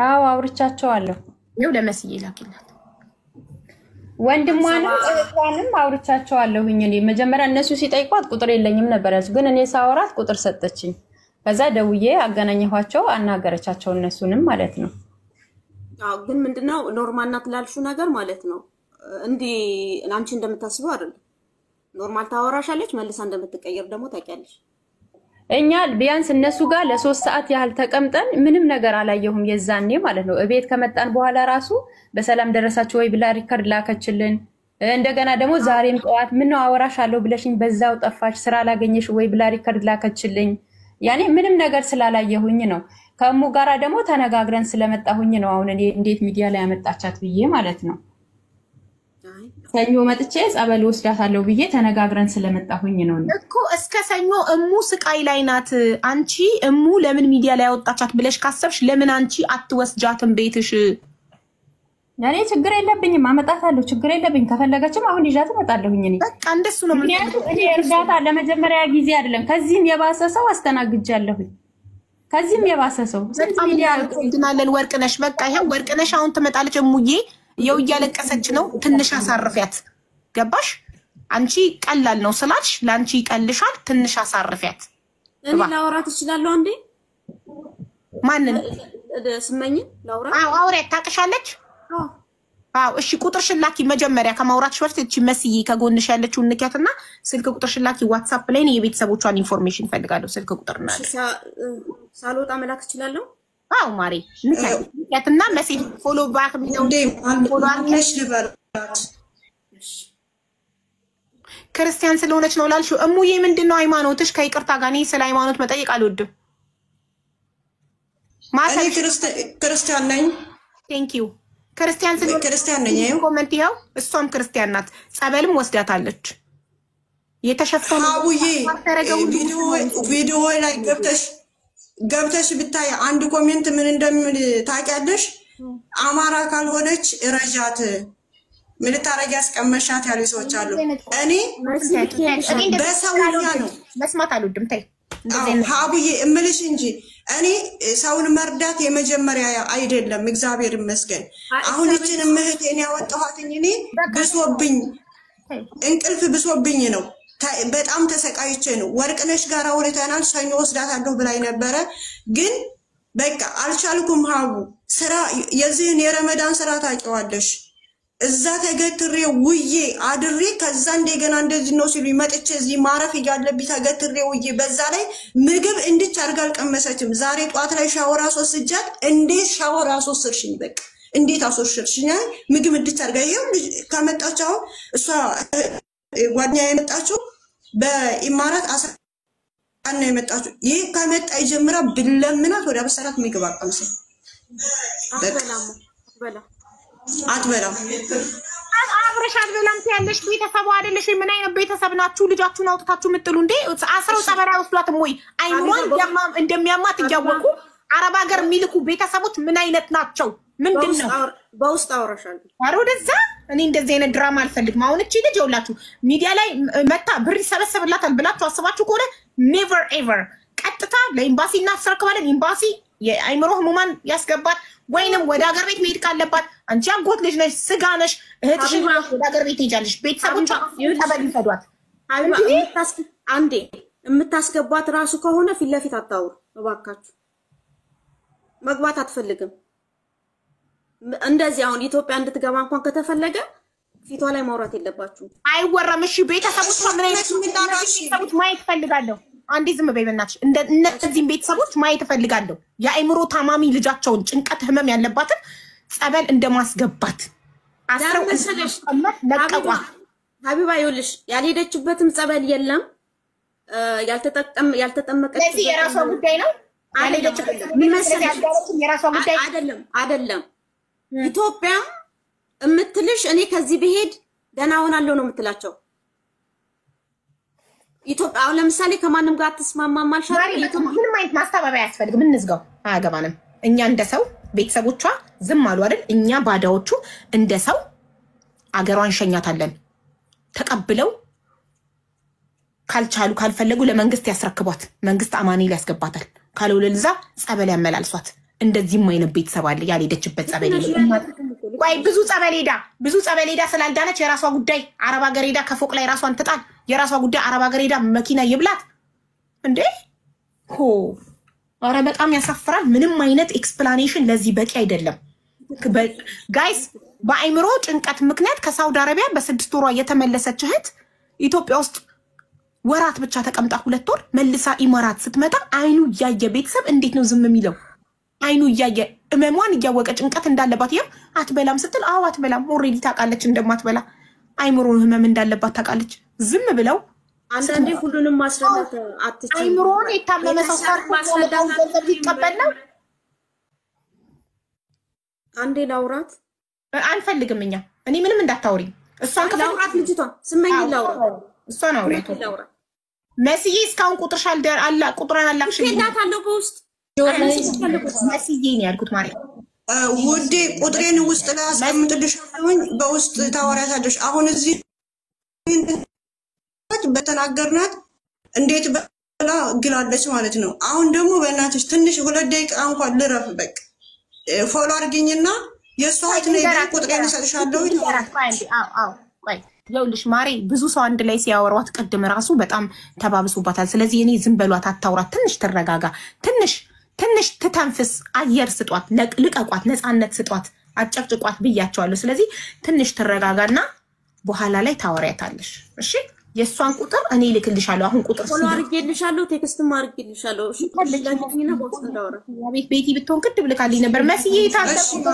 አዎ አውርቻቸዋለሁ። ይኸው ለመስዬ ላኪላት። ወንድሟንም እህቷንም አውርቻቸዋለሁኝ። እኔ መጀመሪያ እነሱ ሲጠይቋት ቁጥር የለኝም ነበር ያዙ፣ ግን እኔ ሳወራት ቁጥር ሰጠችኝ። ከዛ ደውዬ አገናኘኋቸው፣ አናገረቻቸው እነሱንም ማለት ነው። አዎ ግን ምንድነው ኖርማል ናት ላልሹ ነገር ማለት ነው። እንዴ አንቺ እንደምታስበው አይደለም። ኖርማል ታወራሻለች፣ መልሳ እንደምትቀየር ደግሞ ታውቂያለሽ። እኛ ቢያንስ እነሱ ጋር ለ3 ሰዓት ያህል ተቀምጠን ምንም ነገር አላየሁም የዛኔ ማለት ነው። እቤት ከመጣን በኋላ ራሱ በሰላም ደረሳችሁ ወይ ብላ ሪከርድ ላከችልን። እንደገና ደግሞ ዛሬም ጠዋት ምን ነው አወራሻለሁ ብለሽኝ በዛው ጠፋሽ ስራ ላገኘሽ ወይ ብላ ሪከርድ ላከችልኝ። ያኔ ምንም ነገር ስላላየሁኝ ነው። ከሙ ጋራ ደግሞ ተነጋግረን ስለመጣሁኝ ነው አሁን እኔ እንዴት ሚዲያ ላይ ያመጣቻት ብዬ ማለት ነው። ሰኞ መጥቼ ጸበል ወስዳታለሁ ብዬ ተነጋግረን ስለመጣሁኝ ነው እኮ። እስከ ሰኞ እሙ ስቃይ ላይ ናት። አንቺ እሙ ለምን ሚዲያ ላይ ያወጣቻት ብለሽ ካሰብሽ ለምን አንቺ አትወስጃትም ቤትሽ? ያኔ ችግር የለብኝም አመጣታለሁ፣ ችግር የለብኝ። ከፈለገችም አሁን ይዣት እመጣለሁኝ እኔ በቃ እንደሱ ነው። ምክንያቱም እኔ እርዳታ ለመጀመሪያ ጊዜ አይደለም ከዚህም የባሰ ሰው አስተናግጃለሁኝ። ከዚህም የባሰ ሰው በጣም ያልኩናለን። ወርቅነሽ በቃ ይሄን ወርቅነሽ አሁን ትመጣለች። እሙዬ የው እያለቀሰች ነው። ትንሽ አሳርፊያት። ገባሽ? አንቺ ቀላል ነው ስላልሽ ለአንቺ ይቀልሻል። ትንሽ አሳርፊያት። እኔ ላውራት እችላለሁ እንዴ? ማንን ስመኝ ላውራት? አዎ አውሪያት። ታውቅሻለች? አዎ እሺ። ቁጥርሽን ላኪ መጀመሪያ ከማውራትሽ በፊት እቺ መስዬ ከጎንሽ ያለችውን ንኪያትና ስልክ ቁጥርሽን ላኪ። ዋትስአፕ ላይ ነው የቤተሰቦቿን ኢንፎርሜሽን ፈልጋለሁ። ስልክ ቁጥርና ሳልወጣ መላክ እችላለሁ? አዎ ማሪ ንኪያትና መሴጅ ፎሎ ባክ የሚለው ፎሎ አርነሽ ልበላት። ክርስቲያን ስለሆነች ነው ላልሽው እሙዬ ምንድነው ሃይማኖትሽ? ከይቅርታ ጋር እኔ ስለ ሃይማኖት መጠየቅ አልወድም። እኔ ክርስቲያን ነኝ። ቴንክ ዩ ክርስቲያን ስለሆነ ክርስቲያን ነኝ። ኮሜንት ይኸው እሷም ክርስቲያን ናት። ጸበልም ወስዳታለች። የተሸፈነ አውዬ ቪዲዮ ላይ ገብተሽ ብታይ አንድ ኮሜንት ምን እንደምን ታውቂያለሽ? አማራ ካልሆነች ረጃት ምን ታረጊ ያስቀመሻት ያሉ ሰዎች አሉ። እኔ በሰውኛ ነው መስማት አልወድም። ታይ ሀቡዬ እምልሽ እንጂ እኔ ሰውን መርዳት የመጀመሪያ አይደለም። እግዚአብሔር ይመስገን። አሁን እችን እህቴን ያወጣኋትኝ እኔ ብሶብኝ እንቅልፍ ብሶብኝ ነው። በጣም ተሰቃይቼ ነው። ወርቅነሽ ጋር አውርተናል። ሰኞ ወስዳታለሁ ብላኝ ነበረ፣ ግን በቃ አልቻልኩም። ሀቡ ስራ የዚህን የረመዳን ስራ ታውቂዋለሽ። እዛ ተገትሬ ውዬ አድሬ ከዛ እንደገና እንደዚህ ነው ሲሉ መጥቼ እዚህ ማረፍ እያለብኝ ተገትሬ ውዬ፣ በዛ ላይ ምግብ እንድች አድርጋ አልቀመሰችም። ዛሬ ጧት ላይ ሻወር አስወስጃት፣ እንዴት ሻወር አስወሰድሽኝ? በቃ እንዴት አስወሰድሽኝ? ምግብ እንድች አድርጋ ይሄው ከመጣች አሁን እሷ ጓደኛ የመጣችው በኢማራት አሰቃና የመጣችው ይሄ ከመጣ ይጀምራ ብለምናት ወደ አበሰራት ምግብ አቀምሰ አትበላም። አብረሽ አትበላም ትያለሽ። ቤተሰቡ አይደለሽ? ምን አይነት ቤተሰብ ናችሁ? ልጃችሁን አውጥታችሁ የምጥሉ እንዴ? አስረው ጸበራ ወስዷትም ወይ አይኗን እንደሚያማት እያወቁ አረብ ሀገር የሚልኩ ቤተሰቦች ምን አይነት ናቸው? ምንድነው? በውስጥ አወራሻለሁ። ኧረ ወደዛ እኔ እንደዚህ አይነት ድራማ አልፈልግም። አሁን እቺ ልጅ ይኸውላችሁ ሚዲያ ላይ መታ ብር ይሰበሰብላታል ብላችሁ አስባችሁ ከሆነ ኔቨር ኤቨር ቀጥታ ለኤምባሲ እናስረክባለን። ኤምባሲ የአይምሮ ህሙማን ያስገባት ወይንም ወደ ሀገር ቤት መሄድ ካለባት አንቺ አጎት ልጅ ነሽ፣ ስጋ ነሽ፣ እህትሽ ወደ ሀገር ቤት ትሄጃለሽ። ቤተሰቦቿ ተበል ይፈዷት። አንዴ የምታስገባት ራሱ ከሆነ ፊት ለፊት አታውሩ እባካችሁ። መግባት አትፈልግም። እንደዚህ አሁን ኢትዮጵያ እንድትገባ እንኳን ከተፈለገ ፊቷ ላይ ማውራት የለባችሁ። አይወራም። እሺ ቤተሰቦቿ ምን አይነት ቤተሰቦች ማየት ፈልጋለሁ። አንዴ ዝም በይ በእናትሽ። እነዚህም ቤተሰቦች ማየት ፈልጋለሁ። የአይምሮ ታማሚ ልጃቸውን ጭንቀት ህመም ያለባትን ጸበል እንደማስገባት አስረው መሰለሽ ለቀቋ። ሀቢባ ይኸውልሽ ያልሄደችበትም ጸበል የለም ያልተጠመቀች። ስለዚህ የራሷ ጉዳይ ነው። ያልሄደችበት ምን መሰለሽ የራሷ ጉዳይ አይደለም። ኢትዮጵያ እምትልሽ እኔ ከዚህ ብሄድ ደህና ሆናለሁ ነው የምትላቸው። ኢትዮጵያ አሁን ለምሳሌ ከማንም ጋር አትስማማም አልሻት። ምንም አይነት ማስተባበያ አያስፈልግም። እንዝጋው፣ አያገባንም። እኛ እንደ ሰው ቤተሰቦቿ ዝም አሉ አይደል? እኛ ባዳዎቹ እንደ ሰው አገሯን ሸኛታለን። ተቀብለው ካልቻሉ ካልፈለጉ ለመንግስት ያስረክቧት። መንግስት አማኑኤል ያስገባታል። ካልወለልዛ ጸበል ያመላልሷት። እንደዚህም አይነት ቤተሰብ አለ ያልሄደችበት ጸበል የለም። ቆይ ብዙ ጸበል ሄዳ ስላልዳነች የራሷ ጉዳይ። አረብ ሀገር ሄዳ ከፎቅ ላይ ራሷን ትጣል፣ የራሷ ጉዳይ። አረብ ሀገር ሄዳ መኪና ይብላት እንዴ! ኧረ በጣም ያሳፍራል። ምንም አይነት ኤክስፕላኔሽን ለዚህ በቂ አይደለም ጋይስ። በአይምሮ ጭንቀት ምክንያት ከሳውዲ አረቢያ በ6 ወሯ የተመለሰች እህት ኢትዮጵያ ውስጥ ወራት ብቻ ተቀምጣ 2 ወር መልሳ ኢማራት ስትመጣ አይኑ እያየ ቤተሰብ እንዴት ነው ዝም የሚለው? አይኑ እያየ እመሟን እያወቀ ጭንቀት እንዳለባት ይሄው አትበላም ስትል አዎ አትበላም። ኦሬዲ ታውቃለች እንደማትበላ። አይምሮ ህመም እንዳለባት ታውቃለች። ዝም ብለው አንዳንዴ ሁሉንም ማስረዳት አትችልም። አይምሮን የታመመ ሰው ማስረዳት ገንዘብ ይቀበል ነው። አንዴ ላውራት አንፈልግም እኛ። እኔ ምንም እንዳታወሪ። እሷን ላውራት ልጅቷ ስመኝ ላውራት እሷን አውሪያት። መስዬ እስካሁን ቁጥርሽ አላ ቁጥራን አላክሽ ይላታለሁ በውስጥ መስዬ ነው ያልኩት ማለት ውዴ። ቁጥሬን ውስጥ ላይ አስቀምጥልሻለሁኝ በውስጥ ታወሪያታለሽ። አሁን እዚህ በተናገርናት እንዴት በላ ግላለች ማለት ነው። አሁን ደግሞ በእናትሽ ትንሽ 2 ደቂቃ እንኳን ልረፍ። በቃ ፎሎ አድርጊኝና የሷት ነው ቁጥሬን እሰጥሻለሁ። ቆይ ይኸውልሽ ማሬ፣ ብዙ ሰው አንድ ላይ ሲያወሯት ቅድም ራሱ በጣም ተባብሶባታል። ስለዚህ እኔ ዝም በሏት፣ አታውራት፣ ትንሽ ትረጋጋ፣ ትንሽ ትተንፍስ፣ አየር ስጧት፣ ልቀቋት፣ ነፃነት ስጧት፣ አጨቅጭቋት ብያቸዋለሁ። ስለዚህ ትንሽ ትረጋጋና በኋላ ላይ ታወሪያታለሽ። እሺ የእሷን ቁጥር እኔ ልክልሻለሁ። አሁን ቁጥር ፎሎ አድርጌልሻለሁ፣ ቴክስትም አድርጌልሻለሁ። እሺ ከልጅኝና ቦክስ እንዳወራ ቤት ቤቲ ብትሆን ቅድም ልካልኝ ነበር። መስዬ ታሰብ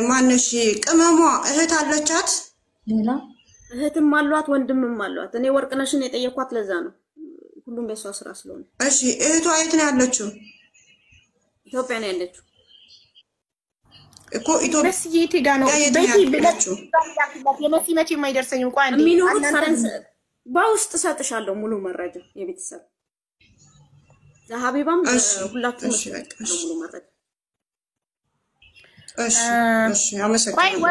ማነሽ ቅመሟ እህት አለቻት? ሌላ እህትም አሏት ወንድምም አሏት። እኔ ወርቅነሽን የጠየኳት ለዛ ነው፣ ሁሉም በሷ ስራ ስለሆነ። እሺ እህቷ የት ነው ያለችው? ኢትዮጵያ ነው ያለችው እኮ ኢትዮጵያ። መስዬ ትሄዳ ነው ቤቲ ብለችው። የመሲ መቼ የማይደርሰኝ እንኳን የሚኖሩት ፈረንሳይ። በውስጥ ሰጥሻለሁ ሙሉ መረጃ የቤተሰብ ለሀቢባም ሁላችሁም ሙሉ መረጃ። እሺ አመሰግናለሁ።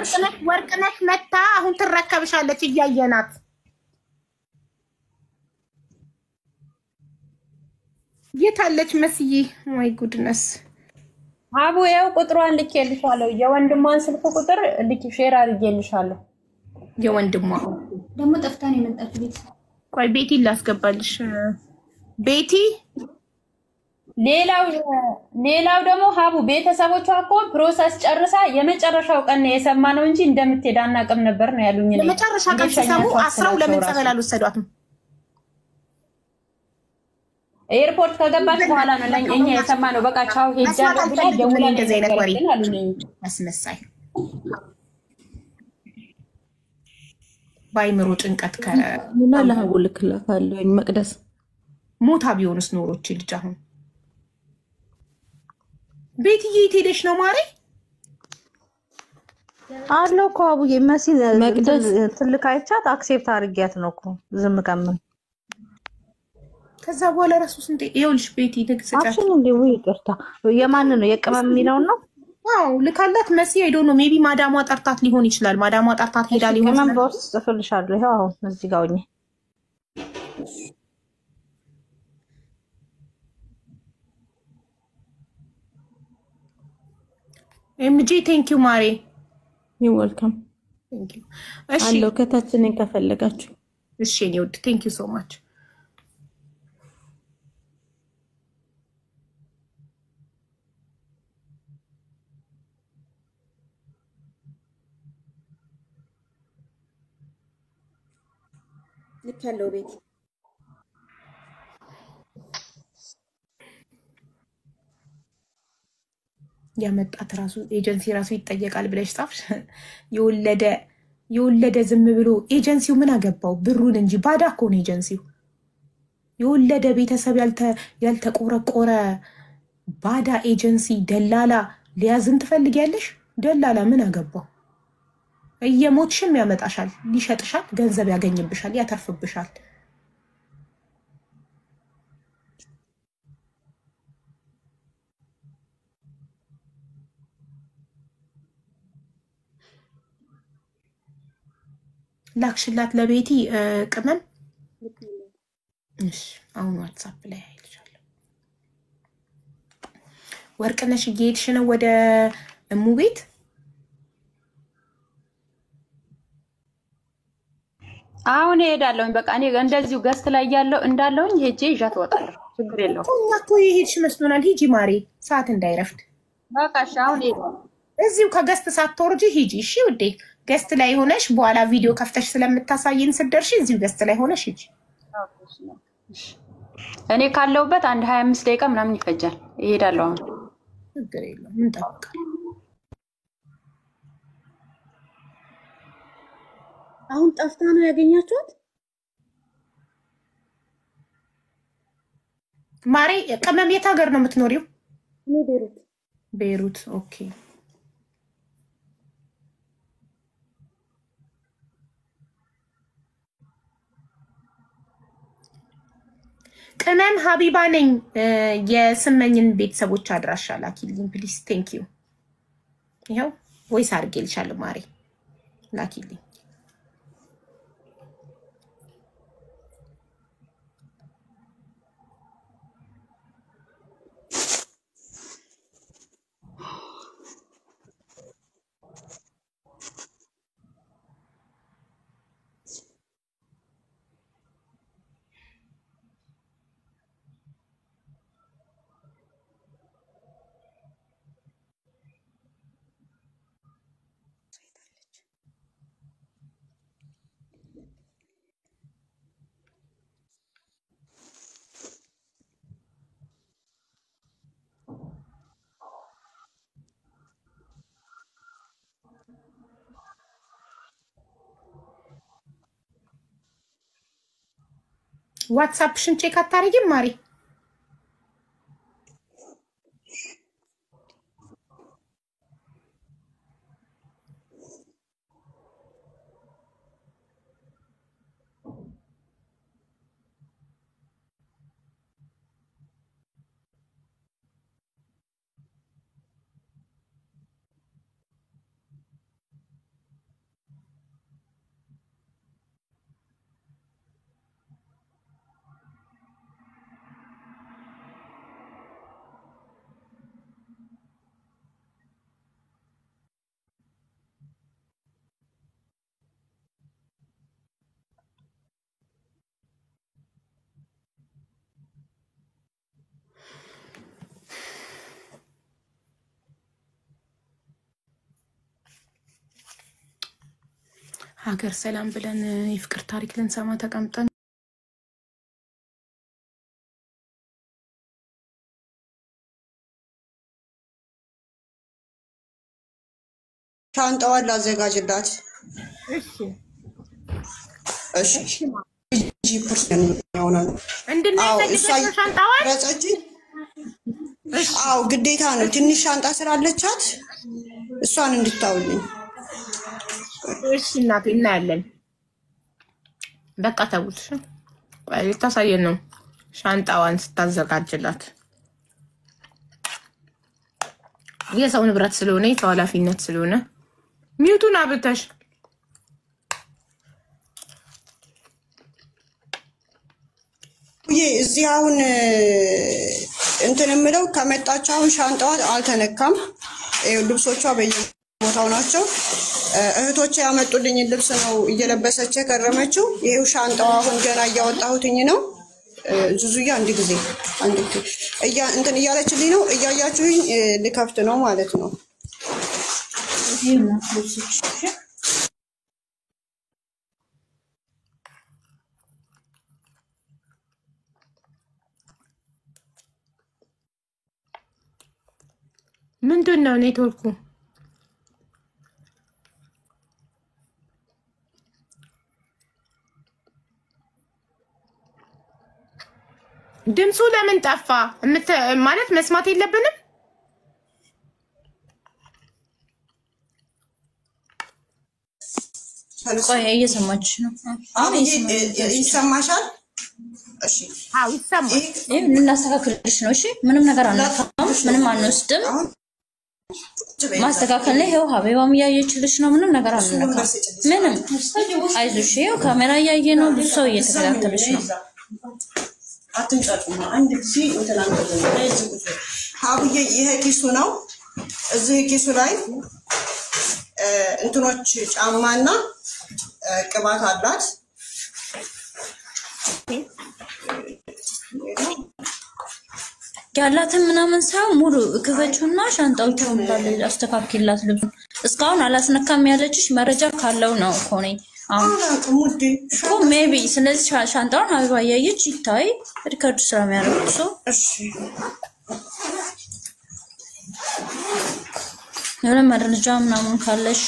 ወርቅነሽ መታ አሁን ትረከብሻለች። እያየናት የታለች መስዬ? ወይ ጉድነስ አቡ ያው ቁጥሯን ልኬልሻለሁ። የወንድሟን ስልክ ቁጥር ሼር አድርጌልሻለሁ። የወንድሟ ደግሞ ጠፍታን የመጣችው ቤት። ቆይ ቤቲ ላስገባልሽ። ቤቲ ሌላው ደግሞ ሀቡ ቤተሰቦቿ እኮ ፕሮሰስ ጨርሳ የመጨረሻው ቀን የሰማነው እንጂ እንደምትሄድ አናውቅም ነበር ነው ያሉኝ። የመጨረሻ ቀን ሲሰሙ አስረው ለምን ጸበል አልወሰዷትም? ኤርፖርት ከገባች በኋላ ነው እኛ የሰማነው። በቃ ቻው ሄጃለሁ ብላ ደውላ እንደዚህ አይነት ወሬ አስመሳይ ባይምሮ ጭንቀት ምን ለሀቡ ልክላታለሁ። መቅደስ ሞታ ቢሆንስ ኖሮች ልጅ አሁን ቤትዬ የት ሄደሽ ነው ማሬ? አለው እኮ አቡዬ መሲ መቅደስ ትልቅ አይቻት አክሴፕት አድርጊያት ነው እኮ ዝም ከምን ከዛ በኋላ ራሱስ እንዴ ይኸውልሽ ቤቲ ደግሰጫት አሽን እንዴ ወይ ይቅርታ የማን ነው የቅመም የሚለው ነው? አዎ ልካላት መሲ ሄዶ ነው ሜቢ ማዳሟ ጠርታት ሊሆን ይችላል። ማዳሟ ጠርታት ሄዳ ሊሆን ይችላል። ቅመም በውስጥ ጽፍልሻለሁ። ይሄው አሁን እዚህ ጋር ሆኜ ኤምጂ ቴንክ ዩ ማሪ ዩ ዌልካም ቴንክ ዩ አለው ከታችንን ከፈለጋችሁ እሺ እኔ ወድ ቴንክ ዩ ሶ ማች ልካለው ቤት ያመጣት ራሱ ኤጀንሲ ራሱ ይጠየቃል ብለሽ ጻፍሽ የወለደ ዝም ብሎ ኤጀንሲው ምን አገባው ብሩን እንጂ ባዳ እኮ ነው ኤጀንሲው የወለደ ቤተሰብ ያልተቆረቆረ ባዳ ኤጀንሲ ደላላ ሊያዝን ትፈልጊያለሽ ደላላ ምን አገባው እየሞትሽም ያመጣሻል ሊሸጥሻል ገንዘብ ያገኝብሻል ያተርፍብሻል ላክሽላት ለቤቲ ቅመም እሺ አሁን ዋትስአፕ ላይ አይልሻለሁ ወርቅነሽ እየሄድሽ ነው ወደ እሙ ቤት አሁን እሄዳለሁ በቃ እኔ እንደዚሁ ገስት ላይ ያለው እንዳለውኝ ሄጄ ይዣት እወጣለሁ ችግር የለውም እኮ ይሄድሽ መስሎናል ሂጂ ማሪ ሰዓት እንዳይረፍድ በቃ እሺ አሁን እሄዳለሁ እዚሁ ከገስት ሳትወርጂ ሂጂ እሺ ውዴ ገስት ላይ ሆነሽ በኋላ ቪዲዮ ከፍተሽ ስለምታሳይን ስደርሽ እዚሁ ገስት ላይ ሆነሽ ሂጂ እኔ ካለውበት አንድ 25 ደቂቃ ምናምን ይፈጃል እሄዳለሁ አሁን ችግር የለውም እንጠብቃለን አሁን ጠፍታ ነው ያገኛችኋት ማሪ ቅመም የት ሀገር ነው የምትኖሪው እኔ ቤይሩት ኦኬ ቅመም ሀቢባ ነኝ የስመኝን ቤተሰቦች አድራሻ ላኪልኝ ፕሊዝ ቴንክ ዩ ይሄው ቮይስ አድርጌልሻለሁ ማሪ ላኪልኝ ዋትስአፕሽን ቼክ አታረጊም ማሪ ሀገር ሰላም ብለን የፍቅር ታሪክ ልንሰማ ተቀምጠን ሻንጣዋን ላዘጋጅላት እሺ እሺ ፐርሰን ነው ሻንጣዋን ረጸጂ አው ግዴታ ነው ትንሽ ሻንጣ ስላለቻት እሷን እንድታውልኝ እሺ እናቴ እናያለን በቃ ተውት ልታሳየን ነው ሻንጣዋን ስታዘጋጅላት የሰው ንብረት ስለሆነ የሰው ኃላፊነት ስለሆነ ሚውቱን አብተሽ እዚህ አሁን እንትን የምለው ከመጣች አሁን ሻንጣዋ አልተነካም ልብሶቿ በየቦታው ናቸው። እህቶቼ ያመጡልኝ ልብስ ነው እየለበሰች ከረመችው። ይሄው ሻንጣው አሁን ገና እያወጣሁትኝ ነው። ዙዙያ አንድ ጊዜ እንትን እያለችልኝ ነው። እያያችሁኝ ልከፍት ነው ማለት ነው። ምንድን ነው ኔትወርኩ? ድምፁ ለምን ጠፋ? ማለት መስማት የለብንም? ቆይ እየሰማችሽ ነው? ይሰማሻል? እሺ አዎ ይሰማል። ልናስተካክልሽ ነው። እሺ ምንም ነገር አናፋም፣ ምንም አንወስድም። ማስተካከል ላይ ይሄው ሀቢባም እያየችልሽ ነው። ምንም ነገር አልነካም። ምንም አይዞሽ። ይሄው ካሜራ እያየ ነው። ብዙ ሰው እየተከታተለሽ ነው። አትንጫጩማ። አንድ ጊዜ ሀቡዬ ይሄ ኪሱ ነው። እዚህ ኪሱ ላይ እንትኖች ጫማና ቅባት አላት። ያላትን ምናምን ሳይሆን ሙሉ ክፈቹና ሻንጣዎቹን እንዳለ አስተካክላት። ልብሱ እስካሁን አላስነካም ያለችሽ መረጃ ካለው ነው እኮ ነኝ አሁን እኮ ሜቢ። ስለዚህ ሻንጣውን ሀቢባ እያየች ይታይ ሪከርድ ስለሚያደርጉት ሰው እሺ የሆነ መረጃ ምናምን ካለሽ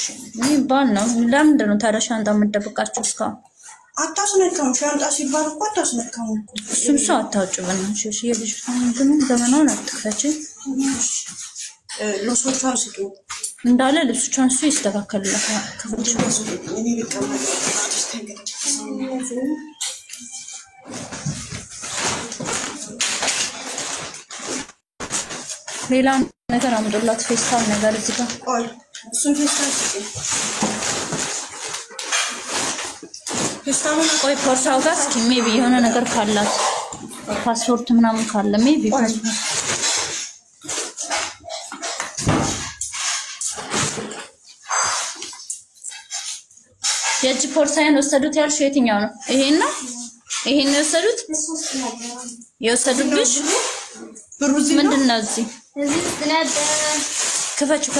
ይባል ነው። ለምንድን ነው ታዲያ ሻንጣ የምትደብቃችሁ እስካሁን? አታስነካም። ሻንጣ ሲባል እኮ አታስነካም እኮ። እሱም ሰው አታውጭ በእናትሽ። እሺ የልጅቷን እንትኑ ዘመናውን አትክፈች። ልብሶቿን ስጡ እንዳለ ልብሶቿን እሱ ይስተካከልላታል። ክፍልሽ እኔ ልቀመጥ ሌላ ነገር አምጡላት። ፌስታል ነገር እዚህ ጋር ቆይ እሱን ፌስታል ስጡ። ፌስታሉን ቆይ ፖርሳው ጋር እስኪ ሜቢ የሆነ ነገር ካላት ፓስፖርት ምናምን ካለ ሜቢ ፓስፖርት የእጅ ቦርሳዬን ወሰዱት ያልሽው የትኛው ነው? ይሄን ነው? ይሄን ነው የወሰዱት? የወሰዱብሽ ምንድን ነው? እዚህ ክፈችው።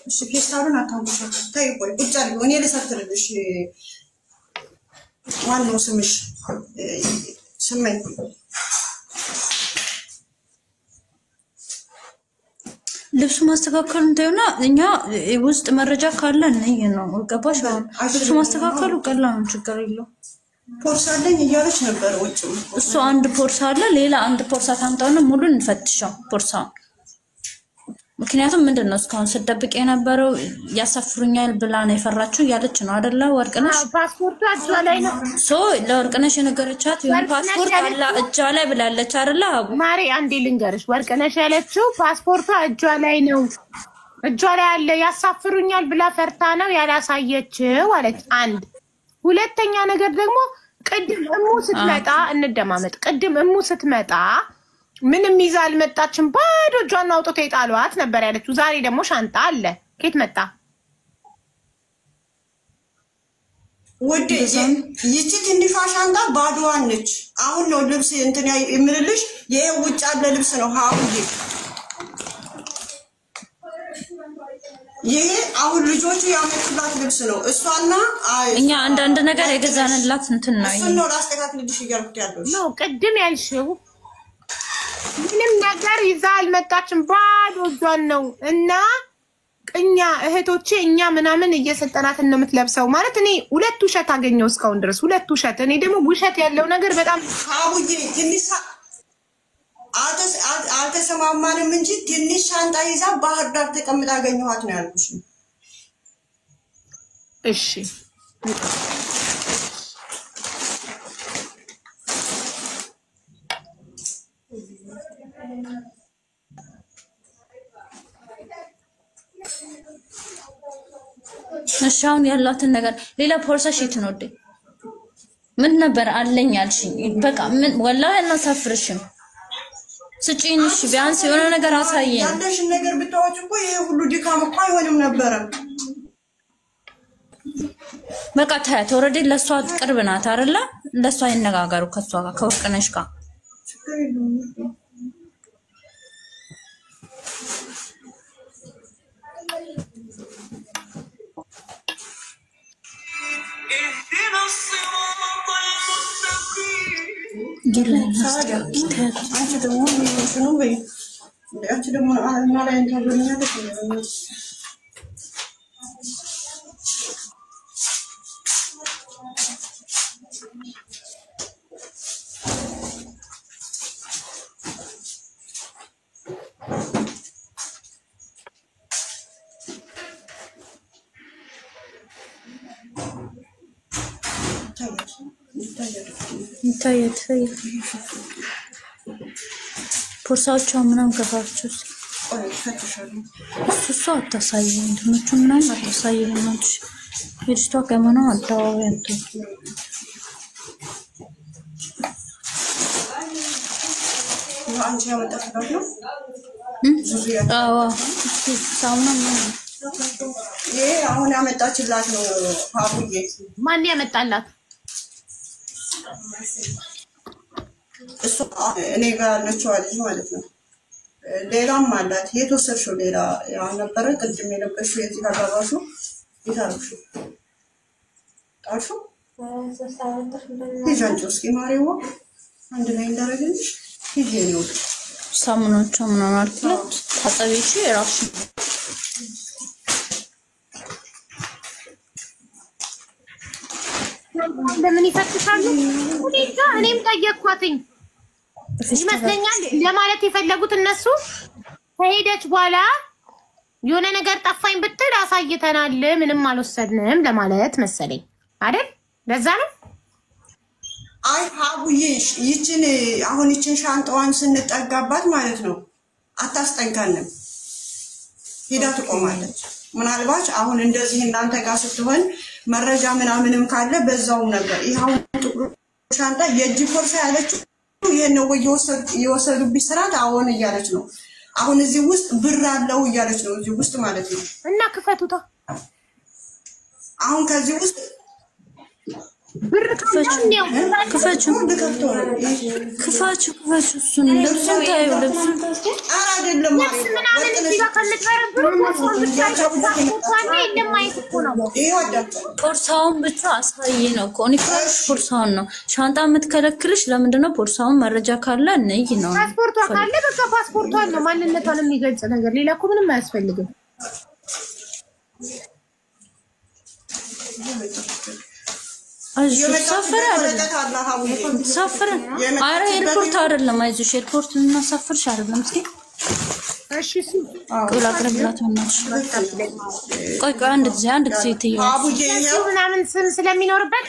እሺ ፌስታሉን አታውቁት። ተይ ቆይ ቁጭ አድርጊው። እኔ ልሰትርልሽ። ዋናው ስምሽ ስመኝ ልብሱ ማስተካከሉ እንታዩና እኛ ውስጥ መረጃ ካለ ነው ገባሽ? አሁን ልብሱ ማስተካከሉ ቀላል ነው፣ ችግር የለው። ፖርሳ አለኝ እያለች ነበር ወጭ። እሱ አንድ ፖርሳ አለ፣ ሌላ አንድ ፖርሳ ታምጣውና ሙሉን እንፈትሻው ፖርሳውን። ምክንያቱም ምንድነው እስካሁን ስደብቅ የነበረው ያሳፍሩኛል ብላ ነው የፈራችሁ እያለች ነው አይደለ? ወርቅነሽ ፓስፖርቷ እጇ ላይ ነው። ለወርቅነሽ የነገረቻት የሆነ ፓስፖርት አለ እጇ ላይ ብላለች አይደለ? አቡ ማሪ አንዴ ልንገርሽ፣ ወርቅነሽ ያለችው ፓስፖርቷ እጇ ላይ ነው፣ እጇ ላይ አለ። ያሳፍሩኛል ብላ ፈርታ ነው ያላሳየችው አለች። አንድ ሁለተኛ ነገር ደግሞ ቅድም እሙ ስትመጣ እንደማመጥ ቅድም እሙ ስትመጣ ምንም ይዛ አልመጣችም፣ ባዶ እጇን አውጥቶ የጣሏት ነበር ያለችው። ዛሬ ደግሞ ሻንጣ አለ። ከየት መጣ? ወደ ይቺ ትንሿ ሻንጣ ባዶዋን ነች። አሁን ነው ልብስ እንትን የምልልሽ። ይሄ ውጭ ያለ ልብስ ነው ሀውዬ። ይሄ አሁን ልጆቹ ያመጡላት ልብስ ነው። እሷና እኛ አንዳንድ ነገር የገዛንላት እንትን ነው። እሱ ነው ላስተካክልልሽ እያልኩት ያለው ነው። ቅድም ያልሽው ምንም ነገር ይዛ አልመጣችም፣ ባዶ እጇን ነው። እና እኛ እህቶቼ እኛ ምናምን እየሰጠናት ነው የምትለብሰው ማለት እኔ ሁለት ውሸት አገኘው እስካሁን ድረስ ሁለት ውሸት። እኔ ደግሞ ውሸት ያለው ነገር በጣም አቡዬ ትንሽ አልተሰማማንም እንጂ ትንሽ ሻንጣ ይዛ ባህር ዳር ተቀምጣ አገኘኋት ነው ያልኩሽ። እሺ እሻውን ያላትን ነገር ሌላ ፖርሳ ሺት ነው እንዴ? ምን ነበር አለኝ አልሽኝ። በቃ ምን ወላሂ እናሳፍርሽም። ስጪንሽ ቢያንስ የሆነ ነገር አሳየን ያለሽን ነገር ብታወጪ እኮ ይሄ ሁሉ ድካም እኮ አይሆንም ነበር በቃ ታያት ኦሬዲ ለሷ ቅርብ ናት አይደለ ለሷ ይነጋገሩ ከሷ ጋር ከወርቅነሽ ጋር ታየት ፖርሳዎቹ ምናምን ከፋችሁስ እሱ አታሳየኝ እንትኖቹ ምናምን አታሳየኝ እናትሽ ልጅቷ ከመና አዳዋው ያንተ አንቺ ያመጣሽው ነው አዎ ሳሙና ነው ይሄ አሁን ያመጣችላት ነው አቡዬ ማን ያመጣላት እሱ እኔ ጋር ያለችው ልጅ ማለት ነው ሌላም አላት የተወሰድሽው ሌላ ያ ነበረ ቅድም የለበሽው የዚህ ጋር ባባሹ ይታረክሹ ታሹ ይዛንጆ እስኪ ማሪው አንድ ላይ እንዳረግልሽ ይሄ ነው ሳሙናዎቹ ምናምን አልኩት ታጠቢሽ የራሱ ለምን ይፈትሻሉ እኔም ጠየቅኳትኝ ይመስለኛል ለማለት የፈለጉት እነሱ ከሄደች በኋላ የሆነ ነገር ጠፋኝ ብትል አሳይተናል ምንም አልወሰድንም ለማለት መሰለኝ አይደል ለዛ ነው አይ አቡዬ ይችን አሁን ይችን ሻንጣዋን ስንጠጋባት ማለት ነው አታስጠንካንም ሄዳ ትቆማለች ምናልባት አሁን እንደዚህ እናንተ ጋር ስትሆን መረጃ ምናምንም ካለ በዛው ነበር ይሄው ጥቁር ሻንጣ የእጅ ቦርሳ ያለችው የነው የወሰዱብኝ ስራት አሁን እያለች ነው አሁን እዚህ ውስጥ ብር አለው እያለች ነው እዚህ ውስጥ ማለት ነው እና ክፈቱታ አሁን ከዚህ ውስጥ ብር ከፈችው ክፈችው እሱን ልብሱን ታዩ ልብሱን አይደለም ማለት ምናምን እዚህ ጋር ከምትበረብሩ ፖርሳውን ብቻ አሳይ ነው ኮኒክስ ፖርሳውን ነው ሻንጣ የምትከለክልሽ ለምንድን ነው ፖርሳውን መረጃ ካለ ነይ ነው ፓስፖርቷ ካለ በቃ ፓስፖርቷን ነው ማንነቷን የሚገልጽ ነገር ሌላ እኮ ምንም አያስፈልግም ሰፈረ አረ ኤርፖርት አይደለም አይዞሽ ኤርፖርት እና ሰፈርሽ አይደለም እስኪ እሺ ቆላ ቅርብላት ነው ቆይ አንድ ጊዜ ትይው ምናምን ስም ስለሚኖርበት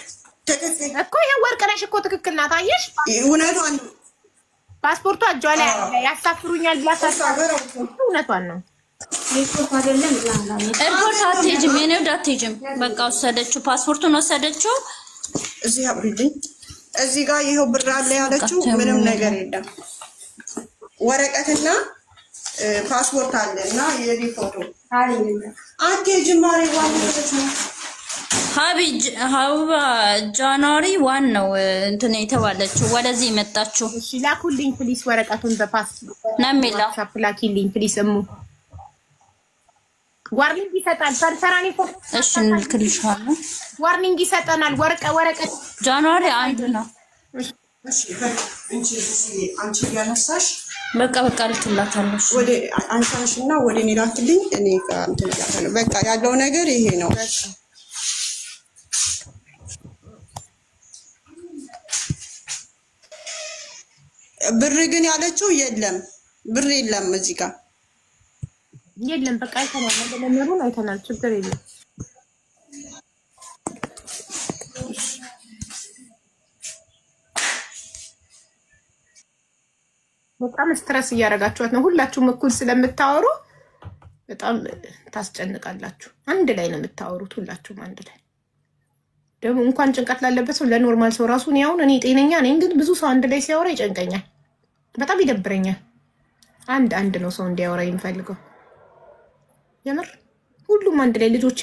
እኮ የወርቅነሽ እኮ ትክክል ናት አየሽ እውነቷን ፓስፖርቷ እጇ ላይ ያሳፍሩኛል ብላ ታሳፈረ እውነቷን ነው ኤርፖርት አይደለም ኤርፖርት አትሄጂም የኔው ዳትሄጂም በቃ ወሰደችው ፓስፖርቱን ወሰደችው እዚህ አብሪልኝ እዚህ ጋር ይሄው ብር አለ ያለችው ምንም ነገር የለም ወረቀትና ፓስፖርት አለና የዲ ፎቶ አይደለም አትሄጂም ማሪ ዋንተች ነው ሀቢባ ጃንዋሪ 1 ነው እንትን የተባለችው ወደዚህ መጣችሁ እሺ ላኩልኝ ፕሊስ ወረቀቱን በፓስፖርት ናሜላ ላኪልኝ ፕሊስ እሙ ዋርኒንግ ይሰጣል ፈርፈራኒ ፎቶ እሺ እንልክልሻለን ዋርኒንግ ይሰጣናል ወረቀት ጃንዋሪ 1 ነው እሺ አንቺ ያነሳሽ በቃ ልትላታለሽ ወደ አንሳሽና ወደ እኔ ላክልኝ እኔ ጋር እንትን ያለው በቃ ያለው ነገር ይሄ ነው ብር ግን ያለችው የለም ብር የለም እዚህ ጋር የለም በቃ አይተናል ለነሩን አይተናል ችግር የለም በጣም ስትረስ እያደረጋችኋት ነው ሁላችሁም እኩል ስለምታወሩ በጣም ታስጨንቃላችሁ አንድ ላይ ነው የምታወሩት ሁላችሁም አንድ ላይ ደግሞ እንኳን ጭንቀት ላለበት ሰው ለኖርማል ሰው ራሱ ነው እኔ ጤነኛ ነኝ ግን ብዙ ሰው አንድ ላይ ሲያወራ ይጨንቀኛል በጣም ይደብረኛል አንድ ነው ሰው እንዲያወራ የሚፈልገው የምር ሁሉም አንድ ላይ ልጆቼ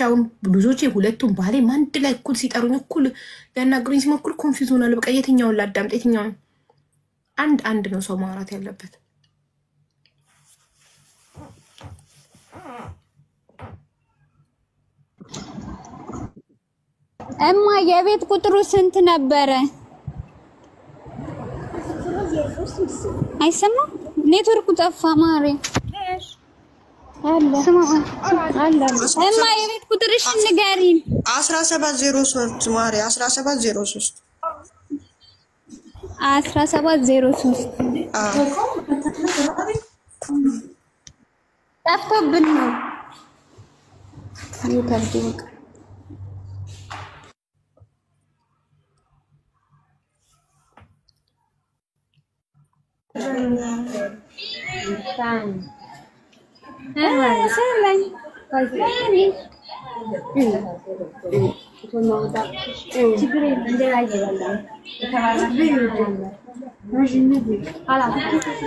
ሁለቱም ባሌ አንድ ላይ እኩል ሲጠሩኝ እኩል ሊያናግሩኝ ሲሞክሩ ኮንፊውዝ ሆናለሁ። በቃ የትኛውን ላዳምጥ የትኛውን? አንድ ነው ሰው ማውራት ያለበት። እማ የቤት ቁጥሩ ስንት ነበረ? አይሰማም? ኔትወርኩ ጠፋ ማሬ። አለ እማ የቤት ቁጥርሽ ንገሪኝ። 1703 ማሬ 1703 ጠፍቶብን ነው።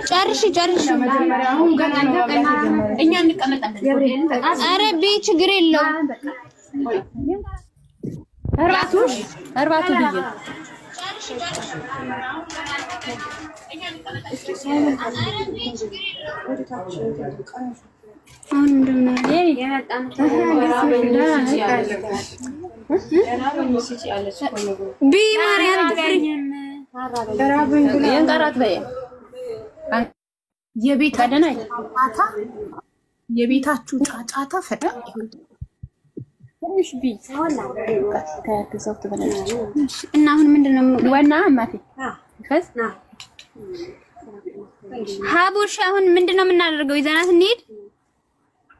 ጨርሽ እኛ እንቀመጣለን። ኧረ ቤት ችግር የለውም። እርባቱ ብዬ አሁን እንደምን የቤታችሁ ጫጫታ ፈጣን ይሁን። እና አሁን ምንድነው ወና አማቴ ሀቡሽ አሁን ምንድነው የምናደርገው? ይዘናት እንሂድ።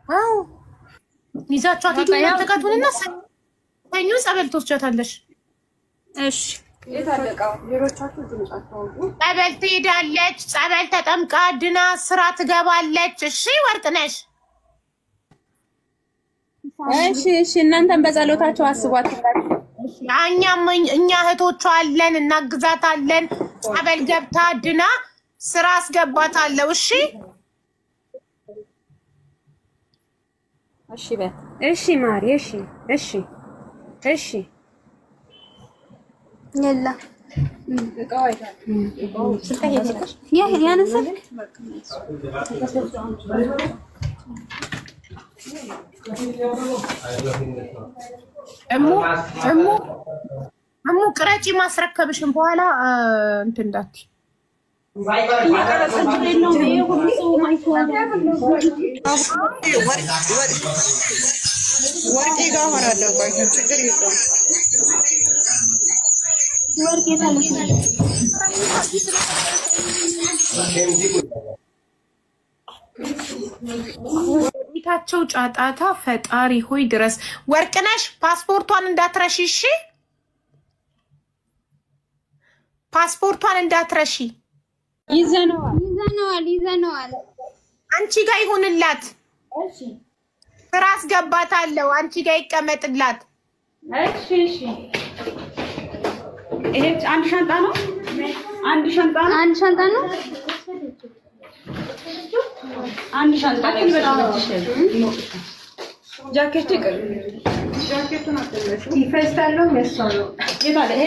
አዎ ይዛቻት ይተኛ ተከቱንና ሰኞ ጸበል ትወስጃታለሽ። እሺ የታደቀው ሌሎቻችሁ ድምጻቸው ጸበል ትሄዳለች። ጸበል ተጠምቃ ድና ስራ ትገባለች። እሺ ወርቅነሽ። እሺ እናንተም በጸሎታችሁ አስቧት። እኛ እህቶቿ አለን እናግዛታለን። ጸበል ገብታ ድና ስራ አስገባታለሁ። እሺ እሺ ማሪ እሺ يلا يا نسك እሙ ቅረጪ ማስረከብሽን በኋላ እንትን እንዳት ወርቄ ጋር ሆናለሁ። ቆይ ችግር የለውም። ቤታቸው ጫጣታ ፈጣሪ ሆይ ድረስ። ወርቅነሽ ፓስፖርቷን እንዳትረሺ እሺ። ፓስፖርቷን እንዳትረሺ። ይዘነዋል። አንቺ ጋር ይሁንላት። እሺ ስራ አስገባታለሁ። አንቺ ጋር ይቀመጥላት። እሺ ይሄ አንድ ሻንጣ ነው። አንድ ሻንጣ ጃኬት ይቀር ጃኬቱን አጥለሽ ይፈስታለው መስሎ ይባል። ይሄ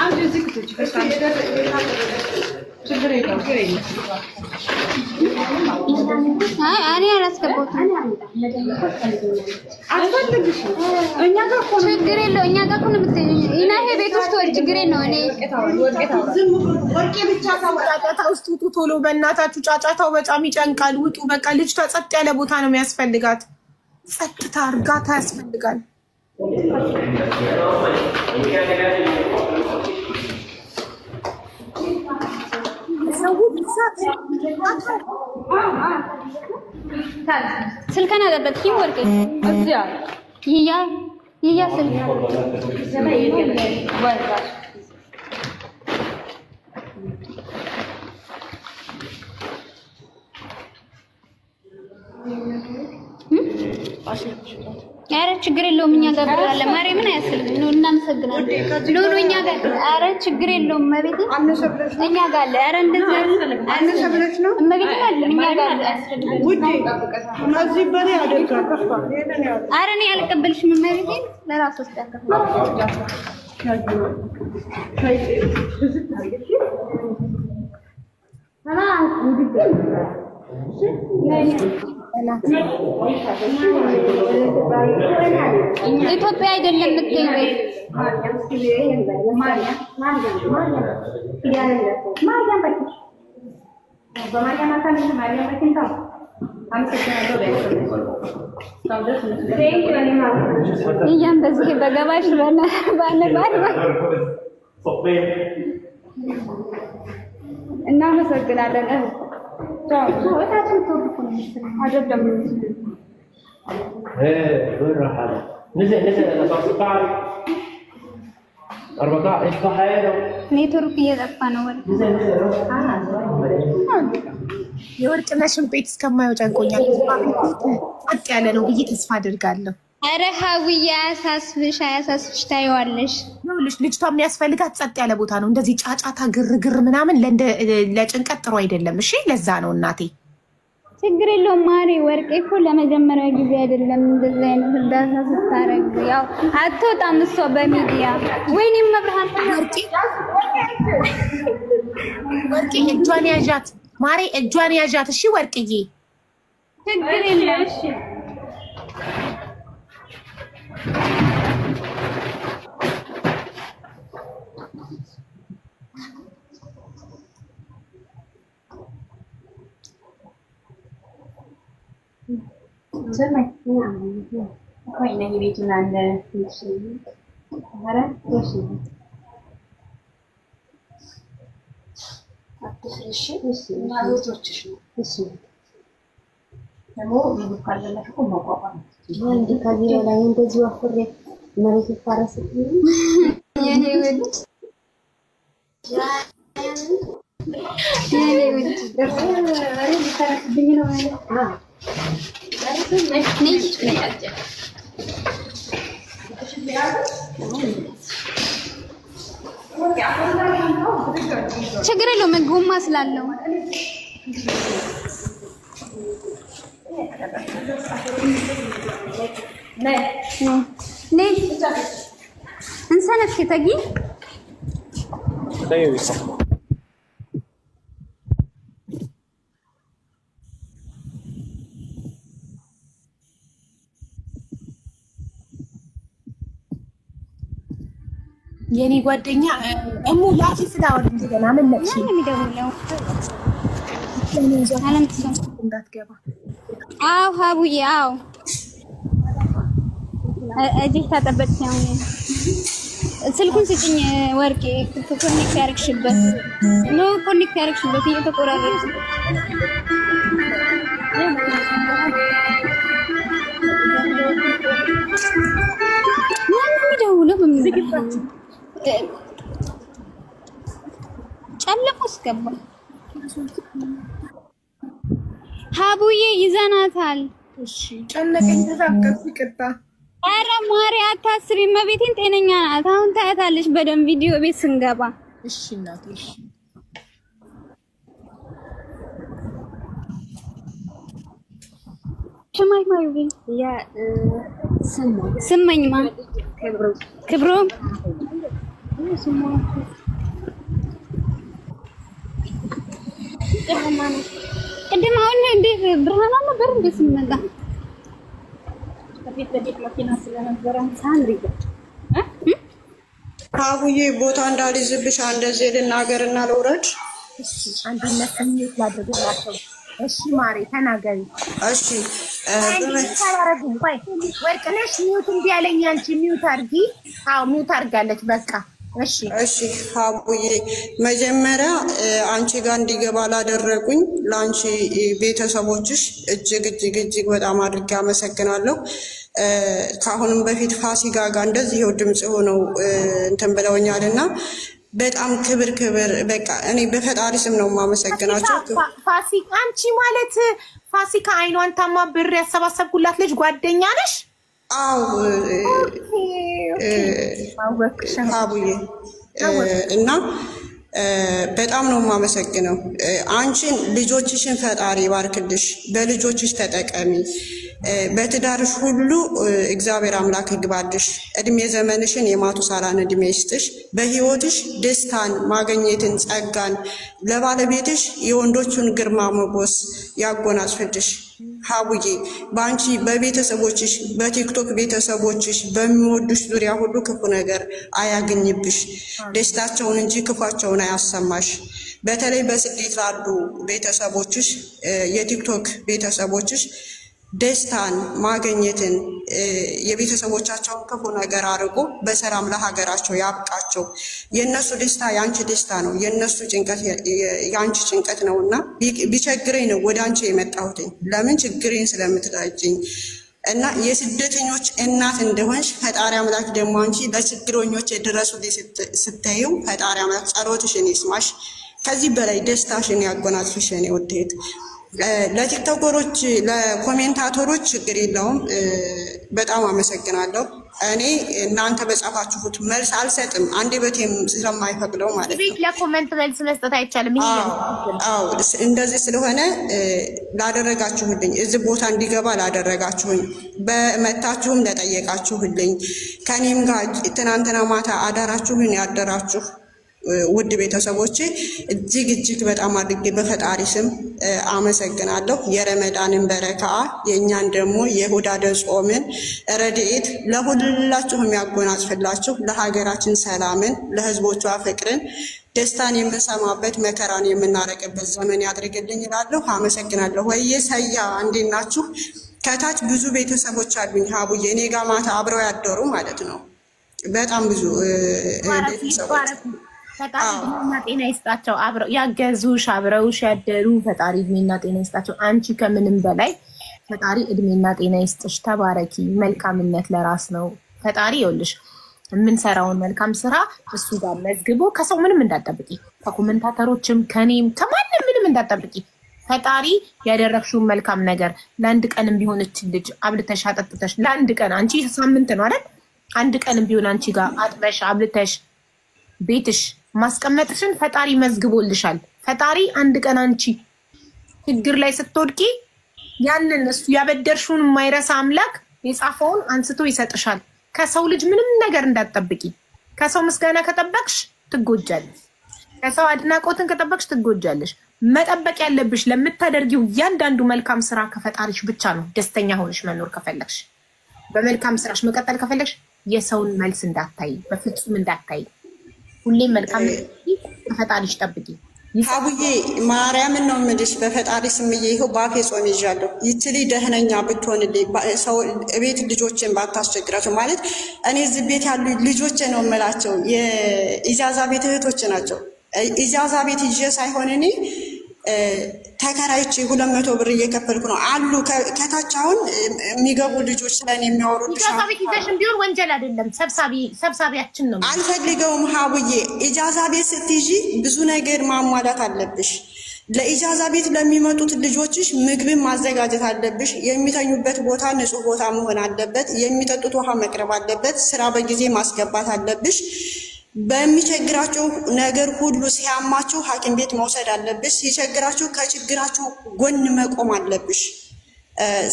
አንድ እዚህ ክትች ፈስታለው ችግር የለውም። እኔ አላስገባሁትም። አትፈልግሽም? እኛ ጋር እኮ ችግር የለውም። እኛ ጋር እኮ ነው የምትይኝ። እና ይሄ ቤት ውስጥ ወር ችግር የለውም። እኔ ወርቄ ብቻ ጫጫታ ውስጥ ውጡ ቶሎ በእናታችሁ። ጫጫታው በጣም ይጨንቃል። ውጡ በቃ። ልጅቷ ጸጥ ያለ ቦታ ነው የሚያስፈልጋት። ጸጥታ እርጋታ ያስፈልጋል። ስልከና ገበት ወርቄ እዚያ ይያ ስልክ ኧረ ችግር የለውም እኛ ጋር ብር አለ ማርያምን አያስፈልግም ነው እናመሰግናለን ሉሉ እኛ ጋር ኧረ ችግር የለውም መቤት እኛ ጋር አለ ኧረ እንደዛ አነሰብለሽ ነው መቤት አለ እኛ ጋር አለ ውዴ እዚህ በሬ አደርጋ ኧረ እኔ አልቀበልሽም መቤት ለራስ ወስዳከፍ ኢትዮጵያ አይደለም የምትገኘው እኛም በዚህ በገባሽ እናመሰግናለን ኔትወርክ እየጠፋ ነው የወርቅነሽን ቤት እስከማየው ጨንቆኛል ጸጥ ያለ ነው ብዬ ተስፋ አድርጋለሁ ኧረ ሀዊዬ አያሳስብሽ ታይዋለሽ ይኸውልሽ ልጅቷ የሚያስፈልጋት ጸጥ ያለ ቦታ ነው እንደዚህ ጫጫታ ግርግር ምናምን ለጭንቀት ጥሩ አይደለም እሺ ለዛ ነው እናቴ ችግር የለውም ማሪ ወርቄ እኮ ለመጀመሪያ ጊዜ አይደለም እንደዚህ አይነት እርዳታ ስታረግ ያው አትወጣም እሷ በሚዲያ ወይኔም መብርሃን ወርቄ እጇን ያዣት ማሪ እጇን ያዣት እሺ ወርቅዬ ችግር የለም እሺ Sớm Quay này đi cho nàng Hara Yoshi አትፍርሽ ማለቶችሽ ነው እሺ ደግሞ ይልካለላሽ እኮ ማቋቋም አንድ ከዚህ ላይ እንደዚህ ወፍሬ መሬት ይፋረስ የኔ ወድ የኔ ወድ አሬ ሊታረስብኝ ነው ማለት ችግር የለውም ጎማ ስላለው ነይ እንሰነፍ ከተጊ የኔ ጓደኛ እሙ ላኪ ፍላወር እንደገና መለጥሽ ማን የሚደውለው አለም እንዳትገባ አው ሀቡዬ አው እዚህ ታጠበች ነው ስልኩን ስጭኝ ወርቄ ኮኔክት ያርክሽበት ነው ኮኔክት ያርክሽበት እየተቆራረጠ ማን የሚደውለው በሚዝግባት ጨለቁስ ገባ ሀቡዬ ይዘናታል እሺ ጨነቀኝ ተዛቀስ ይቅርታ ኧረ ማሪ አታስቢ መቤቴን ጤነኛ ናት አሁን ታያታለሽ በደም ቪዲዮ ቤት ስንገባ እሺ እናቴ እሺ ሸማይ ማዩቢ ያ ስመኝ ማ ክብሮ ቅድም አሁን እንዴት ብርሃና ነበር እንዴ ስንመጣ ከፊት መኪና ስለነበረ ሳንሪ አቡዬ ቦታ እንዳልይዝብሽ እንደዚህ ልናገርና ልውረድ እሺ አንድነት ስሜት ላድርግላቸው እሺ ማሪ ተናገሪ እሺ ታረጉም ቆይ ወርቅነሽ ሚውት እንዲያለኝ አንቺ ሚውት አርጊ አው ሚውት አርጋለች በቃ እሺ እሺ አቡዬ መጀመሪያ አንቺ ጋር እንዲገባ ላደረጉኝ ላንቺ ቤተሰቦችሽ እጅግ በጣም አድርጌ አመሰግናለሁ ከአሁንም በፊት ፋሲካ ጋር እንደዚህ ድምጽ ሆነው እንትን ብለውኛልና በጣም ክብር በቃ እኔ በፈጣሪ ስም ነው ማመሰግናቸው። ፋሲካ አንቺ ማለት ፋሲካ አይኗን ታማ ብር ያሰባሰብኩላት ልጅ ጓደኛ ነሽ? አው አቡዬ እና በጣም ነው ማመሰግነው። አንቺን ልጆችሽን ፈጣሪ ባርክልሽ፣ በልጆችሽ ተጠቀሚ፣ በትዳርሽ ሁሉ እግዚአብሔር አምላክ ይግባልሽ፣ እድሜ ዘመንሽን የማቱሳላን እድሜ ይስጥሽ፣ በህይወትሽ ደስታን ማግኘትን ጸጋን ለባለቤትሽ የወንዶቹን ግርማ ሞገስ ያጎናጽፍልሽ። ሀቡዬ በአንቺ በቤተሰቦችሽ በቲክቶክ ቤተሰቦችሽ በሚወዱሽ ዙሪያ ሁሉ ክፉ ነገር አያገኝብሽ፣ ደስታቸውን እንጂ ክፋቸውን አያሰማሽ። በተለይ በስደት ላሉ ቤተሰቦችሽ የቲክቶክ ቤተሰቦችሽ ደስታን ማግኘትን የቤተሰቦቻቸውን ክፉ ነገር አርቆ በሰላም ለሀገራቸው ያብቃቸው። የነሱ ደስታ ያንቺ ደስታ ነው፣ የነሱ ጭንቀት ያንቺ ጭንቀት ነውና ቢቸግረኝ ነው ወደ አንቺ የመጣሁት። ለምን ችግሬን ስለምትረጅኝ እና የስደተኞች እናት እንደሆንሽ ፈጣሪ አምላክ ደግሞ አንቺ ለችግረኞች የደረሱልኝ ስትዩ ፈጣሪ አምላክ ጸሎትሽን ይስማሽ፣ ከዚህ በላይ ደስታሽን ያጎናጽፍሽ የኔ ውድ እህት። ለቲክቶከሮች ለኮሜንታተሮች ችግር የለውም፣ በጣም አመሰግናለሁ። እኔ እናንተ በጻፋችሁት መልስ አልሰጥም፣ አንደበቴም ስለማይፈቅደው ማለት ነው። ለኮሜንት መልስ መስጠት አይቻልም። አዎ እንደዚህ ስለሆነ ላደረጋችሁልኝ፣ እዚህ ቦታ እንዲገባ ላደረጋችሁኝ፣ በመታችሁም ለጠየቃችሁልኝ፣ ከኔም ጋር ትናንትና ማታ አዳራችሁን ያደራችሁ ውድ ቤተሰቦቼ እጅግ በጣም አድርጌ በፈጣሪ ስም አመሰግናለሁ። የረመዳንን በረካ የኛን ደግሞ የሁዳደ ጾምን ረድኤት ለሁላችሁም ያጎናጽፍላችሁ፣ ለሀገራችን ሰላምን፣ ለህዝቦቿ ፍቅርን፣ ደስታን የምንሰማበት መከራን የምናረቅበት ዘመን ያድርግልኝ እላለሁ። አመሰግናለሁ። ወይዬ ሰያ እንዴት ናችሁ? ከታች ብዙ ቤተሰቦች አሉኝ ሀቡዬ፣ እኔ ጋር ማታ አብረው ያደሩ ማለት ነው። በጣም ብዙ ቤተሰቦች ፈጣሪ እድሜና ጤና ይስጣቸው። አብረው ያገዙሽ አብረውሽ ያደሩ ፈጣሪ እድሜና ጤና ይስጣቸው። አንቺ ከምንም በላይ ፈጣሪ እድሜና ጤና ይስጥሽ። ተባረኪ። መልካምነት ለራስ ነው። ፈጣሪ ይኸውልሽ የምንሰራውን መልካም ስራ እሱ ጋር መዝግቦ ከሰው ምንም እንዳትጠብቂ፣ ከኮሜንታተሮችም ከኔም ከማንም ምንም እንዳትጠብቂ። ፈጣሪ ያደረግሽውን መልካም ነገር ለአንድ ቀንም ቢሆን ልጅ አብልተሽ አጠጥተሽ ለአንድ ቀን አንቺ ሳምንት ነው አይደል? አንድ ቀንም ቢሆን አንቺ ጋር አጥበሽ አብልተሽ ቤትሽ ማስቀመጥሽን ፈጣሪ መዝግቦልሻል። ፈጣሪ አንድ ቀን አንቺ ችግር ላይ ስትወድቂ ያንን እሱ ያበደርሽውን የማይረሳ አምላክ የጻፈውን አንስቶ ይሰጥሻል። ከሰው ልጅ ምንም ነገር እንዳትጠብቂ። ከሰው ምስጋና ከጠበቅሽ ትጎጃለሽ፣ ከሰው አድናቆትን ከጠበቅሽ ትጎጃለሽ። መጠበቅ ያለብሽ ለምታደርጊው እያንዳንዱ መልካም ስራ ከፈጣሪሽ ብቻ ነው። ደስተኛ ሆነሽ መኖር ከፈለግሽ፣ በመልካም ስራሽ መቀጠል ከፈለግሽ የሰውን መልስ እንዳታይ፣ በፍጹም እንዳታይ። ሁሌም መልካም ከፈጣሪሽ ጠብቂ። ሀቡዬ ማርያምን ነው የምልሽ፣ በፈጣሪ ስምዬ ይኸው ባፌ ጾም ይዣለሁ። ይችሊ ደህነኛ ብትሆንልኝ ሰው ቤት ልጆችን ባታስቸግራቸው ማለት እኔ እዚህ ቤት ያሉ ልጆቼ ነው የምላቸው፣ የኢጃዛ ቤት እህቶች ናቸው። ኢጃዛ ቤት ይዤ ሳይሆን እኔ ተከራይቼ 200 ብር እየከፈልኩ ነው አሉ። ከታች አሁን የሚገቡ ልጆች ስለኔ የሚያወሩ ኢጃዛ ቤት ይዘሽም ቢሆን ወንጀል አይደለም። ሰብሳቢያችን ነው። አልፈልገውም ሀቡዬ። ኢጃዛ ቤት ስትይዢ ብዙ ነገር ማሟላት አለብሽ። ለኢጃዛ ቤት ለሚመጡት ልጆችሽ ምግብን ማዘጋጀት አለብሽ። የሚተኙበት ቦታ ንጹህ ቦታ መሆን አለበት። የሚጠጡት ውሃ መቅረብ አለበት። ስራ በጊዜ ማስገባት አለብሽ። በሚቸግራቸው ነገር ሁሉ ሲያማችሁ ሐኪም ቤት መውሰድ አለብሽ። ሲቸግራችሁ ከችግራችሁ ጎን መቆም አለብሽ።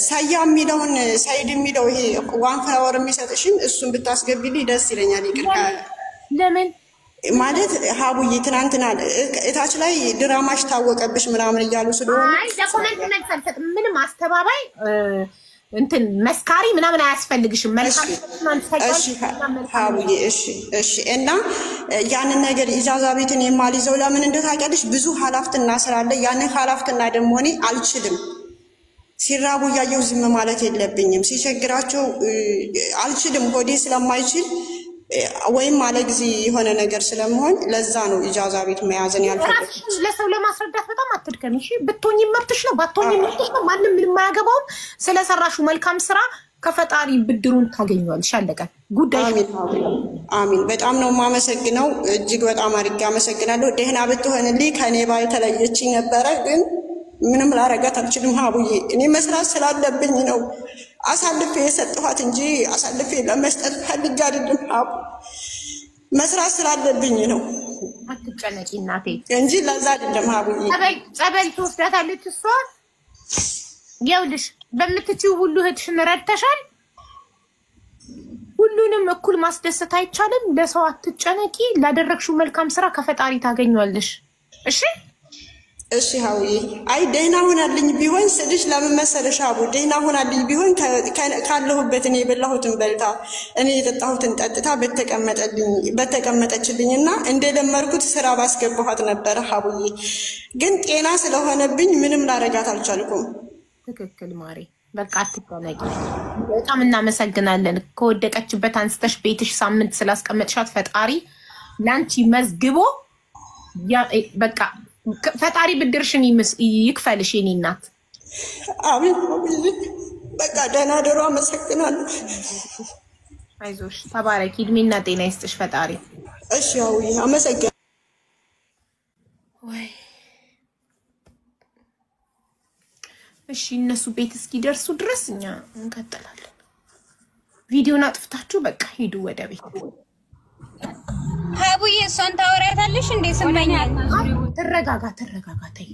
ሰያ የሚለውን ሳይድ የሚለው ይሄ ዋን ፍላወር የሚሰጥሽን እሱን ብታስገቢልኝ ደስ ይለኛል። ይቅርታ ለምን ማለት ሀቡዬ ትናንትና እታች ላይ ድራማሽ ታወቀብሽ ምናምን እያሉ ስለሆነ አይ ለኮሜንት መልስ ምንም አስተባባይ እንትን መስካሪ ምናምን አያስፈልግሽም። መልካም እሺ ሀቡዬ እሺ። እና ያንን ነገር ኢጃዛ ቤትን የማልይዘው ለምን እንደታውቂያለሽ? ብዙ ኃላፊነትና ስላለ ያንን ኃላፊነትና ደግሞ እኔ አልችልም። ሲራቡ እያየሁ ዝም ማለት የለብኝም። ሲቸግራቸው አልችልም። ሆዴ ስለማይችል ወይም አለ ጊዜ የሆነ ነገር ስለመሆን ለዛ ነው ኢጃዛ ቤት መያዝን ያልፈለኩት። ለሰው ለማስረዳት በጣም አትድከሚ እሺ። ብትሆኚ መብትሽ ነው፣ ባትሆኚ መብትሽ ነው። ማንም ምንም አያገባውም። ስለሰራሹ መልካም ስራ ከፈጣሪ ብድሩን ታገኛለሽ። አለቀ ጉዳይ። አሚን። በጣም ነው የማመሰግነው። እጅግ በጣም አድርጌ አመሰግናለሁ። ደህና ብትሆንልኝ ከኔ ባልተለየችኝ ነበረ፣ ግን ምንም ላረጋት አልችልም ሀቡዬ። እኔ መስራት ስላለብኝ ነው አሳልፌ የሰጠኋት እንጂ አሳልፌ ለመስጠት ፈልጌ አይደለም ሀቡ። መስራት ስላለብኝ ነው። አትጨነቂ እናቴ እንጂ ለዛ አይደለም ሀቡዬ። ጸበል ትወስዳታለች እሷ። ይኸውልሽ በምትችይው ሁሉ እህትሽን ረድተሻል። ሁሉንም እኩል ማስደሰት አይቻልም። ለሰው አትጨነቂ። ላደረግሽው መልካም ስራ ከፈጣሪ ታገኛለሽ። እሺ እሺ ሀቡዬ። አይ ደህና ሆናልኝ ቢሆን ስልሽ ለምን መሰለሽ ሀቡ፣ ደህና ሆናልኝ ቢሆን ካለሁበት እኔ የበላሁትን በልታ እኔ የጠጣሁትን ጠጥታ በተቀመጠችልኝና እንደለመርኩት ስራ ባስገባኋት ነበረ ሀቡዬ። ግን ጤና ስለሆነብኝ ምንም ላረጋት አልቻልኩም። ትክክል ማሪ። በቃ አትጨነቂ። በጣም እናመሰግናለን። ከወደቀችበት አንስተሽ ቤትሽ ሳምንት ስላስቀመጥሻት ፈጣሪ ላንቺ መዝግቦ በቃ ፈጣሪ ብድርሽን ይክፈልሽ የኔ እናት። አሜን። በቃ ደህና ደሩ። አመሰግናለሁ። አይዞሽ፣ ተባረኪ። እድሜና ጤና ይስጥሽ ፈጣሪ። እሺ አውዬ አመሰግናለሁ። ወይ እሺ፣ እነሱ ቤት እስኪደርሱ ድረስ እኛ እንቀጥላለን። ቪዲዮን አጥፍታችሁ በቃ ሂዱ ወደ ቤት። ሀቡዬ እሷን ታወሪያታለሽ እንዴ? ስመኛል። ተረጋጋ። ተይ።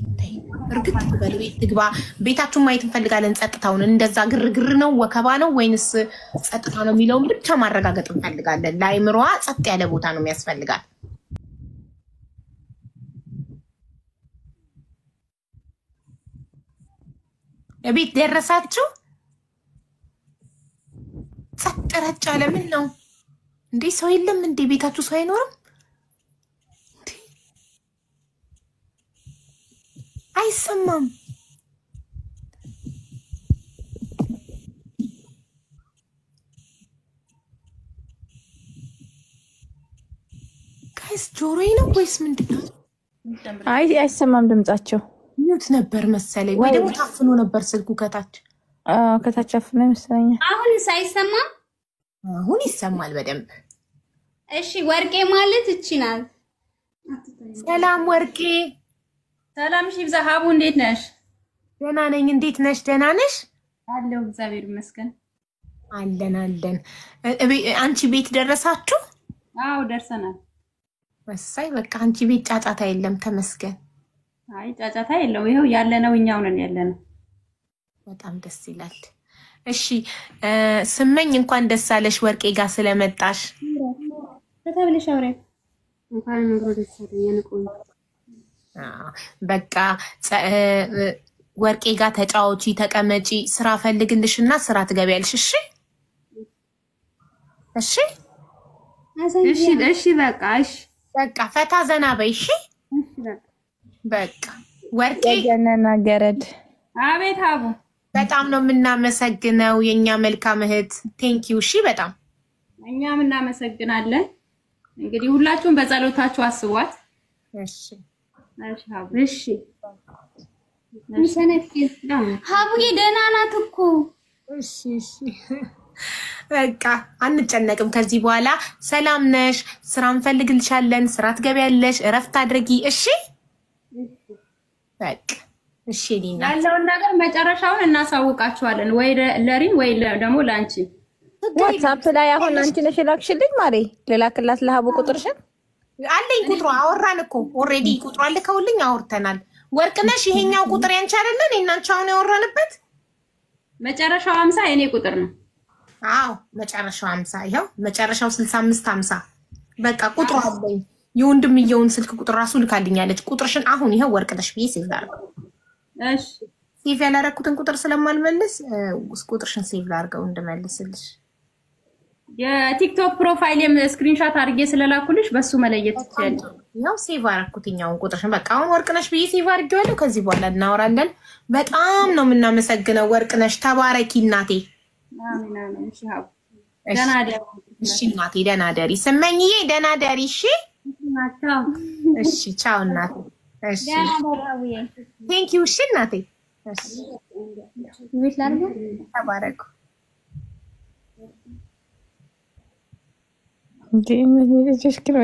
እርግጥ በል ቤት ትግባ። ቤታችሁን ማየት እንፈልጋለን። ጸጥታውን እንደዛ ግርግር ነው ወከባ ነው ወይንስ ጸጥታ ነው የሚለውን ብቻ ማረጋገጥ እንፈልጋለን። ለአይምሮዋ ጸጥ ያለ ቦታ ነው የሚያስፈልጋል። ቤት ደረሳችሁ? ጸጥ ረጭ አለ። ምን ነው እንዴ? ሰው የለም እንዴ? ቤታችሁ ሰው አይኖርም? አይሰማም? ጋይስ ጆሮዬ ነው ወይስ ምንድነው? አይ አይሰማም ድምጻቸው። ሚውት ነበር መሰለኝ ወይ ደግሞ ታፍኖ ነበር ስልኩ ከታች። ከታች አፍኖ መሰለኝ። አሁንስ አይሰማም? አሁን ይሰማል በደንብ። እሺ ወርቄ ማለት እቺ ናት። ሰላም ወርቄ። ሰላም ሺ ብዛ። ሀቡ እንዴት ነሽ? ደህና ነኝ። እንዴት ነሽ? ደህና ነሽ? አለሁ እግዚአብሔር ይመስገን። አለን። አንቺ ቤት ደረሳችሁ? አዎ ደርሰናል። ወሳይ በቃ አንቺ ቤት ጫጫታ የለም ተመስገን። አይ ጫጫታ የለው። ይሄው ያለነው እኛው ነን ያለነው። በጣም ደስ ይላል። እሺ ስመኝ እንኳን ደስ አለሽ ወርቄ ጋር ስለመጣሽ። ተተብለሽ አውሬ እንኳን ነው ደስ ያለኝ። በቃ ወርቄ ጋር ተጫወቺ፣ ተቀመጪ፣ ስራ ፈልግልሽና ስራ ትገቢያለሽ። እሺ በቃ ፈታ ዘና በይ። እሺ በቃ ወርቄ ገነና ገረድ። አቤት ሀቡ፣ በጣም ነው የምናመሰግነው የኛ መልካም እህት። ቴንኪው። እሺ በጣም እኛም እናመሰግናለን። እንግዲህ ሁላችሁም በጸሎታችሁ አስቧት። እሺ ሀቡ። እሺ ሀቡዬ ደህና ናት እኮ። እሺ በቃ አንጨነቅም ከዚህ በኋላ። ሰላም ነሽ? ስራ እንፈልግልሻለን። ስራ ትገቢያለሽ። እረፍት አድርጊ። እሺ በቃ እሺ። ሊና ያለውን ነገር መጨረሻውን እናሳውቃችኋለን። ወይ ለሪም ወይ ደግሞ ላንቺ ዋትስአፕ ላይ አሁን አንቺ ነሽ ላክሽልኝ ማሬ። ልላክላት ለሀቡ ቁጥርሽን አለኝ። ቁጥሩ አወራን እኮ ኦሬዲ። ቁጥሩ አልከውልኝ አውርተናል። ወርቅነሽ ይሄኛው ቁጥር ያንቺ አይደለን? እናንቺ አሁን ያወራንበት መጨረሻው 50 የኔ ቁጥር ነው። አዎ መጨረሻው 50። ይሄው መጨረሻው 65 50። በቃ ቁጥሩ አለኝ። የወንድምየውን ስልክ ቁጥር ራሱ ልካልኛለች። ቁጥርሽን አሁን ይሄው ወርቅነሽ ብዬ ሴቭ ላድርገው። እሺ ሴቭ ያላረኩትን ቁጥር ስለማልመልስ ቁጥርሽን ሴቭ ላድርገው እንድመልስልሽ። የቲክቶክ ፕሮፋይልም ስክሪንሾት አድርጌ ስለላኩልሽ በሱ መለየት ትችያለሽ። ያው ሴቭ አረኩትኛውን ቁጥርሽን በቃ አሁን ወርቅነሽ ብዬ ሴቭ አድርጌዋለሁ። ከዚህ በኋላ እናወራለን። በጣም ነው የምናመሰግነው ወርቅነሽ። ተባረኪ እናቴ። አሜን አሜን። እሺ ሀቡ ደህና ደሪ። እሺ እናቴ ደህና ደሪ። ስመኝዬ ደህና ደሪ። እሺ እሺ ቻው እናቴ። እሺ ቴንክ ዩ። እሺ እናቴ። እሺ ቤት ላድርገው። ተባረኩ። እንዴ ምን ልጅሽ ግን